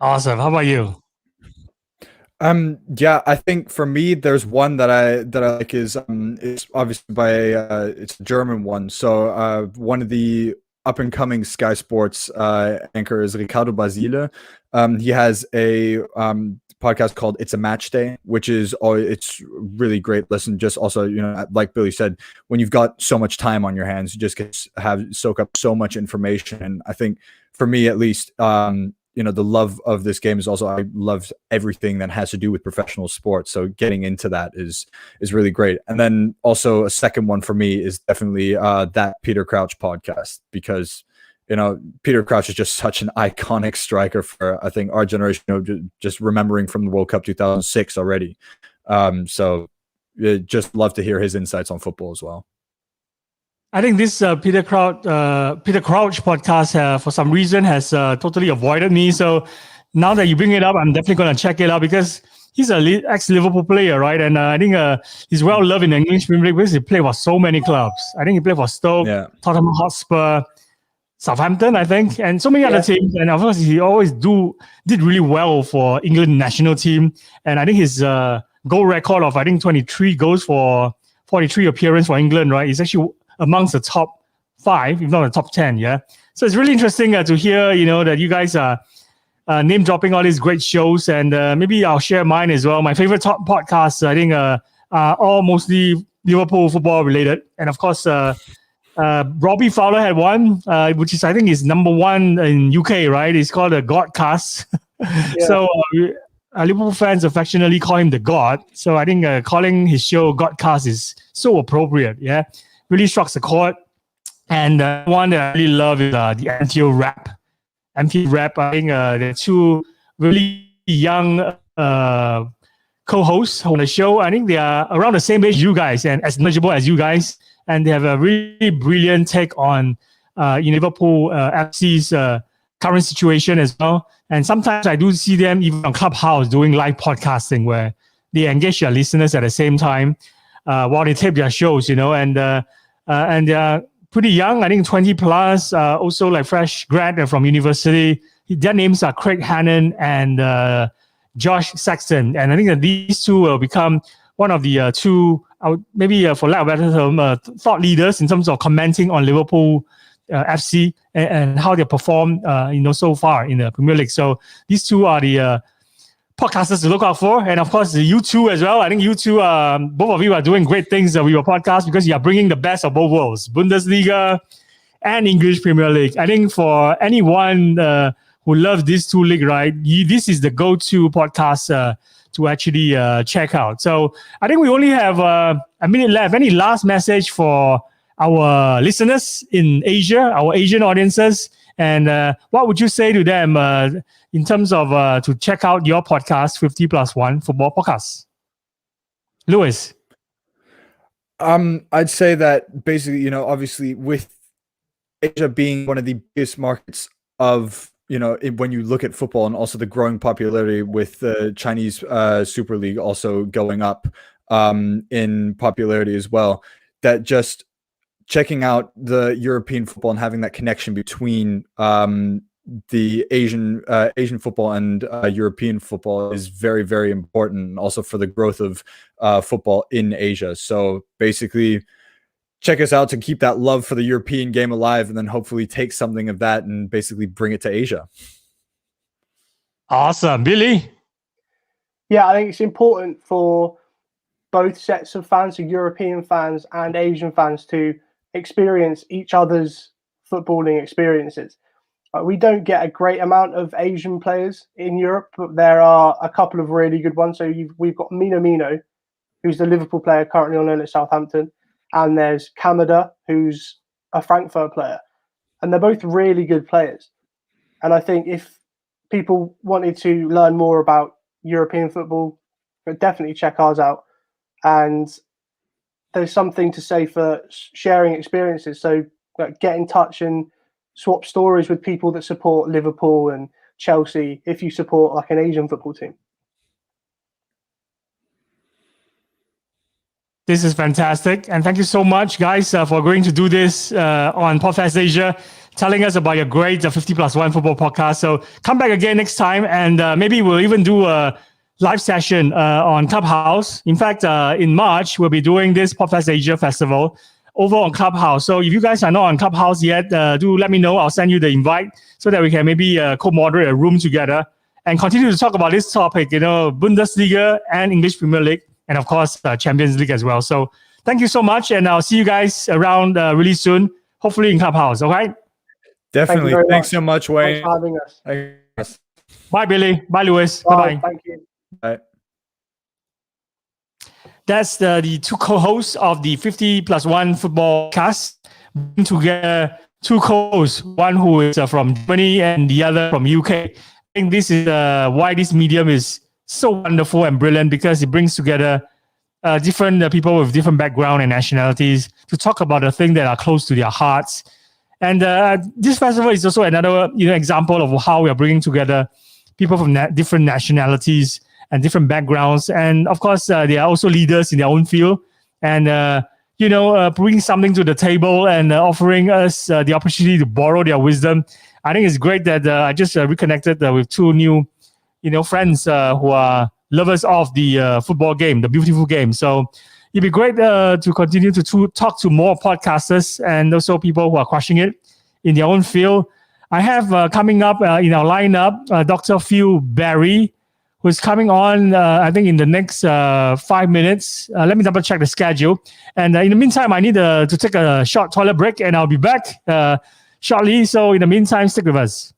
Awesome. How about you? Yeah, I think for me, there's one that I like is it's obviously by it's a German one. So one of the up and coming Sky Sports anchors, Ricardo Basile. He has a podcast called It's a Match Day, which is it's really great listen. Just also, you know, like Billy said, when you've got so much time on your hands, you just soak up so much information. And I think for me, at least, you know, the love of this game is also, I love everything that has to do with professional sports. So getting into that is really great. And then also a second one for me is definitely that Peter Crouch podcast, because, you know, Peter Crouch is just such an iconic striker for, I think, our generation, you know, just remembering from the World Cup 2006 already. So just love to hear his insights on football as well. I think this Peter Crouch podcast, for some reason, has totally avoided me. So now that you bring it up, I'm definitely going to check it out, because he's an ex-Liverpool player, right? And I think he's well loved in the English Premier League because he played for so many clubs. I think he played for Stoke, Tottenham Hotspur, Southampton, I think, and so many other teams. And of course, he always did really well for England national team. And I think his goal record of, I think, 23 goals for 43 appearances for England, right, is actually amongst the top 5, if not the top 10, yeah? So it's really interesting to hear, you know, that you guys are name dropping all these great shows, and maybe I'll share mine as well. My favorite top podcasts, I think, are all mostly Liverpool football related. And of course, Robbie Fowler had one, which is, I think, is number 1 in UK, right? It's called the Godcast. So Liverpool fans affectionately call him the God. So I think calling his show Godcast is so appropriate, yeah? Really strikes a chord. And one that I really love is the MTO Rap. MTO Rap, I think they're 2 really young co-hosts on the show. I think they are around the same age as you guys and as knowledgeable as you guys. And they have a really brilliant take on Liverpool FC's current situation as well. And sometimes I do see them even on Clubhouse doing live podcasting where they engage their listeners at the same time while they tape their shows, you know, and they're pretty young, I think 20 plus, also like fresh grad from university. Their names are Craig Hannon and Josh Saxton. And I think that these 2 will become one of the 2, maybe for lack of a better term, thought leaders in terms of commenting on Liverpool FC and how they perform, so far in the Premier League. So these 2 are the podcasters to look out for. And of course, you 2 as well. I think you 2, both of you are doing great things with your podcast, because you are bringing the best of both worlds, Bundesliga and English Premier League. I think for anyone who loves these 2 leagues, right, this is the go-to podcast to actually check out. So I think we only have a minute left. Any last message for our listeners in Asia, our Asian audiences? And what would you say to them in terms of to check out your podcast, 50+1 Football Podcast? Lewis? I'd say that basically, you know, obviously with Asia being one of the biggest markets of, you know, when you look at football, and also the growing popularity with the Chinese Super League also going up in popularity as well, that just checking out the European football and having that connection between the Asian football and European football is very, very important, also for the growth of football in Asia. So basically, check us out to keep that love for the European game alive, and then hopefully take something of that and basically bring it to Asia. Awesome. Billy? Yeah, I think it's important for both sets of fans, so European fans and Asian fans, to experience each other's footballing experiences. We don't get a great amount of Asian players in Europe, but there are a couple of really good ones. So we've got Minamino, who's the Liverpool player currently on loan at Southampton, and there's Kamada, who's a Frankfurt player, and they're both really good players. And I think if people wanted to learn more about European football, definitely check ours out. And there's something to say for sharing experiences. So get in touch and swap stories with people that support Liverpool and Chelsea if you support like an Asian football team. This is fantastic. And thank you so much, guys, for agreeing to do this on Podcast Asia, telling us about your great 50+1 football podcast. So come back again next time, and maybe we'll even do a live session on Clubhouse. In fact, in March, we'll be doing this Podcast Asia Festival over on Clubhouse. So if you guys are not on Clubhouse yet, do let me know. I'll send you the invite so that we can maybe co-moderate a room together and continue to talk about this topic, Bundesliga and English Premier League, and of course, Champions League as well. So thank you so much, and I'll see you guys around really soon, hopefully in Clubhouse, all right? Definitely. Thanks so much, Wayne. Thanks for having us. Bye, Billy. Bye, Lewis. Bye-bye. Thank you. Bye. That's the two co-hosts of the 50+1 football cast, bring together two co-hosts, one who is from Germany and the other from UK. I think this is why this medium is so wonderful and brilliant, because it brings together different people with different background and nationalities to talk about the things that are close to their hearts. And this festival is also another example of how we are bringing together people from different nationalities and different backgrounds. And of course, they are also leaders in their own field, and bringing something to the table and offering us the opportunity to borrow their wisdom. I think it's great that I just reconnected with two new friends who are lovers of the football game, the beautiful game. So it'd be great to continue to talk to more podcasters and also people who are crushing it in their own field. I have coming up in our lineup Dr. Phil Barry, who's coming on, I think, in the next 5 minutes. Let me double check the schedule. And in the meantime, I need to take a short toilet break, and I'll be back shortly. So in the meantime, stick with us.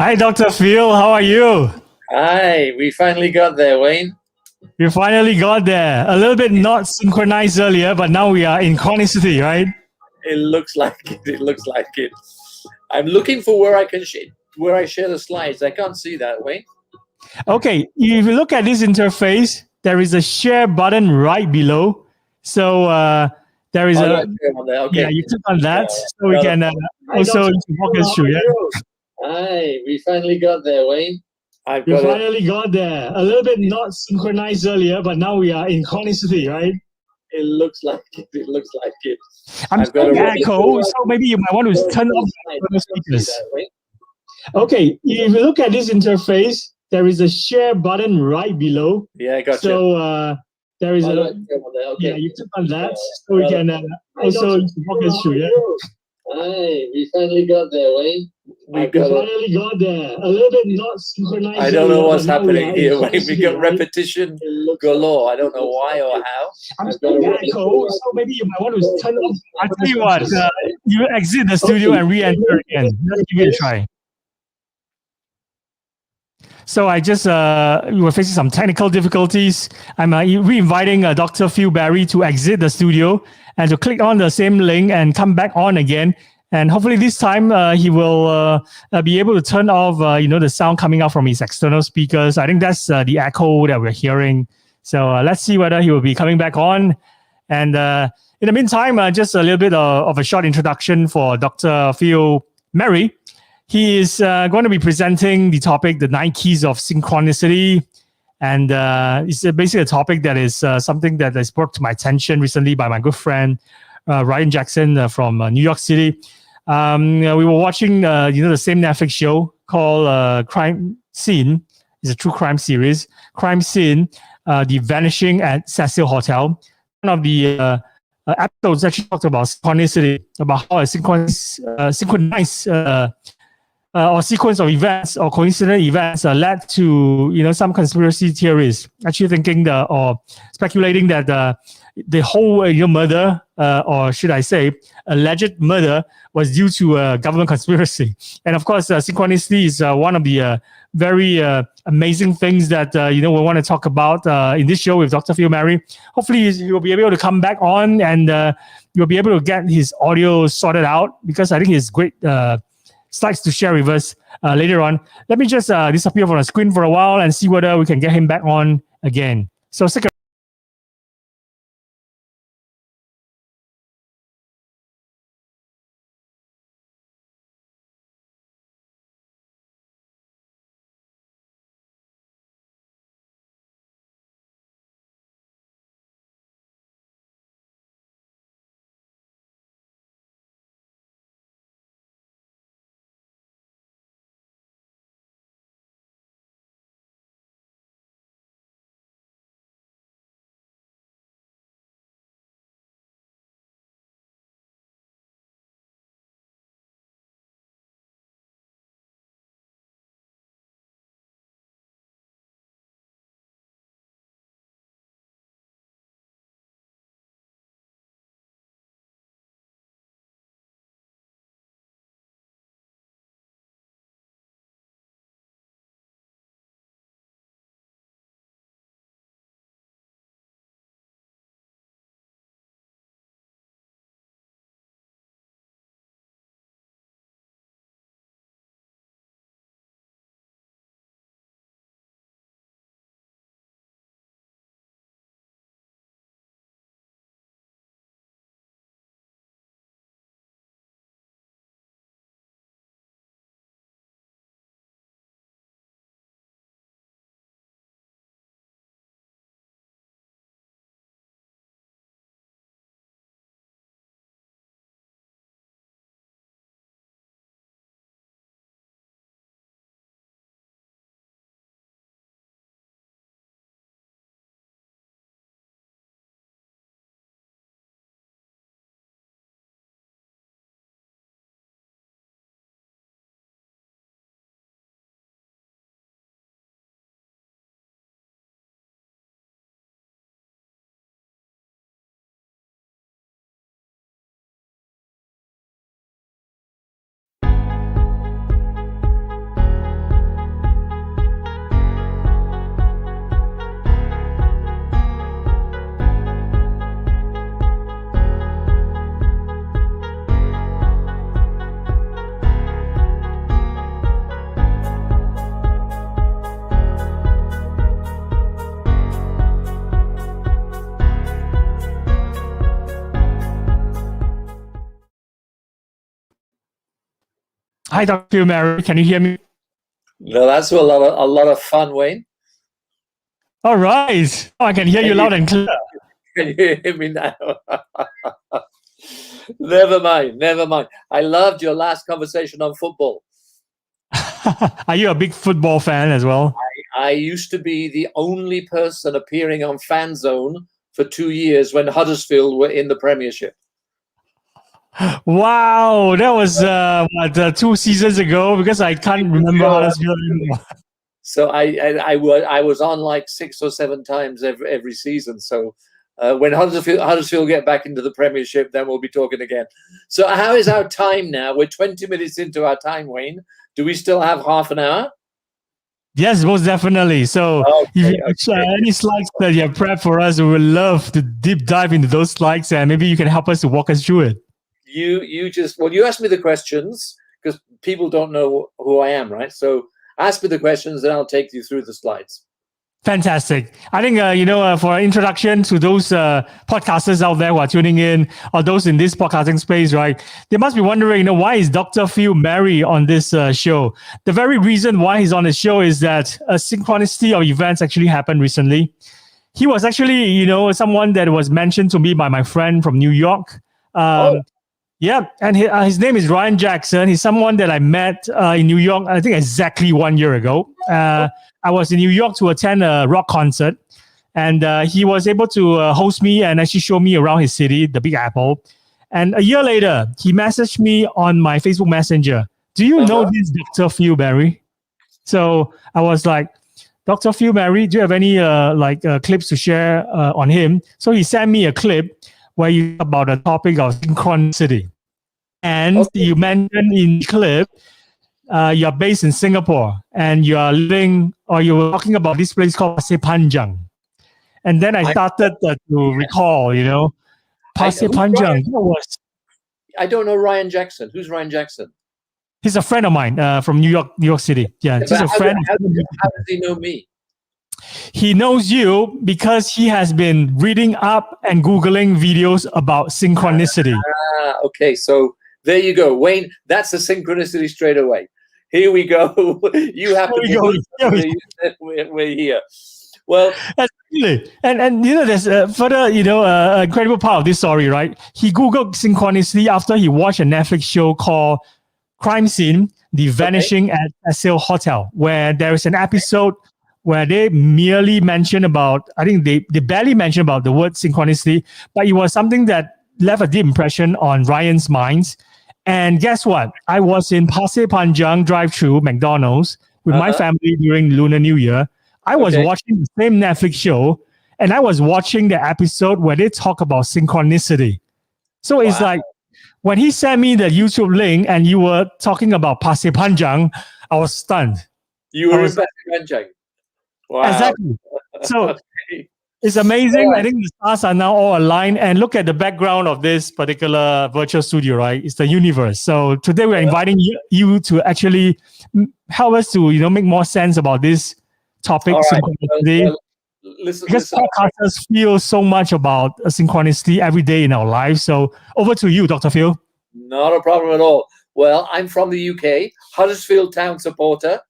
Hi, Dr. Phil. How are you? Hi, we finally got there, Wayne. We finally got there. A little bit not synchronized earlier, but now we are in chronicity, right? It looks like it. It looks like it. I'm looking for where I can where I share the slides. I can't see that, Wayne. Okay, if you look at this interface, there is a share button right below. So there is Oh, on there. Okay. yeah, you click on that, Yeah, so we can also walk us through. Yeah. Hi, we finally got there, Wayne. We finally got there. A little bit not synchronized earlier, but now we are in chronicity, right? It looks like it. It looks like it. I'm getting echo, so maybe you might want to turn off the speakers. Okay, if you look at this interface, there is a share button right below. Yeah, I got you. So there is yeah, you click on that, so we can also walk us through. Yeah. Hi, we finally got there, Wayne. We finally got there. A little bit not synchronized. I don't know what's happening here, Wayne. We got repetition galore. I don't know why or how. I'm getting echo, so maybe you might want to turn off. I'll tell you what, you exit the studio and re-enter again. Let's give it a try. So I just, we were facing some technical difficulties. I'm re-inviting Dr. Phil Barry to exit the studio and to click on the same link and come back on again. And hopefully this time he will be able to turn off, the sound coming out from his external speakers. I think that's the echo that we're hearing. So let's see whether he will be coming back on. And in the meantime, just a little bit of a short introduction for Dr. Phil Barry. He is going to be presenting the topic, the 9 keys of synchronicity. And it's basically a topic that is something that has brought to my attention recently by my good friend, Ryan Jackson from New York City. We were watching, the same Netflix show called Crime Scene. It's a true crime series. Crime Scene, The Vanishing at Cecil Hotel. One of the episodes actually talked about synchronicity, about how a synchronized or sequence of events or coincident events led to some conspiracy theories actually thinking or speculating that the whole murder or should I say alleged murder was due to a government conspiracy. And of course synchronicity is one of the very amazing things that we want to talk about in this show with Dr. Phil Barry. Hopefully he will be able to come back on and you'll be able to get his audio sorted out, because I think it's great slides to share with us later on. Let me just disappear from the screen for a while and see whether we can get him back on again. So stick around. Hi, Dr. Mary. Can you hear me? No, that's a lot of fun, Wayne. All right. Oh, I can hear you loud and clear. Can you hear me now? Never mind, never mind. I loved your last conversation on football. Are you a big football fan as well? I used to be the only person appearing on Fan Zone for 2 years when Huddersfield were in the Premiership. Wow, that was 2 seasons ago, because I can't remember Huddersfield anymore. So I was on like 6 or 7 times every season. So when Huddersfield get back into the Premiership, then we'll be talking again. So how is our time now? We're 20 minutes into our time, Wayne. Do we still have half an hour? Yes, most definitely. So if you have any slides that you have prepped for us, we would love to deep dive into those slides, and maybe you can help us to walk us through it. You ask me the questions, because people don't know who I am, right? So ask me the questions, and I'll take you through the slides. Fantastic. I think, for an introduction to those podcasters out there who are tuning in, or those in this podcasting space, right? They must be wondering, why is Dr. Phil Mary on this show? The very reason why he's on the show is that a synchronicity of events actually happened recently. He was actually, someone that was mentioned to me by my friend from New York. Yeah, and his name is Ryan Jackson. He's someone that I met in New York, I think exactly 1 year ago. I was in New York to attend a rock concert, and he was able to host me and actually show me around his city, the Big Apple. And a year later, he messaged me on my Facebook Messenger. Do you know this Dr. Phil Mary? So I was like, Dr. Phil Mary, do you have any clips to share on him? So he sent me a clip where you talk about the topic of synchronicity. And you mentioned in the clip, you're based in Singapore, and you are living, or you were talking about this place called Pasir Panjang. And then I started to recall, Pasir Panjang. I don't know Ryan Jackson. Who's Ryan Jackson? He's a friend of mine from New York City. Yeah, just a friend. How does he know me? He knows you because he has been reading up and Googling videos about synchronicity. Okay, so there you go, Wayne. That's a synchronicity straight away. Here we go. You have to go. We're here. Well, absolutely. And there's a further, incredible part of this story, right? He Googled synchronicity after he watched a Netflix show called Crime Scene: The Vanishing at Cecil Hotel, where there is an episode where they merely mention about, I think they barely mention about the word synchronicity, but it was something that left a deep impression on Ryan's mind. And guess what? I was in Pasir Panjang drive-thru McDonald's with my family during Lunar New Year. I was watching the same Netflix show, and I was watching the episode where they talk about synchronicity. So it's like, when he sent me the YouTube link and you were talking about Pasir Panjang, I was stunned. You were in Pasir Panjang. Wow. Exactly. So it's amazing. I think the stars are now all aligned. And look at the background of this particular virtual studio, right? It's the universe. So today we're inviting you to actually help us to, make more sense about this topic, synchronicity. Because podcasters feel so much about synchronicity every day in our lives. So over to you, Dr. Phil. Not a problem at all. Well, I'm from the UK, Huddersfield Town supporter.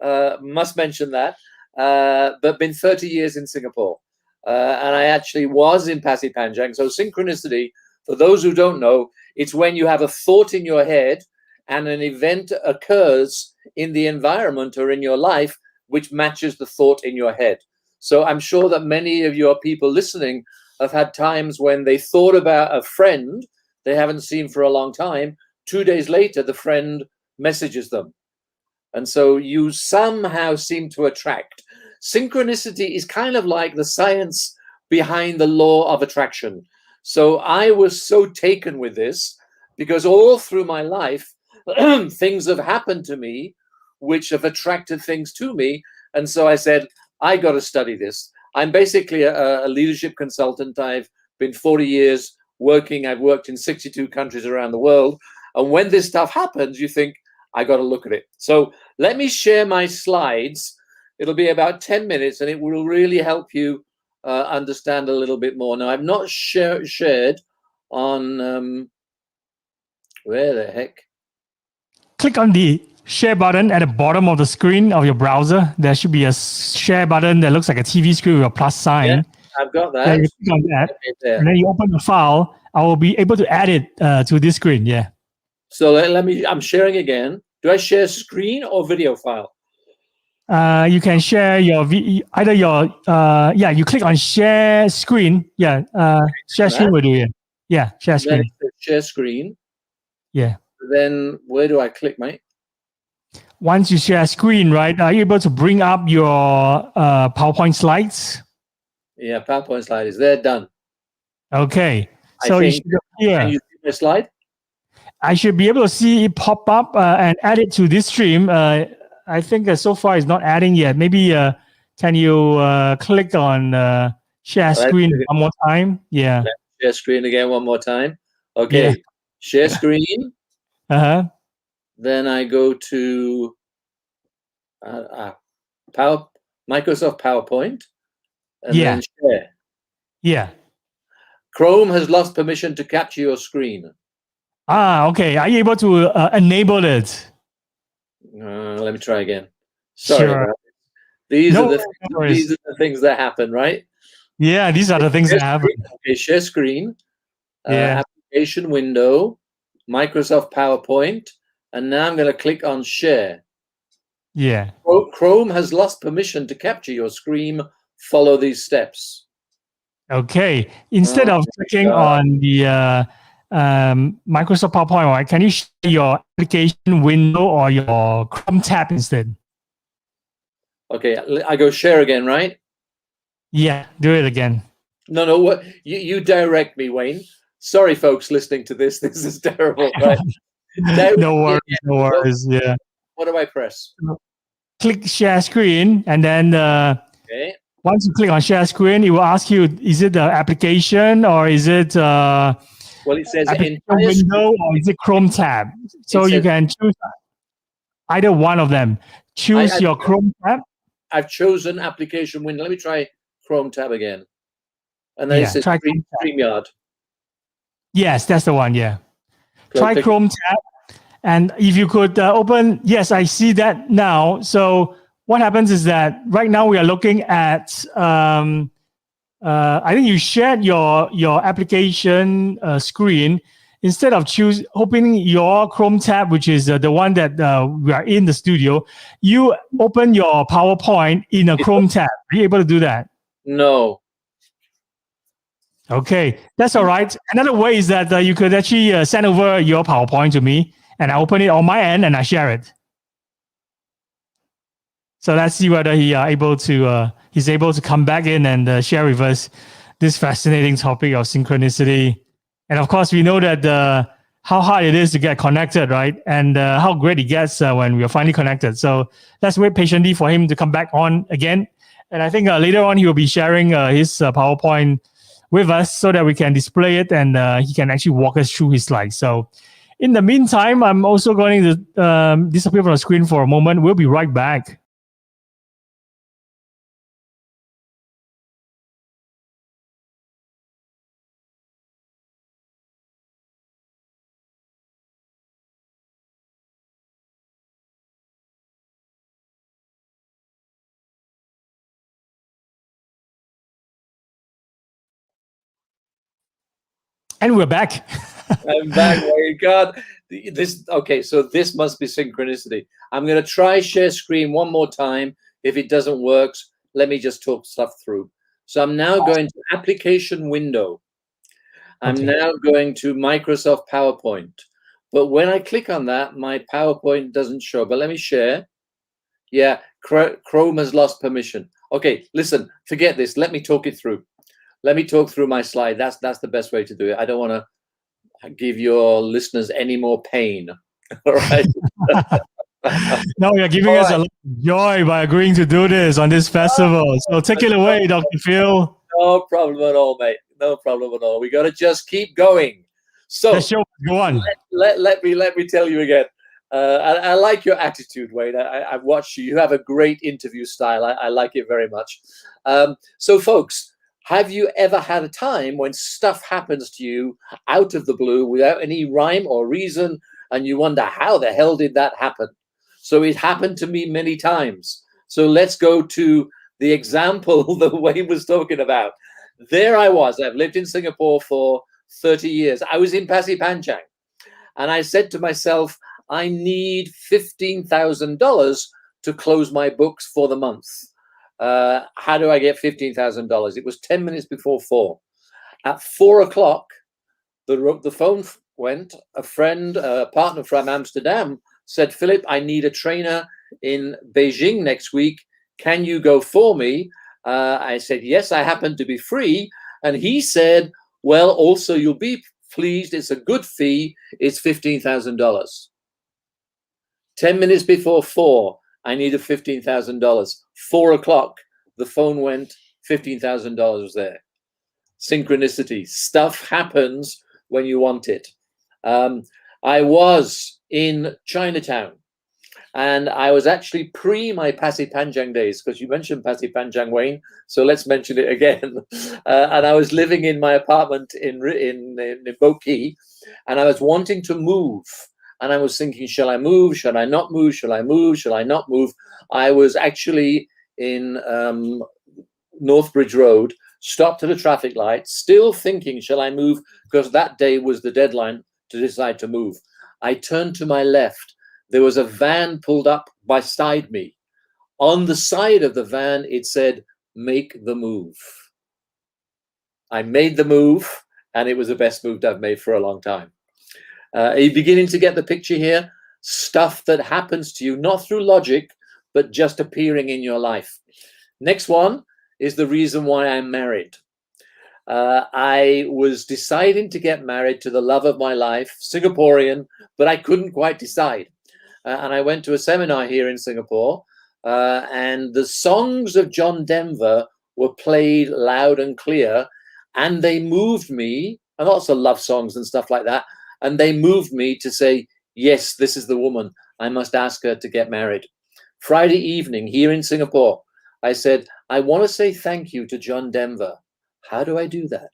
Must mention that. But been 30 years in Singapore. And I actually was in Pasir Panjang. So synchronicity, for those who don't know, it's when you have a thought in your head and an event occurs in the environment or in your life which matches the thought in your head. So I'm sure that many of your people listening have had times when they thought about a friend they haven't seen for a long time. 2 days later, the friend messages them. And so you somehow seem to attract. Synchronicity is kind of like the science behind the law of attraction. So I was so taken with this because all through my life, things have happened to me which have attracted things to me. And so I said, I got to study this. I'm basically a leadership consultant. I've been 40 years working. I've worked in 62 countries around the world. And when this stuff happens, you think, I got to look at it. So let me share my slides. It'll be about 10 minutes, and it will really help you understand a little bit more. Now, I've not shared on, where the heck? click on the share button at the bottom of the screen of your browser. There should be a share button that looks like a TV screen with a plus sign. Yeah, I've got that. Then you click on that, Okay, there. and then you open the file. I will be able to add it to this screen. Yeah. So let me. I'm sharing again. Do I share screen or video file? You can share your either your you click on share screen. Yeah. Share screen will do it. Yeah. Share Then screen. it says share screen. Yeah. Then where do I click, mate? Once you share screen, right? Are you able to bring up your PowerPoint slides? Yeah, PowerPoint slide is there. Done. Okay. I So you think- should, yeah. Can you see my slide? I should be able to see it pop up and add it to this stream. I think so far it's not adding yet. Maybe can you click on share screen one more time? Yeah. Share screen again one more time. Okay. Yeah. Share screen. Uh-huh. Then I go to Microsoft PowerPoint and Yeah. then share. Yeah. Chrome has lost permission to capture your screen. Okay. Are you able to enable it? Let me try again. Sorry Sure. about this. These No are the worries. these are the things that happen, right? Yeah, these are the things that happen. Okay, share screen. Yeah. Application window, Microsoft PowerPoint, and now I'm going to click on share. Yeah. Chrome has lost permission to capture your screen. Follow these steps. Okay. Instead of clicking on the Microsoft PowerPoint, right, can you share your application window or your Chrome tab instead? Okay, I go share again, right? Yeah, do it again. No, what you direct me, Wayne. Sorry, folks listening to this. This is terrible, right? No worries. Yeah. What do I press? Click share screen, and then Okay. once you click on share screen, it will ask you: is it the application or is it Well, it says application entire window or is it Chrome tab? So you says- can choose either one of them. Choose your Chrome tab. I've chosen application window. Let me try Chrome tab again. And then Yeah, it says try Chrome tab. StreamYard. Yes, that's the one. Yeah. Try Click- Chrome tab. And if you could open, yes, I see that now. So what happens is that right now we are looking at, I think you shared your application screen. Instead of opening your Chrome tab, which is the one that we are in the studio, you open your PowerPoint in a Chrome tab. Are you able to do that? No. Okay, that's all right. Another way is that you could actually send over your PowerPoint to me, and I open it on my end and I share it. So let's see whether he's able to come back in and share with us this fascinating topic of synchronicity. And of course, we know that how hard it is to get connected, right? And how great it gets when we are finally connected. So let's wait patiently for him to come back on again. And I think later on he will be sharing his PowerPoint with us so that we can display it and he can actually walk us through his slides. So in the meantime, I'm also going to disappear from the screen for a moment. We'll be right back. And we're back. I'm back. My God, this okay. So this must be synchronicity. I'm going to try share screen one more time. If it doesn't work, let me just talk stuff through. So I'm now going to application window. I'm now going to Microsoft PowerPoint. But when I click on that, my PowerPoint doesn't show. But let me share. Yeah, Chrome has lost permission. Okay, listen, forget this. Let me talk it through. Let me talk through my slide. That's the best way to do it. I don't want to give your listeners any more pain. All right. No, you're giving us a lot of joy by agreeing to do this on this festival. So take it away, Dr. Phil. No problem at all, mate. No problem at all. We got to just keep going. So The show must go on. let me tell you again. I like your attitude, Wayne. I've watched you. You have a great interview style. I like it very much. So, folks, have you ever had a time when stuff happens to you out of the blue without any rhyme or reason, and you wonder how the hell did that happen. So it happened to me many times. So let's go to the example that Wayne was talking about. There I was. I've lived in Singapore for 30 years. I was in Pasir Panjang, and I said to myself, I need $15,000 to close my books for the month. How do I get $15,000? It was 10 minutes before 4. At 4 o'clock, the phone went. A friend, a partner from Amsterdam, said, Philip, I need a trainer in Beijing next week. Can you go for me? I said, yes, I happen to be free. And he said, well, also, you'll be pleased. It's a good fee. It's $15,000. 10 minutes before 4, I needed $15,000. 4 o'clock, the phone went, $15,000 was there. Synchronicity. Stuff happens when you want it. I was in Chinatown, and I was actually pre my Pasir Panjang days, because you mentioned Pasir Panjang, Wayne, so let's mention it again. And I was living in my apartment in Boat Quay, and I was wanting to move. And I was thinking, shall I move? Shall I not move? Shall I move? Shall I not move? I was actually in Northbridge Road, stopped at a traffic light, still thinking, shall I move? Because that day was the deadline to decide to move. I turned to my left. There was a van pulled up beside me. On the side of the van, it said, make the move. I made the move, and it was the best move I've made for a long time. Are you beginning to get the picture here? Stuff that happens to you, not through logic, but just appearing in your life. Next one is the reason why I'm married. I was deciding to get married to the love of my life, Singaporean, but I couldn't quite decide. And I went to a seminar here in Singapore, and the songs of John Denver were played loud and clear, and they moved me, and lots of love songs and stuff like that, and they moved me to say, yes, this is the woman. I must ask her to get married. Friday evening here in Singapore, I said, I want to say thank you to John Denver. How do I do that?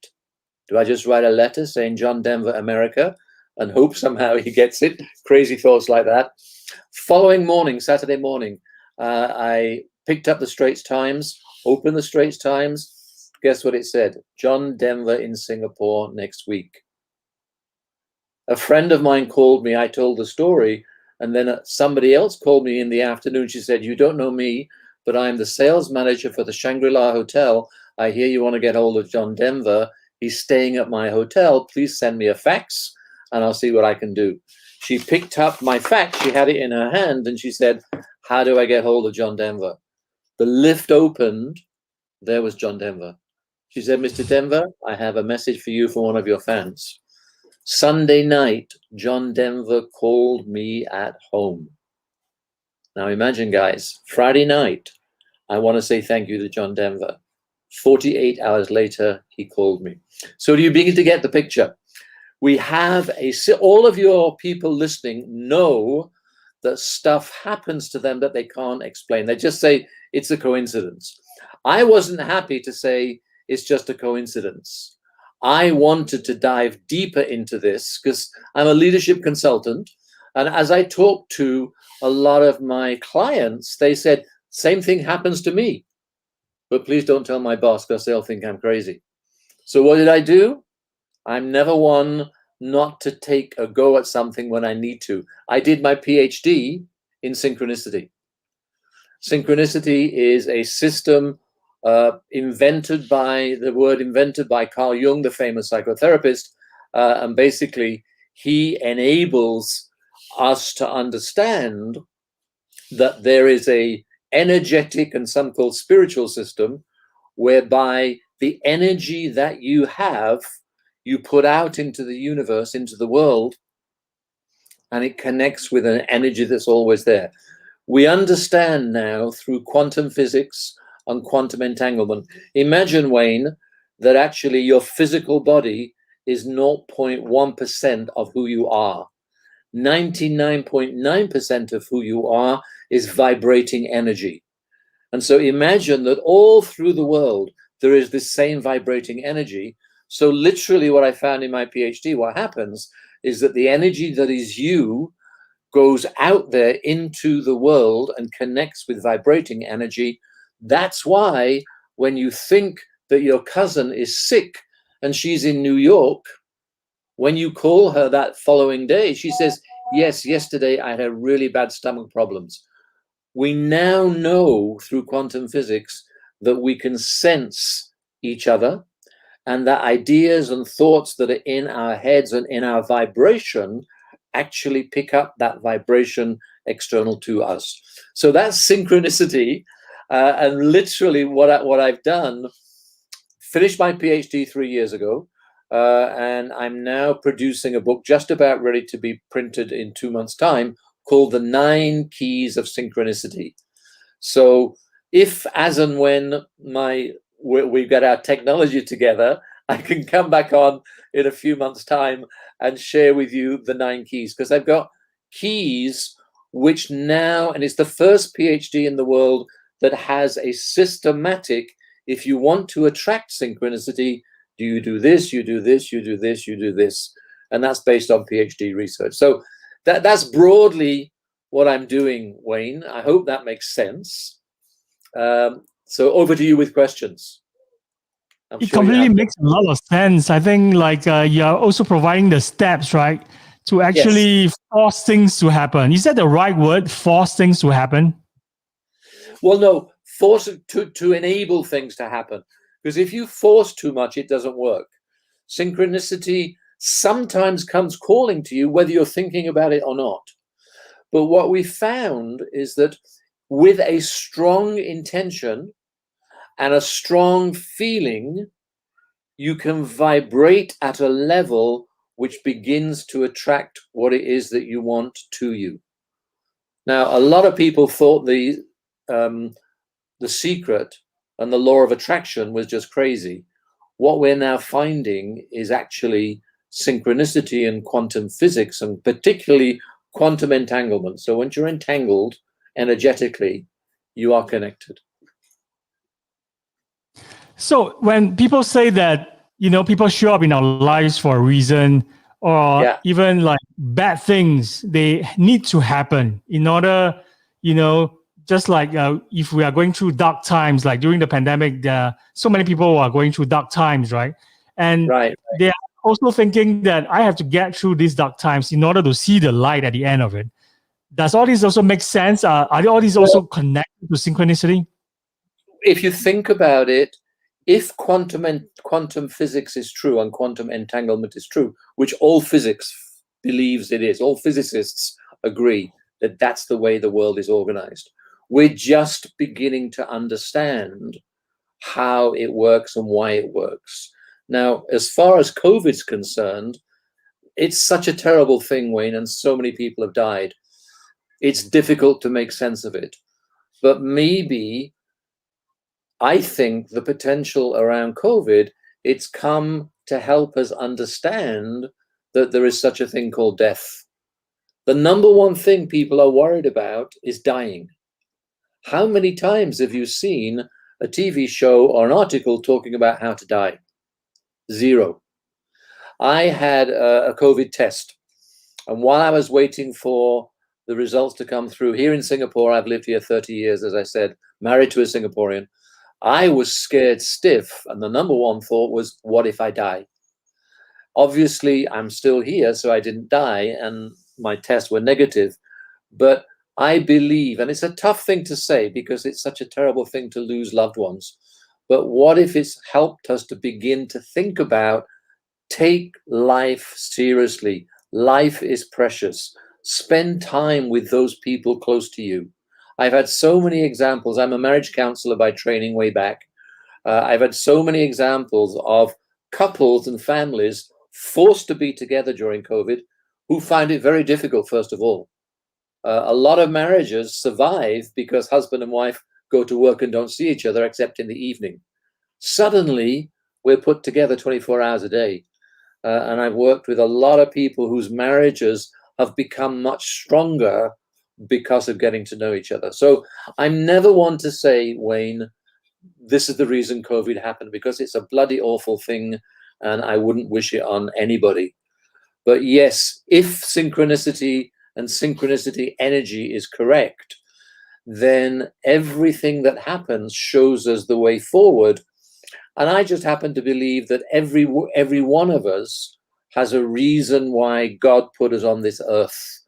Do I just write a letter saying John Denver, America, and hope somehow he gets it? Crazy thoughts like that. Following morning, Saturday morning, I picked up the Straits Times, opened the Straits Times. Guess what it said? John Denver in Singapore next week. A friend of mine called me. I told the story, and then somebody else called me in the afternoon. She said, you don't know me, but I'm the sales manager for the Shangri-La Hotel. I hear you want to get hold of John Denver. He's staying at my hotel. Please send me a fax, and I'll see what I can do. She picked up my fax. She had it in her hand, and she said, how do I get hold of John Denver? The lift opened. There was John Denver. She said, Mr. Denver, I have a message for you from one of your fans. Sunday night, John Denver called me at home. Now imagine, guys, Friday night, I want to say thank you to John Denver. 48 hours later, he called me. So do you begin to get the picture? We have all of your people listening know that stuff happens to them that they can't explain. They just say it's a coincidence. I wasn't happy to say it's just a coincidence. I wanted to dive deeper into this because I'm a leadership consultant. And as I talked to a lot of my clients, they said, same thing happens to me. But please don't tell my boss because they'll think I'm crazy. So what did I do? I'm never one not to take a go at something when I need to. I did my PhD in synchronicity. Synchronicity is a system invented by Carl Jung, the famous psychotherapist. And basically, he enables us to understand that there is a energetic and some call spiritual system whereby the energy that you have, you put out into the universe, into the world, and it connects with an energy that's always there. We understand now through quantum physics and quantum entanglement. Imagine, Wayne, that actually your physical body is 0.1% of who you are. 99.9% of who you are is vibrating energy. And so imagine that all through the world, there is this same vibrating energy. So literally what I found in my PhD, what happens is that the energy that is you goes out there into the world and connects with vibrating energy. That's why when you think that your cousin is sick and she's in New York, when you call her that following day, she says, yes, yesterday I had really bad stomach problems. We now know through quantum physics that we can sense each other, and that ideas and thoughts that are in our heads and in our vibration actually pick up that vibration external to us. So that's synchronicity. And literally what I've done, finished my PhD 3 years ago, and I'm now producing a book just about ready to be printed in 2 months' time called The 9 Keys of Synchronicity. So if, as and when we've got our technology together, I can come back on in a few months' time and share with you the 9 keys, because I've got keys which now, and it's the first PhD in the world that has a systematic, if you want to attract synchronicity, do you do this, you do this, you do this, you do this. And that's based on PhD research. So that's broadly what I'm doing, Wayne. I hope that makes sense. So over to you with questions. It completely makes a lot of sense. I think like you're also providing the steps, right? To actually force things to happen. Is that the right word? Force things to happen? Well, no, force to enable things to happen. Because if you force too much, it doesn't work. Synchronicity sometimes comes calling to you, whether you're thinking about it or not. But what we found is that with a strong intention and a strong feeling, you can vibrate at a level which begins to attract what it is that you want to you. Now, a lot of people thought the secret and the law of attraction was just crazy. What we're now finding is actually synchronicity and quantum physics, and particularly quantum entanglement. So once you're entangled energetically, you are connected. So when people say that, you know, people show up in our lives for a reason, or even like bad things, they need to happen in order, you know, just like if we are going through dark times, like during the pandemic, there are so many people who are going through dark times, right? And they are also thinking that I have to get through these dark times in order to see the light at the end of it. Does all this also make sense? Are all these also connected to synchronicity? If you think about it, if quantum physics is true and quantum entanglement is true, which all physics believes it is, all physicists agree that that's the way the world is organized. We're just beginning to understand how it works and why it works. Now, as far as COVID's concerned, it's such a terrible thing, Wayne, and so many people have died. It's difficult to make sense of it. But maybe, I think the potential around COVID, it's come to help us understand that there is such a thing called death. The number one thing people are worried about is dying. How many times have you seen a TV show or an article talking about how to die? Zero. I had a COVID test, and while I was waiting for the results to come through here in Singapore, I've lived here 30 years, as I said, married to a Singaporean, I was scared stiff, and the number one thought was, what if I die? Obviously, I'm still here, so I didn't die, and my tests were negative. But I believe, and it's a tough thing to say because it's such a terrible thing to lose loved ones, but what if it's helped us to begin to think about, take life seriously. Life is precious. Spend time with those people close to you. I've had so many examples. I'm a marriage counselor by training way back. I've had so many examples of couples and families forced to be together during COVID who find it very difficult, first of all. A lot of marriages survive because husband and wife go to work and don't see each other except in the evening. Suddenly, we're put together 24 hours a day. And I've worked with a lot of people whose marriages have become much stronger because of getting to know each other. So I'm never one to say, Wayne, this is the reason COVID happened, because it's a bloody awful thing and I wouldn't wish it on anybody. But yes, if synchronicity and synchronicity energy is correct, then everything that happens shows us the way forward. And I just happen to believe that every one of us has a reason why God put us on this earth.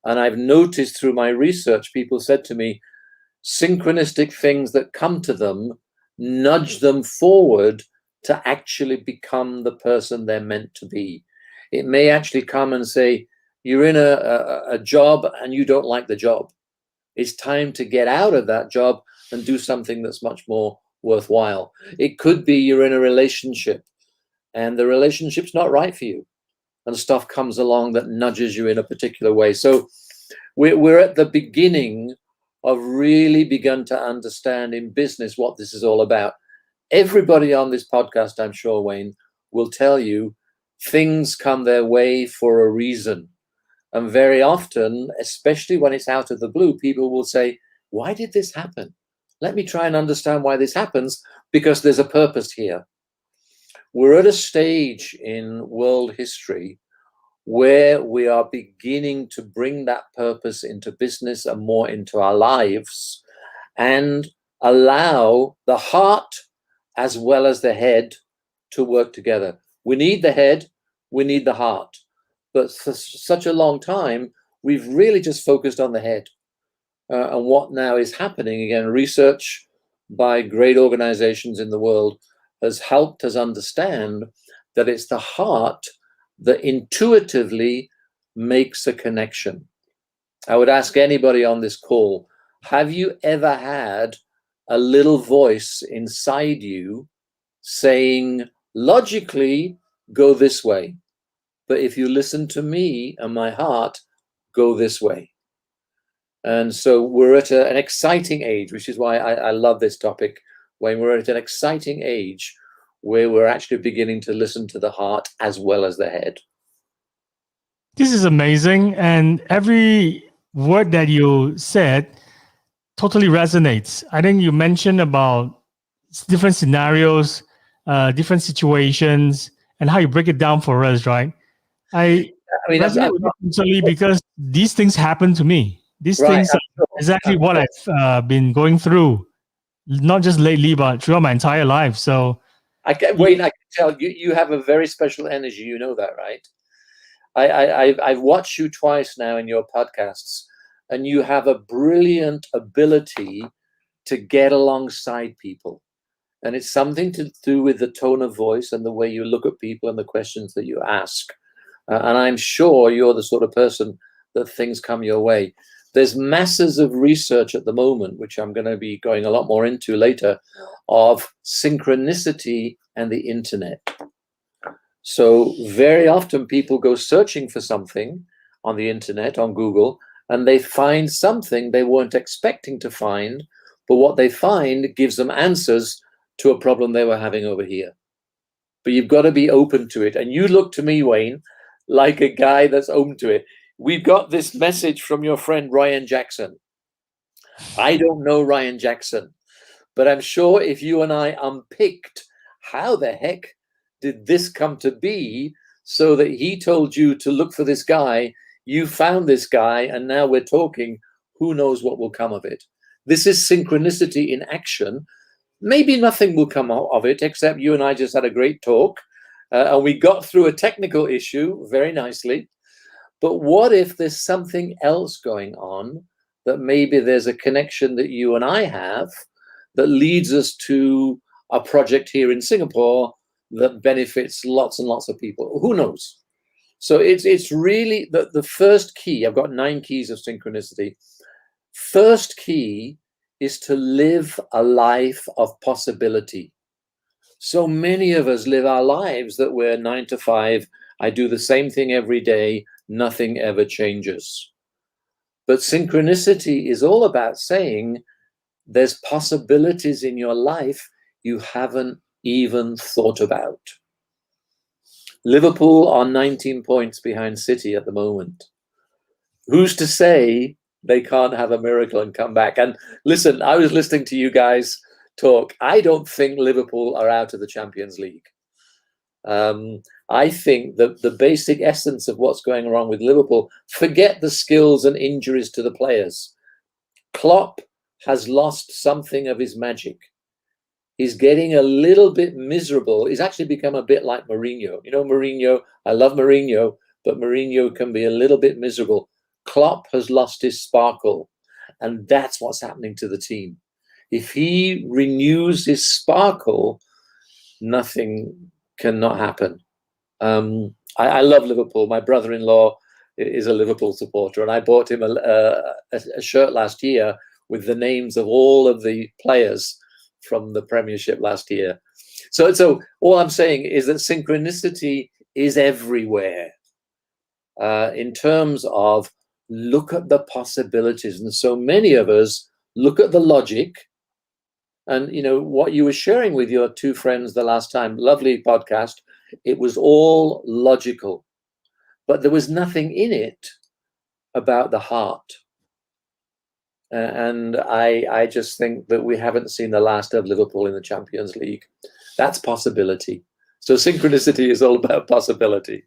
And I've noticed through my research, people said to me, synchronistic things that come to them nudge them forward to actually become the person they're meant to be. It may actually come and say, you're in a job and you don't like the job. It's time to get out of that job and do something that's much more worthwhile. It could be you're in a relationship and the relationship's not right for you, and stuff comes along that nudges you in a particular way. So we're at the beginning of really begun to understand in business what this is all about. Everybody on this podcast, I'm sure, Wayne, will tell you things come their way for a reason. And very often, especially when it's out of the blue, people will say, why did this happen? Let me try and understand why this happens, because there's a purpose here. We're at a stage in world history where we are beginning to bring that purpose into business and more into our lives, and allow the heart as well as the head to work together. We need the head, we need the heart. But for such a long time, we've really just focused on the head. And what now is happening, again, research by great organizations in the world has helped us understand that it's the heart that intuitively makes a connection. I would ask anybody on this call, have you ever had a little voice inside you saying, logically, go this way, but if you listen to me and my heart, go this way? And so we're at an exciting age, which is why I love this topic, when we're at an exciting age where we're actually beginning to listen to the heart as well as the head. This is amazing. And every word that you said totally resonates. I think you mentioned about different scenarios, different situations, and how you break it down for us, right? I mean, resonate with it totally, because these things happen to me. These things are exactly what I've been going through, not just lately, but throughout my entire life. So, Wayne, I can tell you have a very special energy. You know that, right? I've watched you twice now in your podcasts, and you have a brilliant ability to get alongside people. And it's something to do with the tone of voice and the way you look at people and the questions that you ask. And I'm sure you're the sort of person that things come your way. There's masses of research at the moment, which I'm going to be going a lot more into later, of synchronicity and the internet. So very often people go searching for something on the internet, on Google, and they find something they weren't expecting to find, but what they find gives them answers to a problem they were having over here. But you've got to be open to it. And you look to me, Wayne, like a guy that's open to it. We've got this message from your friend Ryan Jackson. I don't know Ryan Jackson, but I'm sure if you and I unpicked how the heck did this come to be, so that he told you to look for this guy, you found this guy, and now we're talking, who knows what will come of it. This is synchronicity in action. Maybe nothing will come out of it, except you and I just had a great talk, and we got through a technical issue very nicely. But what if there's something else going on, that maybe there's a connection that you and I have that leads us to a project here in Singapore that benefits lots and lots of people? Who knows? So it's really the first key. I've got 9 keys of synchronicity. First key is to live a life of possibility. So many of us live our lives that we're 9 to 5. I do the same thing every day. Nothing ever changes. But synchronicity is all about saying there's possibilities in your life you haven't even thought about. Liverpool are 19 points behind City at the moment. Who's to say they can't have a miracle and come back? And listen, I was listening to you guys talk. I don't think Liverpool are out of the Champions League. I think that the basic essence of what's going wrong with Liverpool, forget the skills and injuries to the players. Klopp has lost something of his magic. He's getting a little bit miserable. He's actually become a bit like Mourinho. You know, Mourinho, I love Mourinho, but Mourinho can be a little bit miserable. Klopp has lost his sparkle, and that's what's happening to the team. If he renews his sparkle, nothing cannot happen. I love Liverpool. My brother-in-law is a Liverpool supporter, and I bought him a shirt last year with the names of all of the players from the Premiership last year. So all I'm saying is that synchronicity is everywhere in terms of look at the possibilities. And so many of us look at the logic. And, you know, what you were sharing with your two friends the last time, lovely podcast, it was all logical, but there was nothing in it about the heart. And I just think that we haven't seen the last of Liverpool in the Champions League. That's possibility. So synchronicity is all about possibility.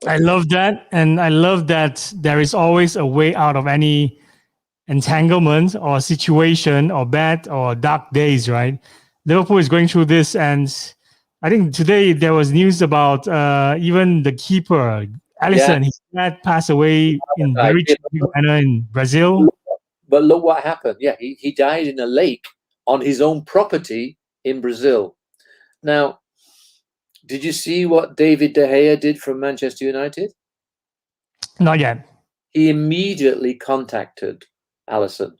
I love that. And I love that there is always a way out of any entanglement or situation or bad or dark days, right? Liverpool is going through this, and I think today there was news about even the keeper, Alisson. His dad passed away in very tragic manner in Brazil. But look what happened. Yeah, he died in a lake on his own property in Brazil. Now, did you see what David De Gea did from Manchester United? Not yet. He immediately contacted Alisson.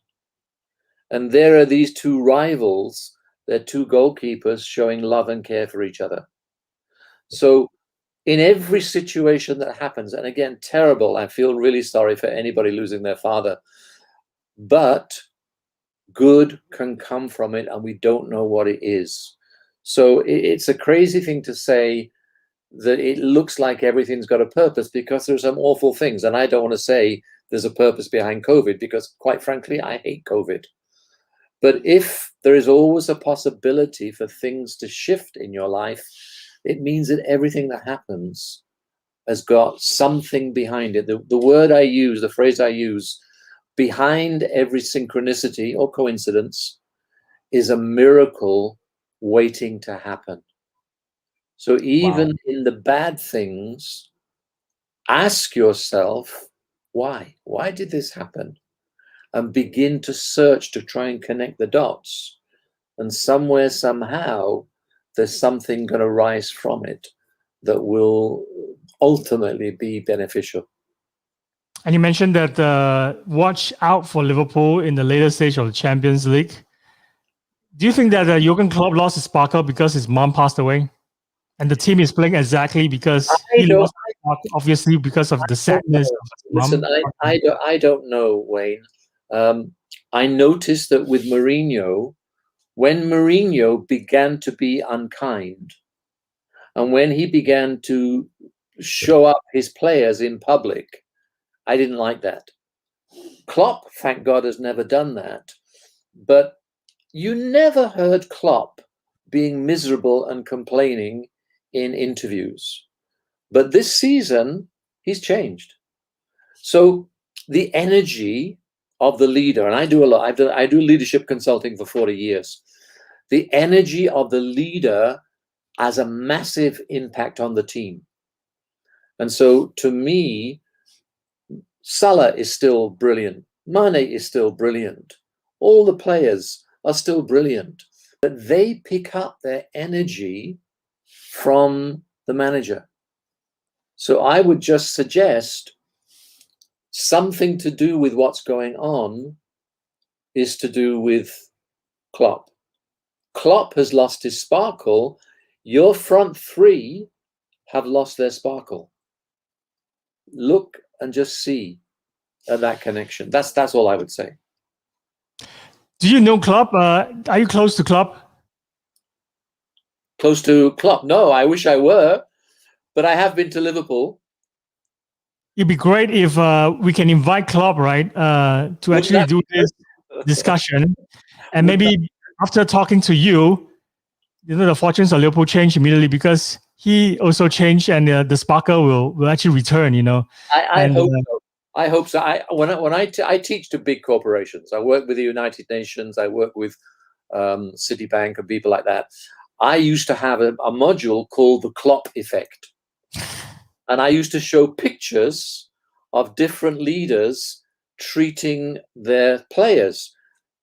And there are these two rivals, they're two goalkeepers showing love and care for each other. So in every situation that happens, and again, terrible, I feel really sorry for anybody losing their father, but good can come from it, and we don't know what it is. So it's a crazy thing to say that it looks like everything's got a purpose, because there's some awful things. And I don't want to say there's a purpose behind COVID, because quite frankly, I hate COVID. But if there is always a possibility for things to shift in your life, it means that everything that happens has got something behind it. The word I use, the phrase I use, behind every synchronicity or coincidence is a miracle waiting to happen. So even in the bad things, ask yourself, why? Why did this happen? And begin to search to try and connect the dots. And somewhere, somehow, there's something going to rise from it that will ultimately be beneficial. And you mentioned that watch out for Liverpool in the later stage of the Champions League. Do you think that Jurgen Klopp lost his sparkle because his mom passed away? And the team is playing exactly because he lost his sparkle, obviously because of the sadness of his mom? Listen, I don't know, Wayne. I noticed that with Mourinho, when Mourinho began to be unkind, and when he began to show up his players in public, I didn't like that. Klopp, thank God, has never done that. But you never heard Klopp being miserable and complaining in interviews. But this season, he's changed. So the energy of the leader, and I do a lot, I do leadership consulting for 40 years. The energy of the leader has a massive impact on the team. And so to me, Salah is still brilliant. Mane is still brilliant. All the players are still brilliant. But they pick up their energy from the manager. So I would just suggest something to do with what's going on is to do with Klopp. Klopp has lost his sparkle. Your front three have lost their sparkle. Look and just see that connection. That's all I would say. Do you know Klopp? Are you close to Klopp? Close to Klopp? No, I wish I were, but I have been to Liverpool. It'd be great if we can invite Klopp, right, to actually do this discussion. And maybe after talking to you, the fortunes of Liverpool change immediately, because he also change and the sparkle will actually return, I hope so. I hope so. I teach to big corporations. I work with the United Nations. I work with Citibank and people like that. I used to have a module called the Klopp effect. And I used to show pictures of different leaders treating their players.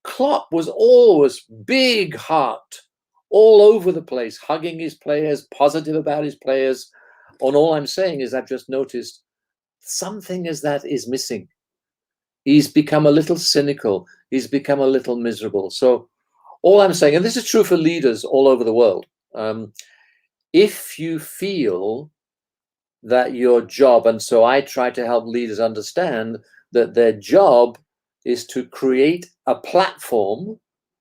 Klopp was always big heart, all over the place, hugging his players, positive about his players. And all I'm saying is I've just noticed something as that is missing. He's become a little cynical. He's become a little miserable. So all I'm saying, and this is true for leaders all over the world, if you feel that your job, and so I try to help leaders understand that their job is to create a platform,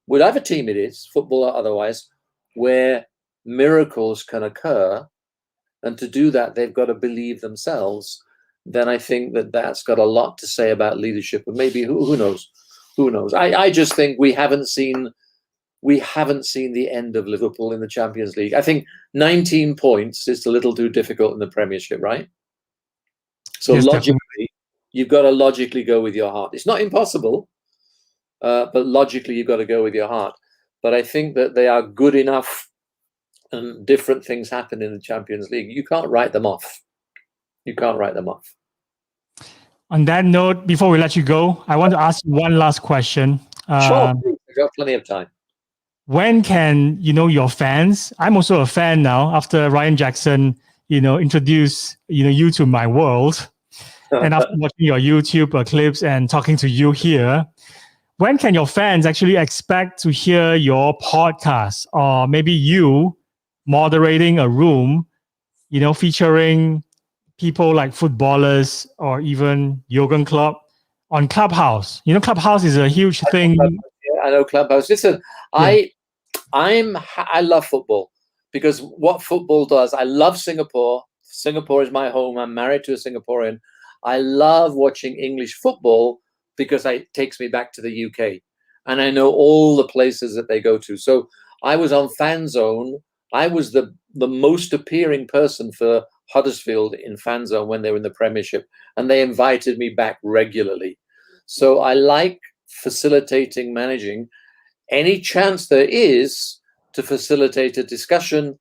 whatever team it is, football or otherwise, where miracles can occur. And to do that, they've got to believe themselves. Then I think that that's got a lot to say about leadership. And maybe who knows? Who knows? I just think we haven't seen the end of Liverpool in the Champions League. I think 19 points is a little too difficult in the Premiership, right? So Yes, logically, definitely. you've got to logically go with your heart. It's not impossible, but logically you've got to go with your heart. But I think that they are good enough and different things happen in the Champions League. You can't write them off. You can't write them off. On that note, before we let you go, I want to ask you one last question. Sure, please. I've got plenty of time. When can your fans? I'm also a fan now after Ryan Jackson, introduced you to my world, and after watching your YouTube clips and talking to you here, when can your fans actually expect to hear your podcast or maybe you moderating a room, featuring people like footballers or even Jurgen Klopp on Clubhouse? Clubhouse is a huge thing. I know Clubhouse. Listen, Yeah. I love football because what football does, I love Singapore. Singapore is my home. I'm married to a Singaporean. I love watching English football because it takes me back to the UK and I know all the places that they go to. So I was on Fan Zone. I was the most appearing person for Huddersfield in Fan Zone when they were in the Premiership, and they invited me back regularly. So I like facilitating, managing. Any chance there is to facilitate a discussion,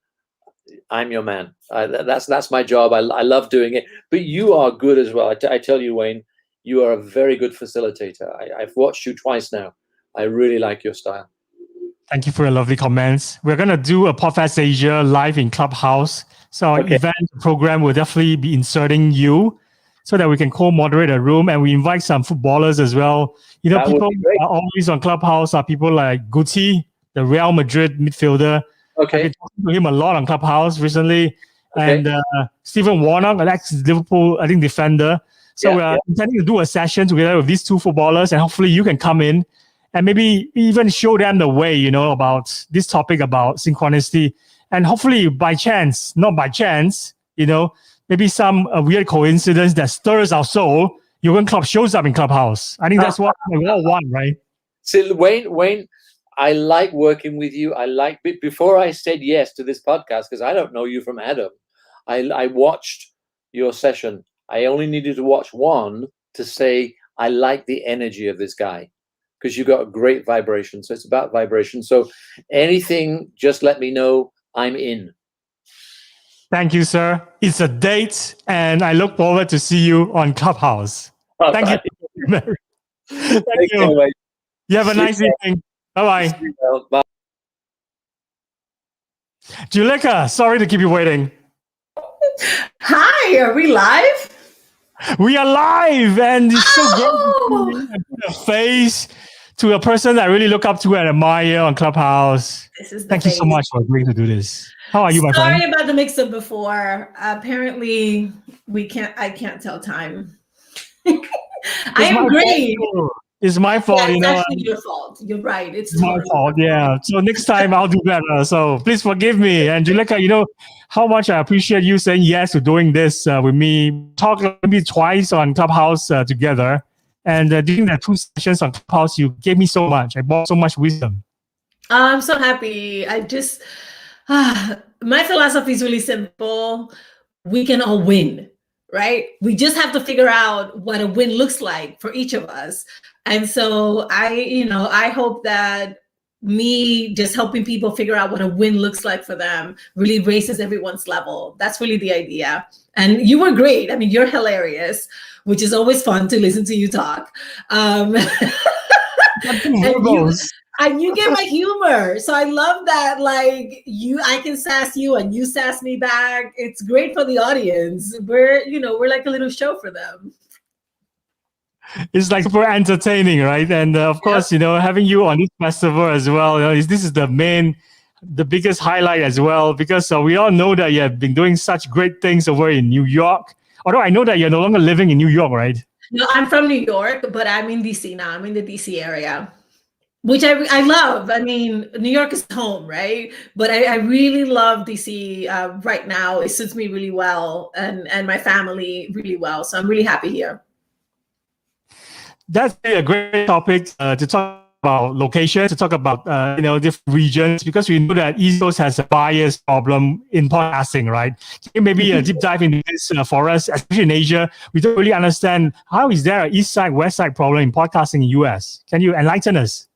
I'm your man. That's my job. I love doing it. But you are good as well. I tell you, Wayne, you are a very good facilitator. I've watched you twice now. I really like your style. Thank you for your lovely comments. We're going to do a Podfest Asia live in Clubhouse. So our event program will definitely be inserting you so that we can co-moderate a room, and we invite some footballers as well. That would People be great. are always on Clubhouse are people like Guti, the Real Madrid midfielder. Okay. I've been talking to him a lot on Clubhouse recently. Okay. And Stephen Warnock, an ex-Liverpool, I think, defender. So we're intending to do a session together with these two footballers, and hopefully you can come in and maybe even show them the way, about this topic about synchronicity. And hopefully by chance, not by chance, maybe some weird coincidence that stirs our soul, Jurgen Klopp shows up in Clubhouse. I think that's what we all want, right? So Wayne, I like working with you. Before I said yes to this podcast, because I don't know you from Adam, I watched your session. I only needed to watch one to say, I like the energy of this guy, because you got a great vibration. So it's about vibration. So anything, just let me know. I'm in. Thank you, sir. It's a date, and I look forward to see you on Clubhouse. Thank you. Thank you. Wayne. You have a nice evening. Bye-bye. Bye. Juleyka, sorry to keep you waiting. Hi, are we live? We are live, and it's so great to put a face to a person I really look up to and admire on Clubhouse. This is the Thank you so face. much for agreeing to do this. How are you, my Sorry friend? about the mix-up before. Apparently, I can't tell time. I am great. It's my fault, Yeah, it's actually your fault. You're right. It's my totally fault, yeah. So next time I'll do better. So please forgive me. And Juleyka, how much I appreciate you saying yes to doing this with me. Talk maybe twice on Clubhouse together. And during the 2 sessions on Clubhouse, you gave me so much. I brought so much wisdom. I'm so happy. I just my philosophy is really simple. We can all win, right? We just have to figure out what a win looks like for each of us. And so I hope that me just helping people figure out what a win looks like for them really raises everyone's level. That's really the idea. And you were great. I mean, you're hilarious, which is always fun to listen to you talk. And you get my humor. So I love that. Like I can sass you and you sass me back. It's great for the audience. We're like a little show for them. It's like super entertaining, right? And of course, having you on this festival as well, this is the biggest highlight as well, because we all know that you have been doing such great things over in New York. Although I know that you're no longer living in New York, right? No, I'm from New York, but I'm in DC now. I'm in the DC area, which I love. I mean, New York is home, right? But I really love DC right now. It suits me really well and my family really well. So I'm really happy here. That's a great topic to talk about location, to talk about different regions, because we know that East Coast has a bias problem in podcasting, right? Can you maybe deep dive into this for us, especially in Asia? We don't really understand how is there an East Side, West Side problem in podcasting in US? Can you enlighten us?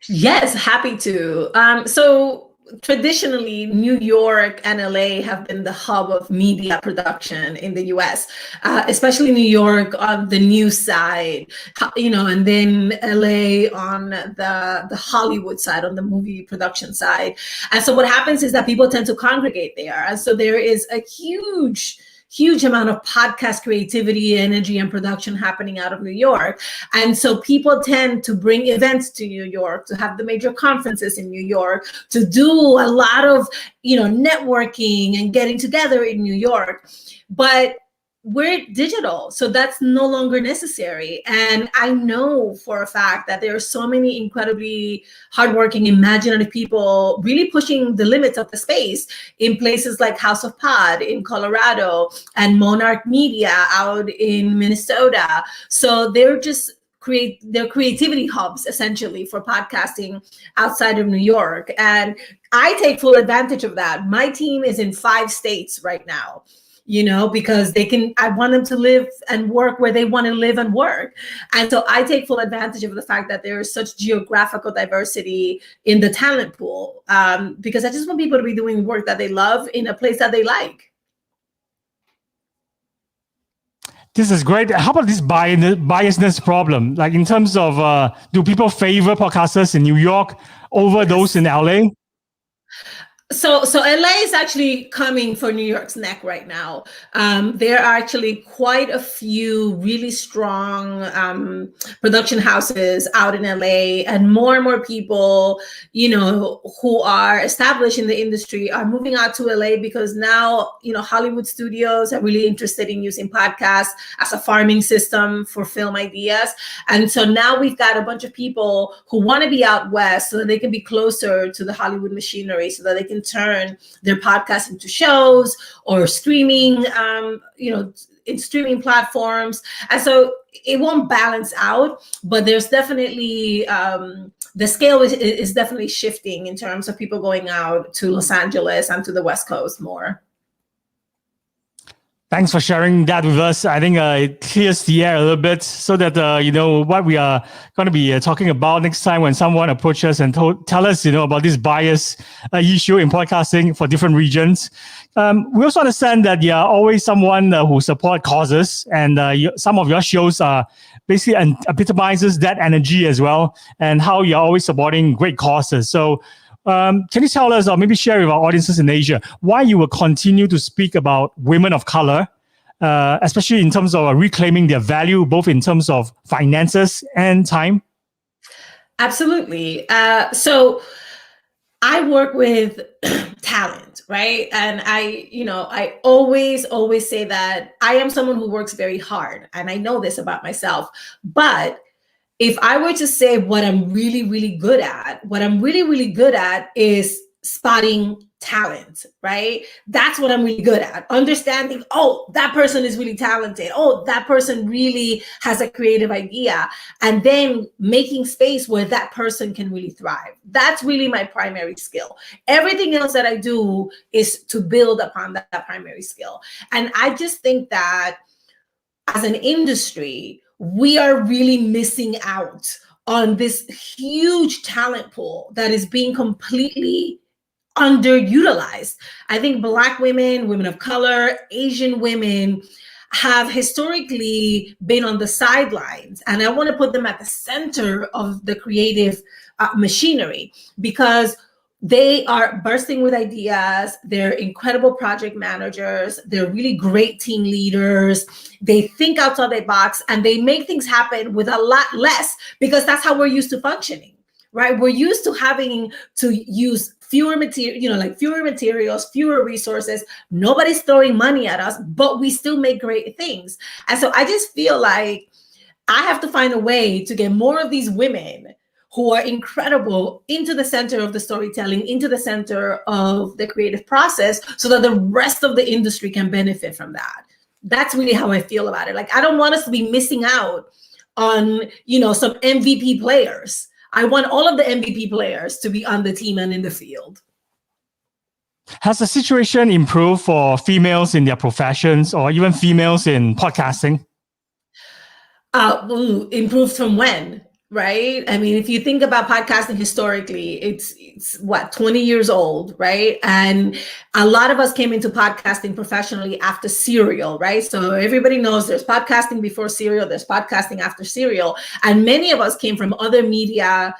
Yes, happy to. So traditionally, New York and LA have been the hub of media production in the US, especially New York on the news side, and then LA on the Hollywood side, on the movie production side. And so what happens is that people tend to congregate there. And so there is a huge amount of podcast creativity, energy, and production happening out of New York. And so people tend to bring events to New York, to have the major conferences in New York, to do a lot of, networking and getting together in New York. But we're digital, so that's no longer necessary. And I know for a fact that there are so many incredibly hardworking, imaginative people really pushing the limits of the space in places like House of Pod in Colorado and Monarch Media out in Minnesota. So they're just their creativity hubs essentially for podcasting outside of New York. And I take full advantage of that. My team is in 5 states right now. Because I want them to live and work where they want to live and work. And so I take full advantage of the fact that there is such geographical diversity in the talent pool, because I just want people to be doing work that they love in a place that they like. This is great. How about this biasness problem? Like in terms of, do people favor podcasters in New York over those in LA? So LA is actually coming for New York's neck right now. There are actually quite a few really strong production houses out in LA, and more people, who are established in the industry are moving out to LA because now, Hollywood studios are really interested in using podcasts as a farming system for film ideas. And so now we've got a bunch of people who want to be out west so that they can be closer to the Hollywood machinery, so that they can turn their podcast into shows or streaming, in streaming platforms. And so it won't balance out, but there's definitely, the scale is definitely shifting in terms of people going out to Los Angeles and to the West Coast more. Thanks for sharing that with us. I think it clears the air a little bit so that, what we are going to be talking about next time when someone approaches and tell us, about this bias issue in podcasting for different regions. We also understand that you're always someone who support causes, and some of your shows are basically epitomizes that energy as well, and how you're always supporting great causes. So can you tell us, or maybe share with our audiences in Asia, why you will continue to speak about women of color, especially in terms of reclaiming their value, both in terms of finances and time? Absolutely. So I work with talent, right? And I always say that I am someone who works very hard, and I know this about myself. But if I were to say what I'm really, really good at, is spotting talent, right? That's what I'm really good at. Understanding, oh, that person is really talented. Oh, that person really has a creative idea. And then making space where that person can really thrive. That's really my primary skill. Everything else that I do is to build upon that primary skill. And I just think that as an industry, we are really missing out on this huge talent pool that is being completely underutilized. I think Black women, women of color, Asian women have historically been on the sidelines. And I want to put them at the center of the creative machinery, because they are bursting with ideas. They're incredible project managers. They're really great team leaders. They think outside the box and they make things happen with a lot less, because that's how we're used to functioning, right? We're used to having to use fewer materials, fewer resources. Nobody's throwing money at us, but we still make great things. And so I just feel like I have to find a way to get more of these women who are incredible into the center of the storytelling, into the center of the creative process, so that the rest of the industry can benefit from that. That's really how I feel about it. Like, I don't want us to be missing out on, some MVP players. I want all of the MVP players to be on the team and in the field. Has the situation improved for females in their professions, or even females in podcasting? Improved from when? Right? I mean, if you think about podcasting historically, it's what, 20 years old, right? And a lot of us came into podcasting professionally after Serial, right? So everybody knows there's podcasting before Serial, there's podcasting after Serial. And many of us came from other media,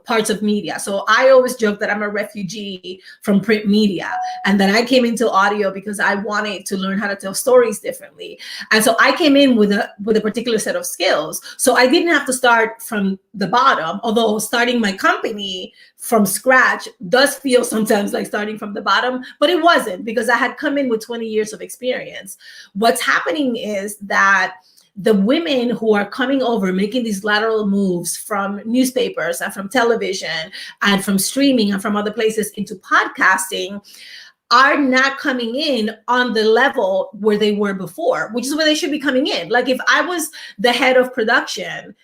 parts of media. So I always joke that I'm a refugee from print media, and that I came into audio because I wanted to learn how to tell stories differently. And so I came in with a particular set of skills. So I didn't have to start from the bottom, although starting my company from scratch does feel sometimes like starting from the bottom, but it wasn't, because I had come in with 20 years of experience. What's happening is that the women who are coming over, making these lateral moves from newspapers and from television and from streaming and from other places into podcasting, are not coming in on the level where they were before, which is where they should be coming in. Like, if I was the head of production,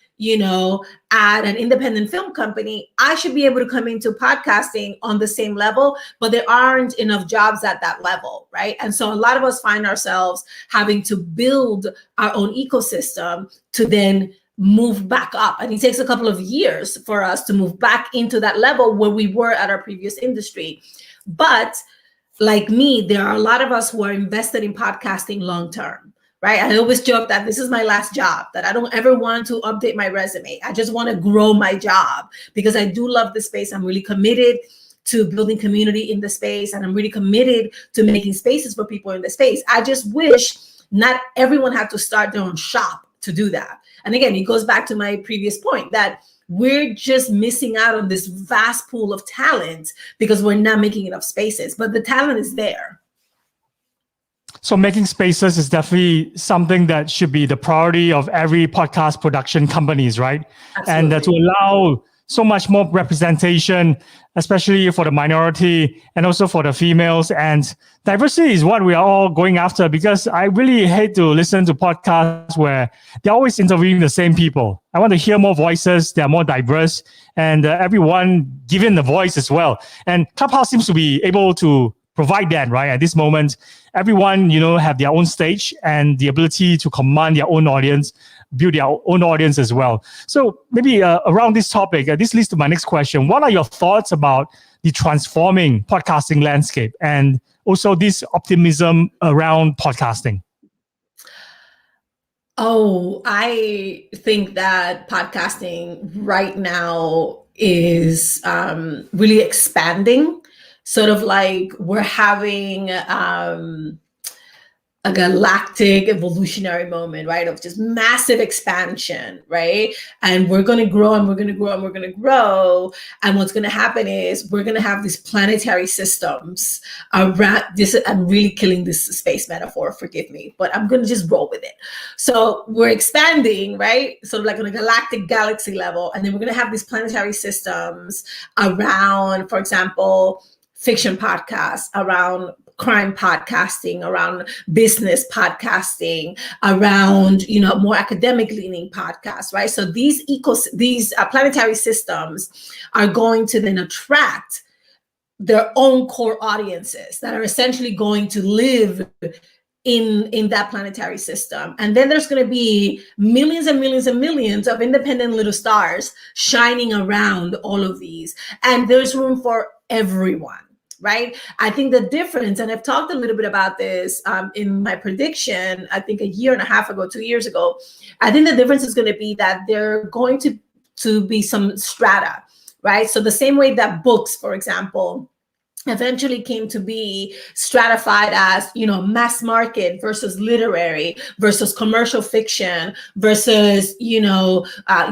at an independent film company, I should be able to come into podcasting on the same level, but there aren't enough jobs at that level, right? And so a lot of us find ourselves having to build our own ecosystem to then move back up. And it takes a couple of years for us to move back into that level where we were at our previous industry. But like me, there are a lot of us who are invested in podcasting long-term. Right? I always joke that this is my last job, that I don't ever want to update my resume. I just want to grow my job, because I do love the space. I'm really committed to building community in the space, and I'm really committed to making spaces for people in the space. I just wish not everyone had to start their own shop to do that. And again, it goes back to my previous point that we're just missing out on this vast pool of talent because we're not making enough spaces, but the talent is there. So making spaces is definitely something that should be the priority of every podcast production companies, right? Absolutely. And to allow so much more representation, especially for the minority and also for the females. And diversity is what we are all going after, because I really hate to listen to podcasts where they're always interviewing the same people. I want to hear more voices that are more diverse, and everyone given the voice as well. And Clubhouse seems to be able to provide that, right? At this moment, everyone, have their own stage and the ability to command their own audience, build their own audience as well. So maybe around this topic, this leads to my next question. What are your thoughts about the transforming podcasting landscape and also this optimism around podcasting? Oh, I think that podcasting right now is really expanding. Sort of like we're having a galactic evolutionary moment, right? Of just massive expansion, right? And we're going to grow and we're going to grow and we're going to grow. And what's going to happen is we're going to have these planetary systems around this. I'm really killing this space metaphor, forgive me, but I'm going to just roll with it. So we're expanding, right? Sort of like on a galactic galaxy level. And then we're going to have these planetary systems around, for example, fiction podcasts, around crime podcasting, around business podcasting, around, you know, more academic leaning podcasts, right? So these planetary systems are going to then attract their own core audiences that are essentially going to live in that planetary system. And then there's going to be millions and millions and millions of independent little stars shining around all of these. And there's room for everyone, right? I think the difference, and I've talked a little bit about this in my prediction, I think a year and a half ago, 2 years ago, I think the difference is going to be that there are going to be some strata, right? So the same way that books, for example, eventually came to be stratified as, you know, mass market versus literary versus commercial fiction versus, you know,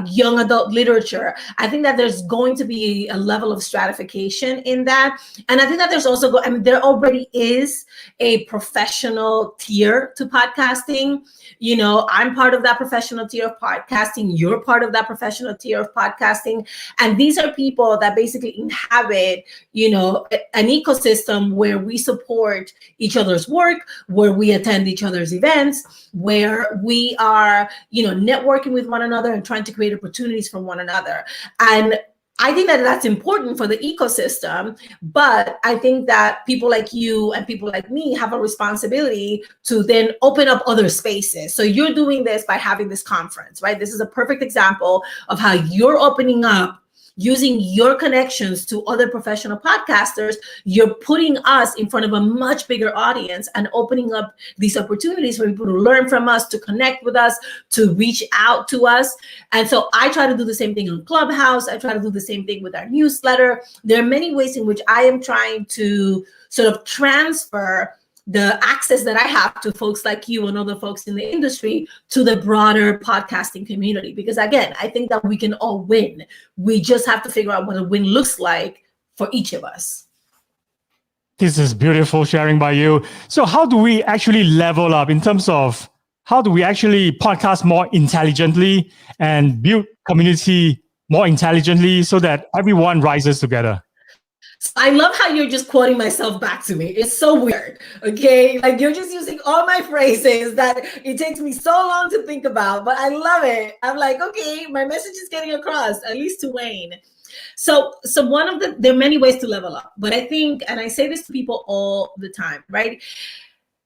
young adult literature. I think that there's going to be a level of stratification in that. And I think that there's also, I mean, there already is a professional tier to podcasting. You know, I'm part of that professional tier of podcasting. You're part of that professional tier of podcasting. And these are people that basically inhabit, you know, an ecosystem where we support each other's work, where we attend each other's events, where we are, you know, networking with one another and trying to create opportunities for one another. And I think that that's important for the ecosystem, but I think that people like you and people like me have a responsibility to then open up other spaces. So you're doing this by having this conference, right? This is a perfect example of how you're opening up, using your connections to other professional podcasters. You're putting us in front of a much bigger audience and opening up these opportunities for people to learn from us, to connect with us, to reach out to us. And so I try to do the same thing on Clubhouse. I try to do the same thing with our newsletter. There are many ways in which I am trying to sort of transfer the access that I have to folks like you and other folks in the industry to the broader podcasting community. Because again, I think that we can all win. We just have to figure out what a win looks like for each of us. This is beautiful sharing by you. So how do we actually level up in terms of how do we actually podcast more intelligently and build community more intelligently so that everyone rises together? I love how you're just quoting myself back to me. It's so weird, okay? Like you're just using all my phrases that it takes me so long to think about, but I love it. I'm like, okay, my message is getting across, at least to Wayne. So there are many ways to level up, but I think, and I say this to people all the time, right?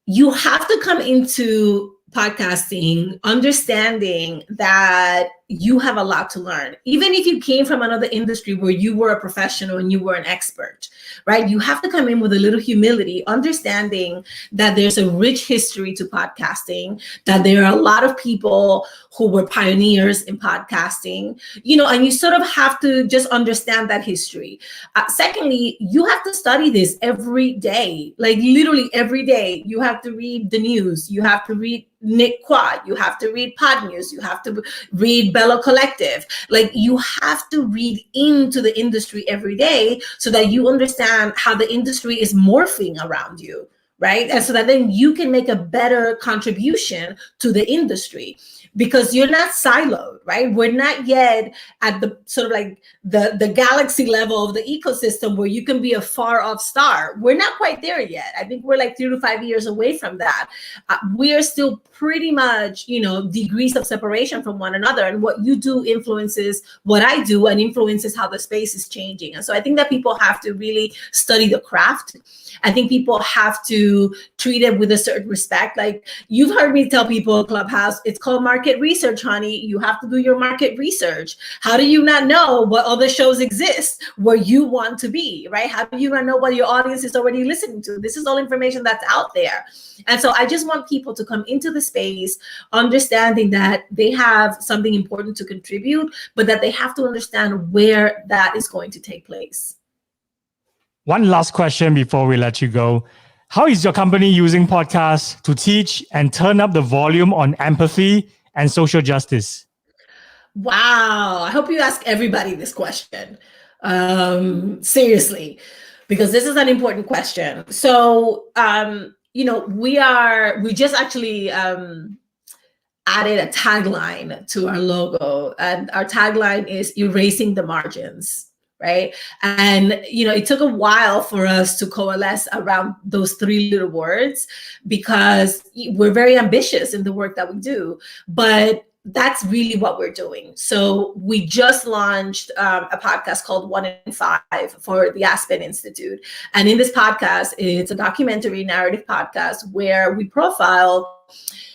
You have to come into podcasting understanding that you have a lot to learn. Even if you came from another industry where you were a professional and you were an expert, right? You have to come in with a little humility, understanding that there's a rich history to podcasting, that there are a lot of people who were pioneers in podcasting, you know, and you sort of have to just understand that history. Secondly, you have to study this every day, like literally every day. You have to read the news. You have to read Nick Quad, you have to read Pod News, you have to read Bello Collective. Like you have to read into the industry every day so that you understand how the industry is morphing around you, right? And so that then you can make a better contribution to the industry. Because you're not siloed, right? We're not yet at the sort of like the galaxy level of the ecosystem where you can be a far off star. We're not quite there yet. I think we're like 3 to 5 years away from that. We are still pretty much, you know, degrees of separation from one another. And what you do influences what I do and influences how the space is changing. And so I think that people have to really study the craft. I think people have to treat it with a certain respect. Like you've heard me tell people, Clubhouse, it's called market research, honey. You have to do your market research. How do you not know what other shows exist where you want to be, right? How do you not know what your audience is already listening to? This is all information that's out there. And so I just want people to come into the space understanding that they have something important to contribute, but that they have to understand where that is going to take place. One last question before we let you go. How is your company using podcasts to teach and turn up the volume on empathy and social justice? Wow. I hope you ask everybody this question. Seriously, because this is an important question. So, you know, we just actually added a tagline to our logo, and our tagline is erasing the margins. right? And, it took a while for us to coalesce around those 3 little words because we're very ambitious in the work that we do, but that's really what we're doing. So we just launched a podcast called 1 in 5 for the Aspen Institute. And in this podcast, it's a documentary narrative podcast where we profile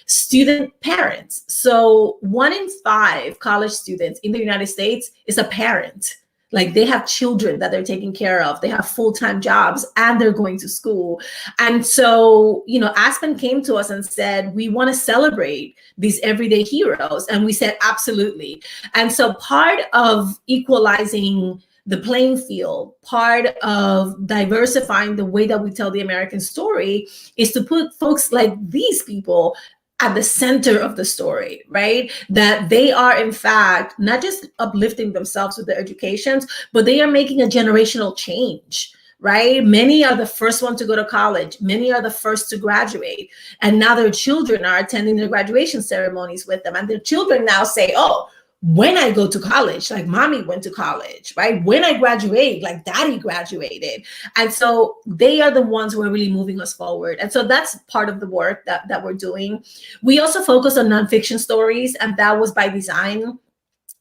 student parents. So 1 in 5 college students in the United States is a parent. Like they have children that they're taking care of. They have full-time jobs and they're going to school. And so, Aspen came to us and said, we want to celebrate these everyday heroes. And we said, absolutely. And so part of equalizing the playing field, part of diversifying the way that we tell the American story is to put folks like these people at the center of the story, right? That they are, in fact, not just uplifting themselves with their educations, but they are making a generational change, right? Many are the first one to go to college. Many are the first to graduate. And now their children are attending their graduation ceremonies with them. And their children now say, oh, when I go to college, like mommy went to college, right? When I graduate, like daddy graduated. And so they are the ones who are really moving us forward. And so that's part of the work that we're doing. We also focus on nonfiction stories, and that was by design,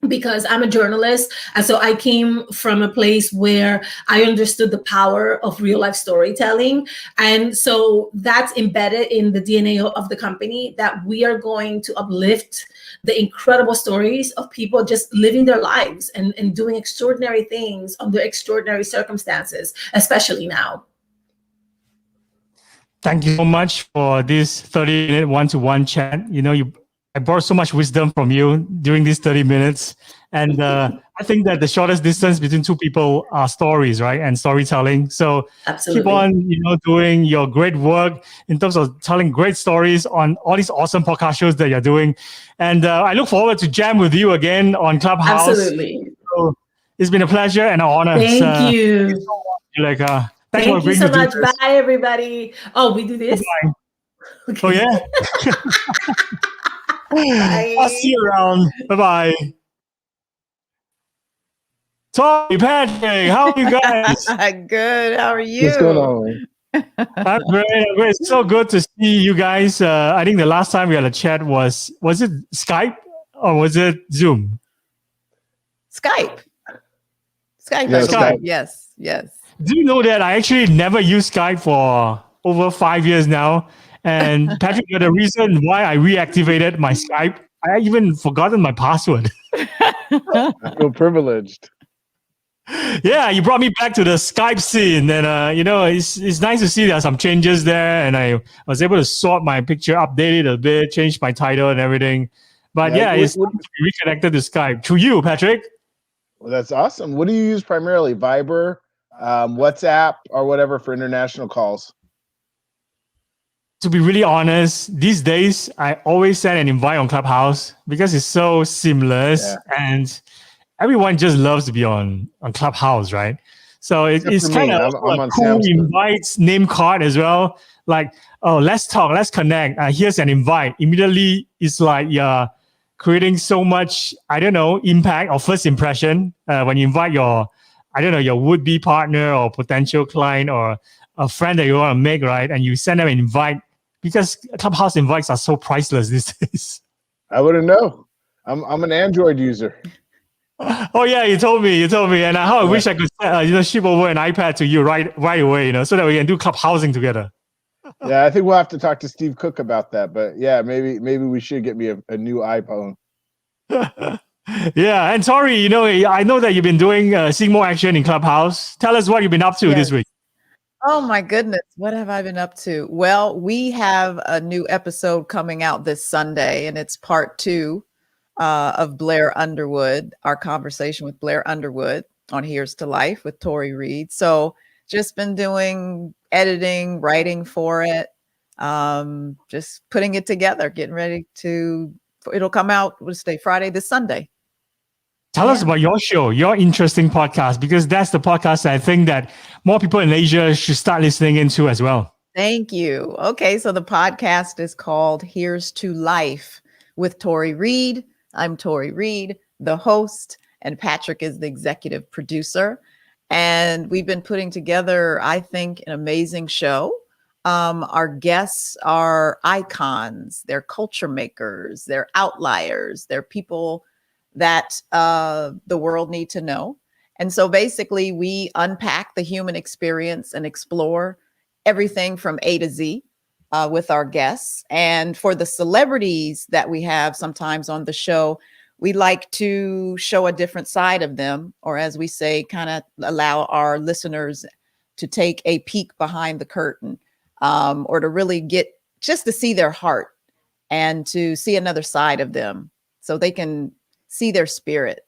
because I'm a journalist. And so I came from a place where I understood the power of real life storytelling. And so that's embedded in the DNA of the company, that we are going to uplift the incredible stories of people just living their lives and doing extraordinary things under extraordinary circumstances, especially now. Thank you so much for this 30-minute one-to-one chat. I brought so much wisdom from you during these 30 minutes. And I think that the shortest distance between two people are stories, right? And storytelling. So Absolutely. Keep on, doing your great work in terms of telling great stories on all these awesome podcast shows that you're doing. And I look forward to jam with you again on Clubhouse. Absolutely. So it's been a pleasure and an honor. Thank you. Juleyka. Thank you so much. Bye, everybody. Oh, we do this? Bye. Okay. Oh, yeah? Bye. I'll see you around. Bye-bye. Tori, Patrick, how are you guys? Good. How are you? What's going on? I'm great. It's so good to see you guys. I think the last time we had a chat was it Skype or was it Zoom? Skype. Skype. Yeah, Skype. Yes. Yes. Do you know that I actually never used Skype for over 5 years now? And Patrick, you're the reason why I reactivated my Skype. I even forgotten my password. I feel privileged. Yeah, you brought me back to the Skype scene, and it's nice to see there are some changes there, and I was able to sort my picture, update it a bit, change my title and everything. But it's nice to be reconnected to Skype. To you, Patrick. Well, that's awesome. What do you use primarily? Viber, WhatsApp, or whatever for international calls? To be really honest, these days I always send an invite on Clubhouse because it's so seamless and everyone just loves to be on Clubhouse, right? So it's kind of a cool invites name card as well. Like, oh, let's talk, let's connect. Here's an invite. Immediately, it's like you're creating so much, impact or first impression when you invite your would-be partner or potential client or a friend that you want to make, right? And you send them an invite because Clubhouse invites are so priceless these days. I wouldn't know. I'm an Android user. Oh yeah, you told me, and I wish I could ship over an iPad to you right away, so that we can do Clubhousing together. Yeah, I think we'll have to talk to Steve Cook about that. But yeah, maybe we should get me a new iPhone. Yeah, and Tori, I know that you've been seeing more action in Clubhouse. Tell us what you've been up to this week. Oh my goodness, what have I been up to? Well, we have a new episode coming out this Sunday, and it's part 2 of Blair Underwood, our conversation with Blair Underwood on Here's to Life with Tori Reid. So just been doing editing, writing for it, just putting it together, getting ready it'll come out, Friday, this Sunday. Tell us about your show, your interesting podcast, because that's the podcast I think that more people in Asia should start listening into as well. Thank you. Okay, so the podcast is called Here's to Life with Tori Reid. I'm Tori Reid, the host, and Patrick is the executive producer. And we've been putting together, I think, an amazing show. Our guests are icons, they're culture makers, they're outliers, they're people that the world need to know. And so basically we unpack the human experience and explore everything from A to Z with our guests. And for the celebrities that we have sometimes on the show, we like to show a different side of them, or as we say, kind of allow our listeners to take a peek behind the curtain, or to really get just to see their heart and to see another side of them so they can see their spirit.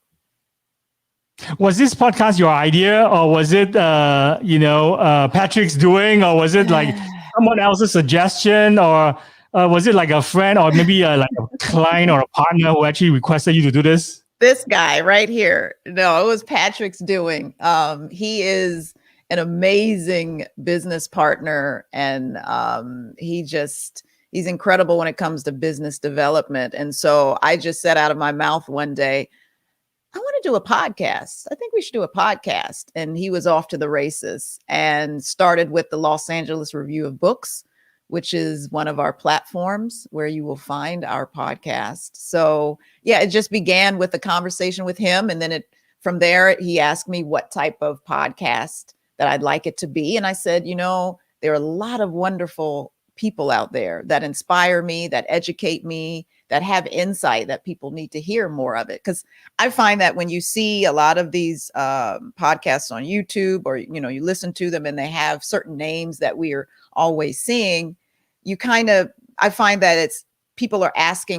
Was this podcast your idea, or was it, Patrick's doing, or was it like someone else's suggestion, or was it like a friend, or maybe like a client or a partner who actually requested you to do this? This guy right here. No, it was Patrick's doing. He is an amazing business partner, and he's incredible when it comes to business development. And so I just said out of my mouth one day, I want to do a podcast. I think we should do a podcast. And he was off to the races and started with the Los Angeles Review of Books, which is one of our platforms where you will find our podcast. So yeah, it just began with a conversation with him. And then from there, he asked me what type of podcast that I'd like it to be. And I said, there are a lot of wonderful people out there that inspire me, that educate me, that have insight that people need to hear more of it. Because I find that when you see a lot of these podcasts on YouTube, or, you listen to them and they have certain names that we are always seeing, I find that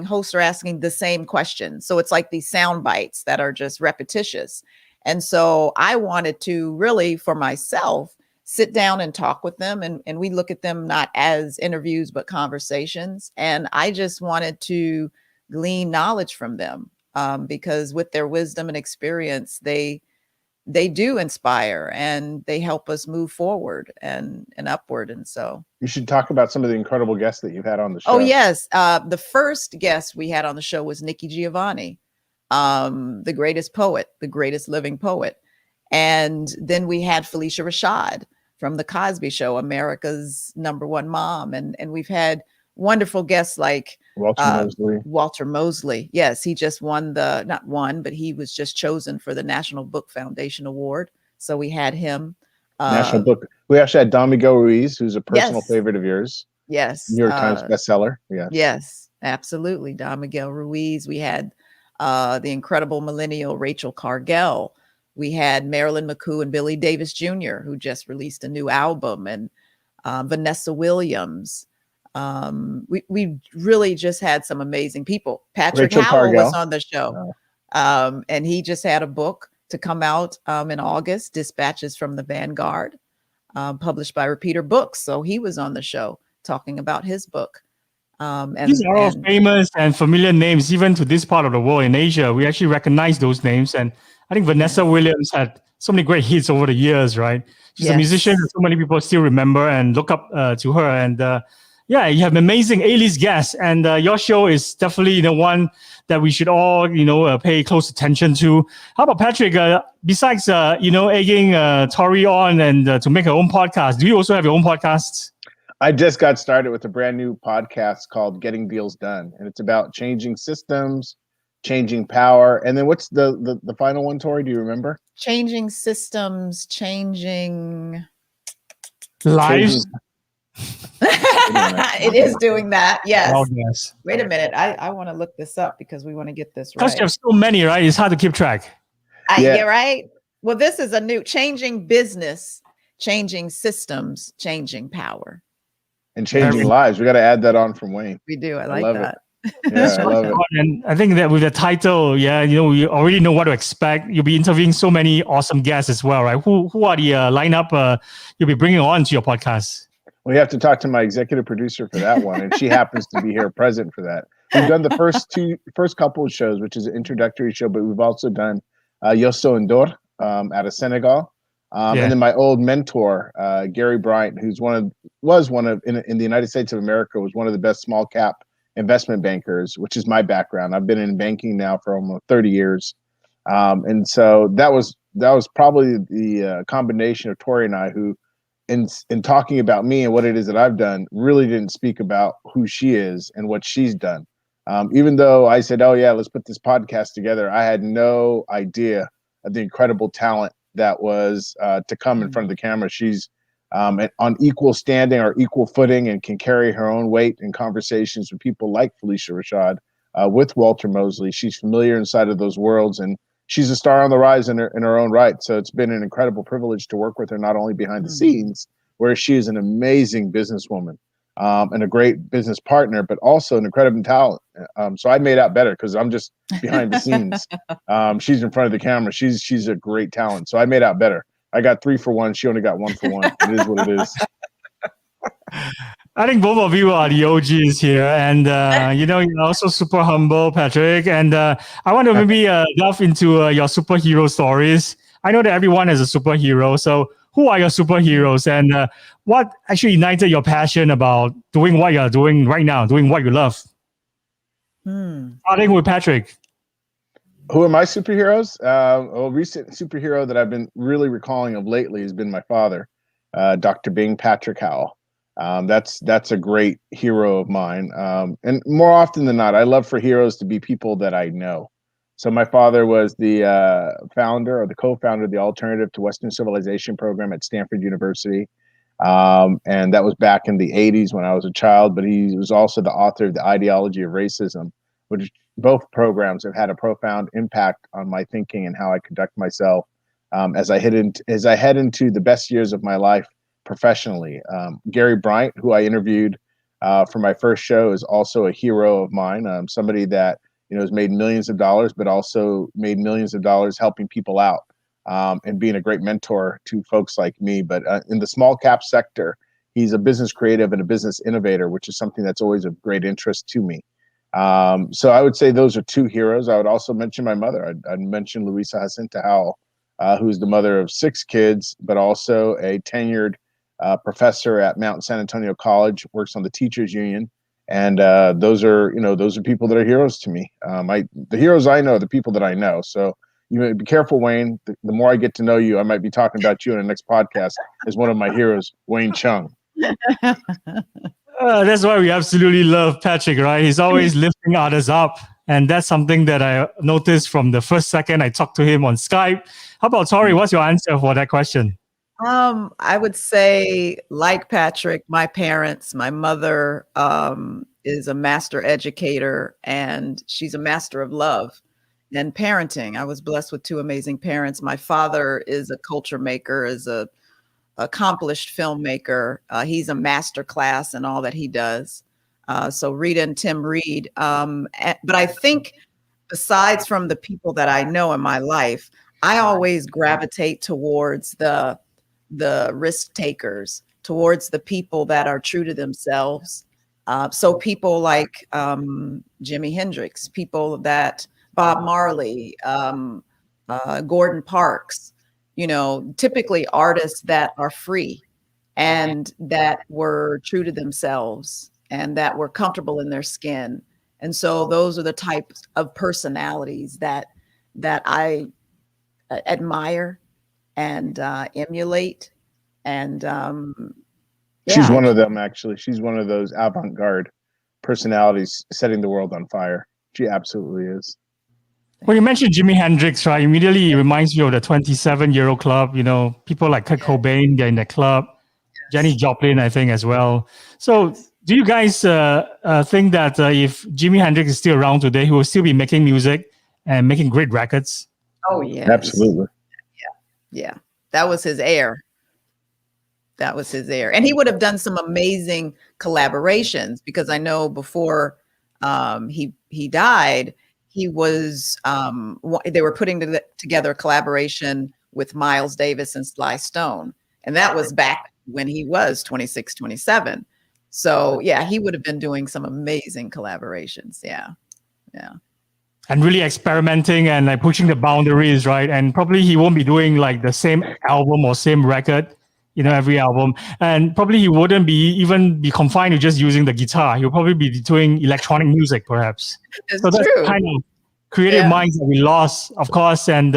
hosts are asking the same question. So it's like these sound bites that are just repetitious. And so I wanted to really, for myself, sit down and talk with them. And we look at them not as interviews, but conversations. And I just wanted to glean knowledge from them because with their wisdom and experience, they do inspire and they help us move forward and upward. And so you should talk about some of the incredible guests that you've had on the show. Oh, yes. The first guest we had on the show was Nikki Giovanni, the greatest poet, the greatest living poet. And then we had Felicia Rashad from The Cosby Show, America's #1 mom. And we've had wonderful guests like Walter Mosley. Yes, he just not won, but he was just chosen for the National Book Foundation Award. So we had him. National Book. We actually had Don Miguel Ruiz, who's a personal favorite of yours. Yes. New York Times bestseller. Yeah. Yes, absolutely. Don Miguel Ruiz. We had the incredible millennial Rachel Cargell. We had Marilyn McCoo and Billy Davis Jr., who just released a new album, and Vanessa Williams. We really just had some amazing people. Patrick Howell was on the show, and he just had a book to come out in August, Dispatches from the Vanguard, published by Repeater Books. So he was on the show talking about his book. These are all famous and familiar names, even to this part of the world in Asia. We actually recognize those names. And I think Vanessa Williams had so many great hits over the years, right? She's a musician that so many people still remember and look up to her. And you have amazing A-list guests. And your show is definitely the one that we should all, pay close attention to. How about Patrick? Besides, egging Tori on and to make her own podcast, do you also have your own podcasts? I just got started with a brand new podcast called Getting Deals Done. And it's about changing systems, changing power. And then what's the final one, Tori? Do you remember? Changing systems, changing lives. It is doing that. Yes. Oh, yes. Wait a minute. I want to look this up because we want to get this right. Because you have so many, right? It's hard to keep track. Yeah, right. Well, this is a new changing business, changing systems, changing power. And changing lives. We got to add that on from Wayne. We do. I like that. Yeah, I love it. And I think that with the title, we already know what to expect. You'll be interviewing so many awesome guests as well, right? Who are the lineup you'll be bringing on to your podcast? Well, you have to talk to my executive producer for that one, and she happens to be here present for that. We've done the first couple of shows, which is an introductory show, but we've also done Yosso Ndor out of Senegal. And then my old mentor, Gary Bryant, who's was one of in the United States of America, was one of the best small cap investment bankers, which is my background. I've been in banking now for almost 30 years. And so that was probably the combination of Tori and I, who in talking about me and what it is that I've done, really didn't speak about who she is and what she's done. Even though I said, oh yeah, let's put this podcast together, I had no idea of the incredible talent that was to come in front of the camera. She's on equal standing or equal footing and can carry her own weight in conversations with people like Felicia Rashad, with Walter Mosley. She's familiar inside of those worlds, and she's a star on the rise in her own right. So it's been an incredible privilege to work with her, not only behind the scenes, where she is an amazing businesswoman and a great business partner, but also an incredible talent. So I made out better because I'm just behind the scenes. She's in front of the camera. She's a great talent. So I made out better. I got 3 for 1. She only got 1 for 1. It is what it is. I think both of you are the OGs here, and you're also super humble, Patrick. And I want to maybe delve into your superhero stories. I know that everyone is a superhero, so who are your superheroes, and what actually ignited your passion about doing what you're doing right now, doing what you love? Starting with Patrick. Who are my superheroes? A recent superhero that I've been really recalling of lately has been my father, Dr. Bing Patrick Howell. That's a great hero of mine. And more often than not, I love for heroes to be people that I know. So my father was the founder or the co-founder of the Alternative to Western Civilization program at Stanford University. And that was back in the 80s when I was a child, but he was also the author of The Ideology of Racism, which both programs have had a profound impact on my thinking and how I conduct myself as I head into the best years of my life professionally. Gary Bryant, who I interviewed for my first show, is also a hero of mine. Somebody that has made millions of dollars, but also made millions of dollars helping people out and being a great mentor to folks like me. But in the small cap sector, he's a business creative and a business innovator, which is something that's always of great interest to me. So I would say those are 2 heroes. I would also mention my mother. I'd mention Louisa Jacinta Howell, who's the mother of 6 kids, but also a tenured professor at Mount San Antonio College, works on the teachers union. And those are people that are heroes to me. The heroes I know are the people that I know. So be careful, Wayne. The more I get to know you, I might be talking about you in the next podcast as one of my heroes, Wayne Chung. That's why we absolutely love Patrick, right? He's always lifting others up. And that's something that I noticed from the first second I talked to him on Skype. How about Tori? What's your answer for that question? I would say, like Patrick, my parents, my mother is a master educator, and she's a master of love and parenting. I was blessed with 2 amazing parents. My father is a culture maker, is a accomplished filmmaker. He's a master class in all that he does. So Rita and Tim Reid. But I think besides from the people that I know in my life, I always gravitate towards the risk takers, towards the people that are true to themselves. So people like Jimi Hendrix, people that Bob Marley, Gordon Parks, typically artists that are free and that were true to themselves and that were comfortable in their skin. And so those are the types of personalities that I admire and emulate. And she's one of them, actually. She's one of those avant-garde personalities setting the world on fire. She absolutely is. When you mentioned Jimi Hendrix, right, immediately it reminds me of the 27-year-old club. People like Kurt Cobain, they're in the club. Janis Joplin, I think, as well. So do you guys think that if Jimi Hendrix is still around today, he will still be making music and making great records? Oh, yeah. Absolutely. Yeah. That was his air. And he would have done some amazing collaborations, because I know before he died, he was they were putting together a collaboration with Miles Davis and Sly Stone. And that was back when he was 26, 27. So yeah, he would have been doing some amazing collaborations. Yeah. And really experimenting and like pushing the boundaries, right? And probably he won't be doing like the same album or same record, every album. And probably he wouldn't even be confined to just using the guitar. He'll probably be doing electronic music, perhaps. It's so that's true. kind of creative Yeah. minds that we lost, of course. And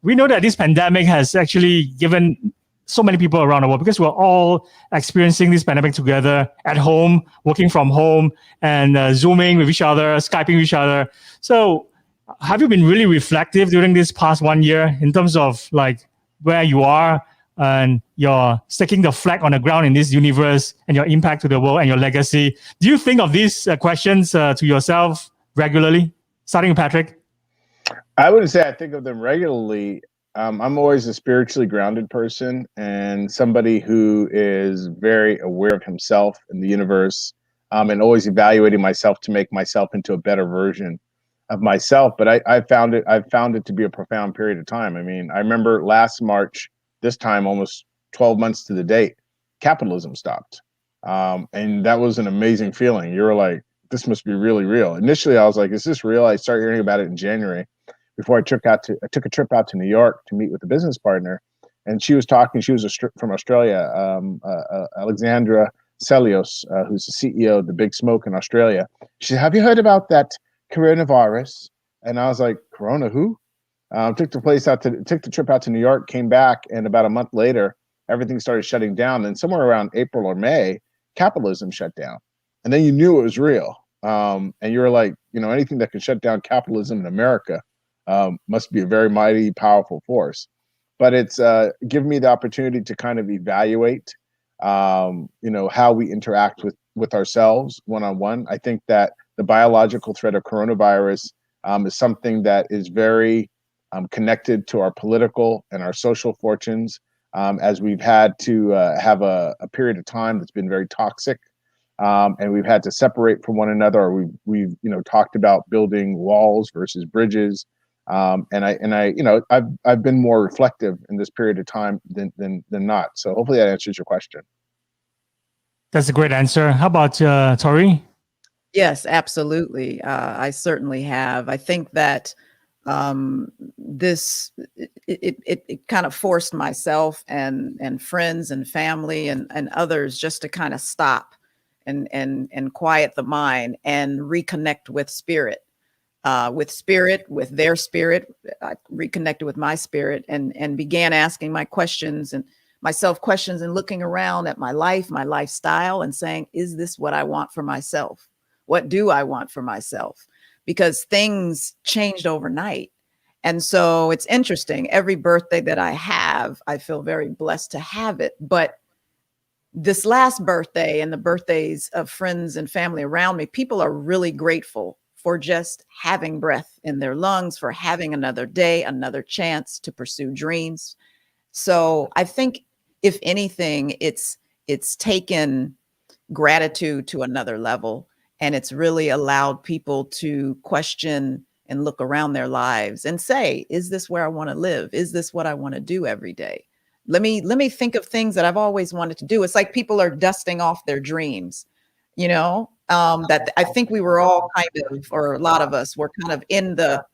we know that this pandemic has actually given so many people around the world, because we're all experiencing this pandemic together at home, working from home, and Zooming with each other, Skyping with each other. So have you been really reflective during this past 1 year in terms of like where you are and you're sticking the flag on the ground in this universe and your impact to the world and your legacy? Do you think of these questions to yourself regularly? Starting with Patrick. I wouldn't say I think of them regularly. I'm always a spiritually grounded person and somebody who is very aware of himself and the universe, and always evaluating myself to make myself into a better version of myself. But I've found it to be a profound period of time. I mean, I remember last March, this time almost 12 months to the date, capitalism stopped. And that was an amazing feeling. You were like, this must be really real. Initially, I was like, is this real? I started hearing about it in January before I took a trip out to New York to meet with a business partner. And she was talking, she was from Australia, Alexandra Celios, who's the CEO of the Big Smoke in Australia. She said, have you heard about that coronavirus? And I was like, Corona who? Took the trip out to New York, came back, and about a month later, everything started shutting down. And somewhere around April or May, capitalism shut down. And then you knew it was real. And you were like, anything that can shut down capitalism in America must be a very mighty, powerful force. But it's given me the opportunity to kind of evaluate, how we interact with ourselves one-on-one. I think that the biological threat of coronavirus is something that is very connected to our political and our social fortunes, as we've had to have a period of time that's been very toxic, and we've had to separate from one another. Or we've talked about building walls versus bridges, and I've been more reflective in this period of time than not. So hopefully that answers your question. That's a great answer. How about Tori? Yes, absolutely. I certainly have. I think that this it kind of forced myself and friends and family and others just to kind of stop and quiet the mind and reconnect with spirit, with their spirit. I reconnected with my spirit and began asking my questions and myself questions and looking around at my life, my lifestyle, and saying, is this what I want for myself? What do I want for myself? Because things changed overnight. And so it's interesting. Every birthday that I have, I feel very blessed to have it. But this last birthday and the birthdays of friends and family around me, people are really grateful for just having breath in their lungs, for having another day, another chance to pursue dreams. So I think, if anything, it's taken gratitude to another level. And it's really allowed people to question and look around their lives and say, is this where I want to live? Is this what I want to do every day? Let me think of things that I've always wanted to do. It's like people are dusting off their dreams, that I think we were all kind of, or a lot of us were kind of in the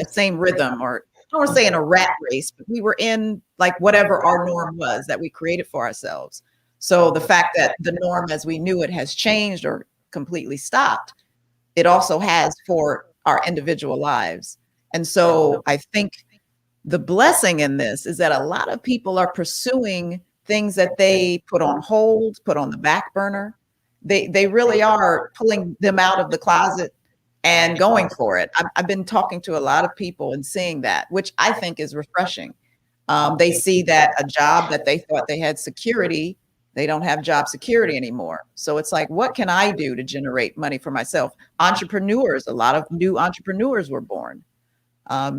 same rhythm, or I don't want to say in a rat race, but we were in like whatever our norm was that we created for ourselves. So the fact that the norm as we knew it has changed or completely stopped, it also has for our individual lives. And so I think the blessing in this is that a lot of people are pursuing things that they put on hold, put on the back burner. They really are pulling them out of the closet and going for it. I've been talking to a lot of people and seeing that, which I think is refreshing. They see that a job that they thought they had security, they don't have job security anymore. So it's like, what can I do to generate money for myself? Entrepreneurs, a lot of new entrepreneurs were born.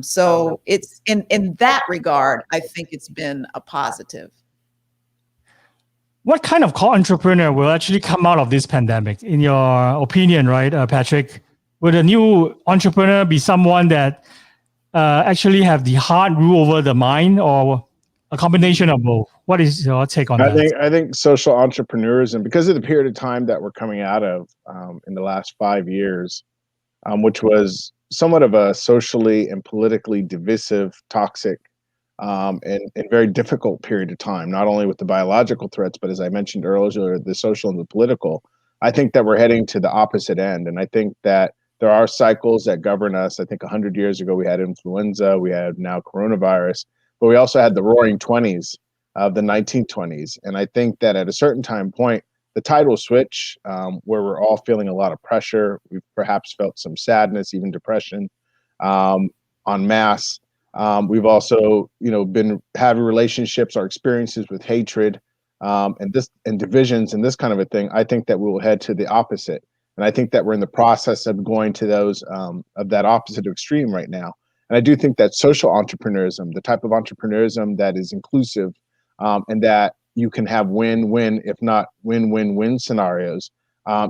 So it's in that regard, I think it's been a positive. What kind of entrepreneur will actually come out of this pandemic, in your opinion, right, Patrick? Would a new entrepreneur be someone that actually have the heart rule over the mind, or a combination of both? What is your take on that? I think social entrepreneurs, and because of the period of time that we're coming out of in the last 5 years, which was somewhat of a socially and politically divisive, toxic, and very difficult period of time, not only with the biological threats, but as I mentioned earlier, the social and the political. I think that we're heading to the opposite end. And I think that There are cycles that govern us. I think 100 years ago we had influenza, we have now coronavirus, but we also had the roaring 20s of the 1920s. And I think that at a certain time point, the tide will switch, where we're all feeling a lot of pressure. We've perhaps felt some sadness, even depression, en masse. We've also, been having relationships or experiences with hatred, and divisions and this kind of a thing. I think that we will head to the opposite. And I think that we're in the process of going to those of that opposite extreme right now. And I do think that social entrepreneurism, the type of entrepreneurism that is inclusive, and that you can have win-win, if not win-win-win scenarios,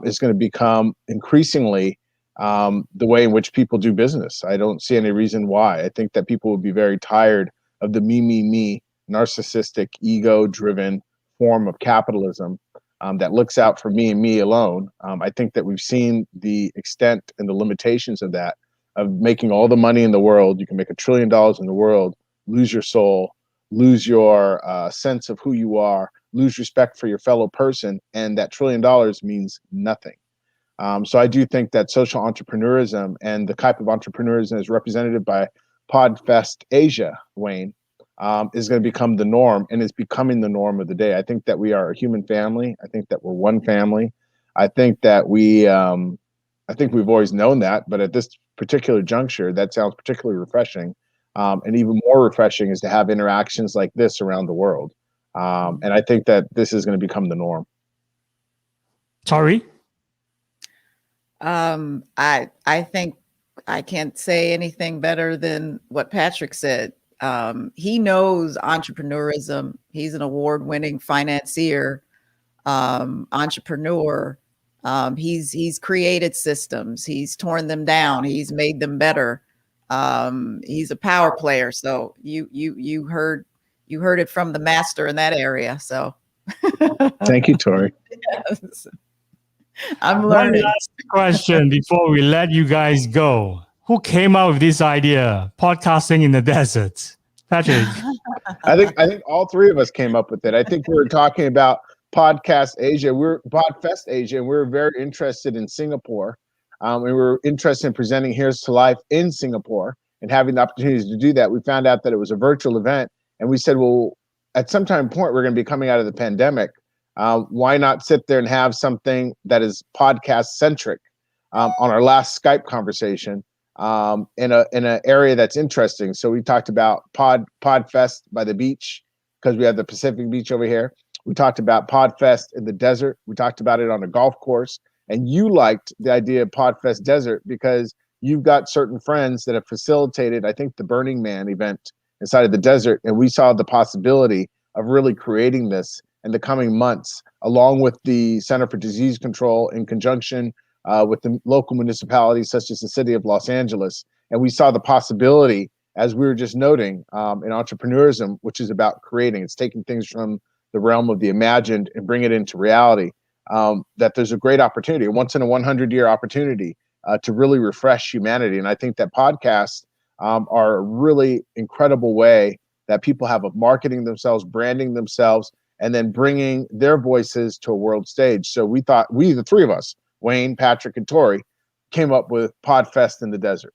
is going to become increasingly the way in which people do business. I don't see any reason why. I think that people will be very tired of the me, narcissistic, ego-driven form of capitalism that looks out for me and me alone. I think that we've seen the extent and the limitations of that, of making all the money in the world. You can make $1 trillion in the world, lose your soul, lose your sense of who you are, lose respect for your fellow person, and that $1 trillion means nothing. So I do think that social entrepreneurism and the type of entrepreneurism is represented by PodFest Asia, Wayne, is going to become the norm, and is becoming the norm of the day. I think that we are a human family. I think that we're one family. I think that we've always known that, but at this particular juncture, that sounds particularly refreshing. And even more refreshing is to have interactions like this around the world. And I think that this is going to become the norm. Tori? I think I can't say anything better than what Patrick said. He knows entrepreneurism. He's an award-winning financier, entrepreneur. He's created systems. He's torn them down. He's made them better. He's a power player. So you heard it from the master in that area. So thank you, Tori. Yes. I'm learning. One last question before we let you guys go. Who came up with this idea, podcasting in the desert? Patrick. I think all three of us came up with it. I think we were talking about PodFest Asia, and we were very interested in Singapore. We were interested in presenting Here's to Life in Singapore and having the opportunities to do that. We found out that it was a virtual event, and we said, well, at some time point, we're going to be coming out of the pandemic. Why not sit there and have something that is podcast centric on our last Skype conversation in an area that's interesting? So we talked about PodFest by the beach, because we have the Pacific Beach over here. We talked about PodFest in the desert. We talked about it on a golf course. And you liked the idea of PodFest Desert because you've got certain friends that have facilitated, I think, the Burning Man event inside of the desert. And we saw the possibility of really creating this in the coming months, along with the Center for Disease Control in conjunction with the local municipalities such as the city of Los Angeles. And we saw the possibility, as we were just noting, in entrepreneurism, which is about creating. It's taking things from the realm of the imagined and bring it into reality. That there's a great opportunity, a once in a 100-year opportunity to really refresh humanity. And I think that podcasts are a really incredible way that people have of marketing themselves, branding themselves, and then bringing their voices to a world stage. So we thought, the three of us, Wayne, Patrick, and Tori, came up with PodFest in the desert.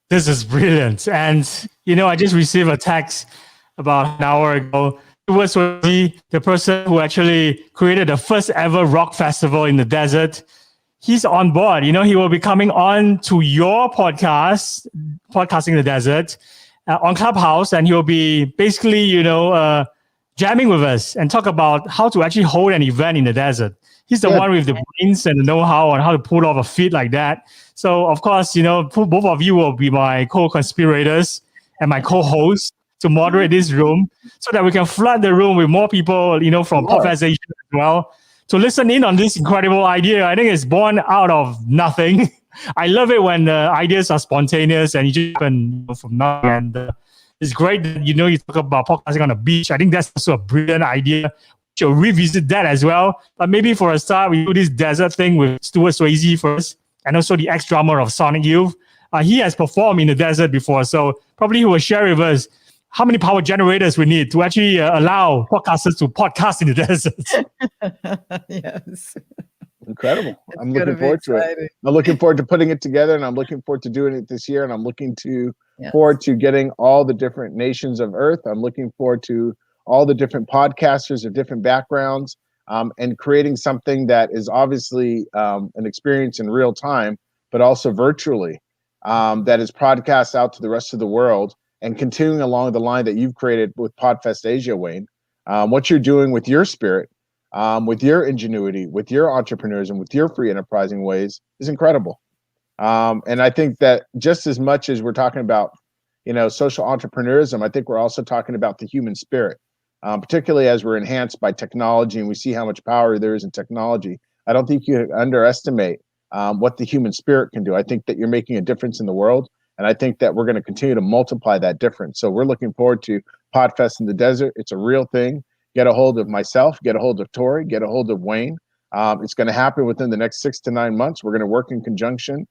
This is brilliant. And, I just received a text about an hour ago. It was the person who actually created the first ever rock festival in the desert. He's on board. He will be coming on to your podcast, Podcasting in the Desert, on Clubhouse, and he'll be basically, jamming with us and talk about how to actually hold an event in the desert. He's the one with the brains and the know-how on how to pull off a feat like that. So, of course, both of you will be my co-conspirators and my co-hosts to moderate this room so that we can flood the room with more people, from PodFest Asia as well, to listen in on this incredible idea. I think it's born out of nothing. I love it when ideas are spontaneous and you just happen from nothing. And it's great that, you talk about podcasting on the beach. I think that's also a brilliant idea. We'll revisit that as well. But maybe for a start, we do this desert thing with Stuart Swayze first, and also the ex-drummer of Sonic Youth. He has performed in the desert before, so probably he will share with us how many power generators we need to actually allow podcasters to podcast in the desert. Yes. Incredible. I'm gonna looking be forward to it. exciting. I'm looking forward to putting it together, and I'm looking forward to doing it this year, and I'm looking Yes. forward to getting all the different nations of Earth. I'm looking forward to all the different podcasters of different backgrounds, and creating something that is obviously an experience in real time, but also virtually, that is podcast out to the rest of the world, and continuing along the line that you've created with Podfest Asia, Wayne. What you're doing with your spirit, with your ingenuity, with your entrepreneurs, and with your free enterprising ways is incredible. And I think that just as much as we're talking about, social entrepreneurism, I think we're also talking about the human spirit, particularly as we're enhanced by technology and we see how much power there is in technology. I don't think you underestimate what the human spirit can do. I think that you're making a difference in the world, and I think that we're going to continue to multiply that difference. So we're looking forward to Podfest in the Desert. It's a real thing. Get a hold of myself, get a hold of Tori, get a hold of Wayne. It's going to happen within the next 6 to 9 months. We're going to work in conjunction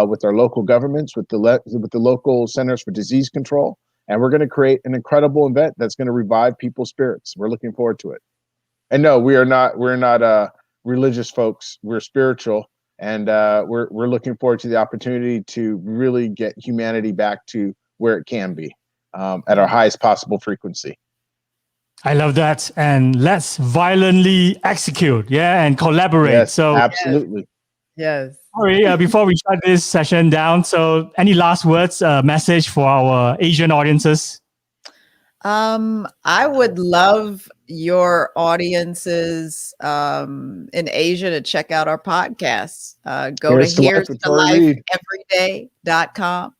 with our local governments, with the local centers for disease control, and we're going to create an incredible event that's going to revive people's spirits. We're looking forward to it. And no, we're not religious folks. We're spiritual, and we're looking forward to the opportunity to really get humanity back to where it can be, at our highest possible frequency. I love that. And let's violently execute, and collaborate. Yes, So absolutely. Yes. Sorry, before we shut this session down, so any last words, message for our Asian audiences? I would love your audiences in Asia to check out our podcasts. Go Here's to to Life with Tori Reid. here'stoLifeEveryday.com.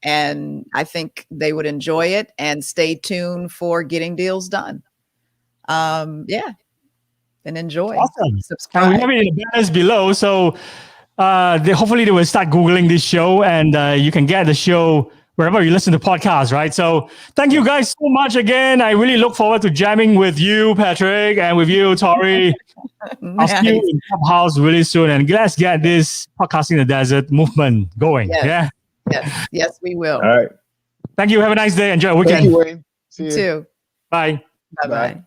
And I think they would enjoy it, and stay tuned for Getting Deals Done. And enjoy. Awesome. Subscribe. And we have it in the banners below. So hopefully they will start Googling this show, and you can get the show wherever you listen to podcasts, right? So thank you guys so much again. I really look forward to jamming with you, Patrick, and with you, Tori. I'll see you in Clubhouse really soon. And let's get this Podcasting in the Desert movement going. Yes. Yeah. Yes, we will. All right. Thank you. Have a nice day. Enjoy your weekend. Thank you, Wayne. See you. Too. Bye. Bye-bye.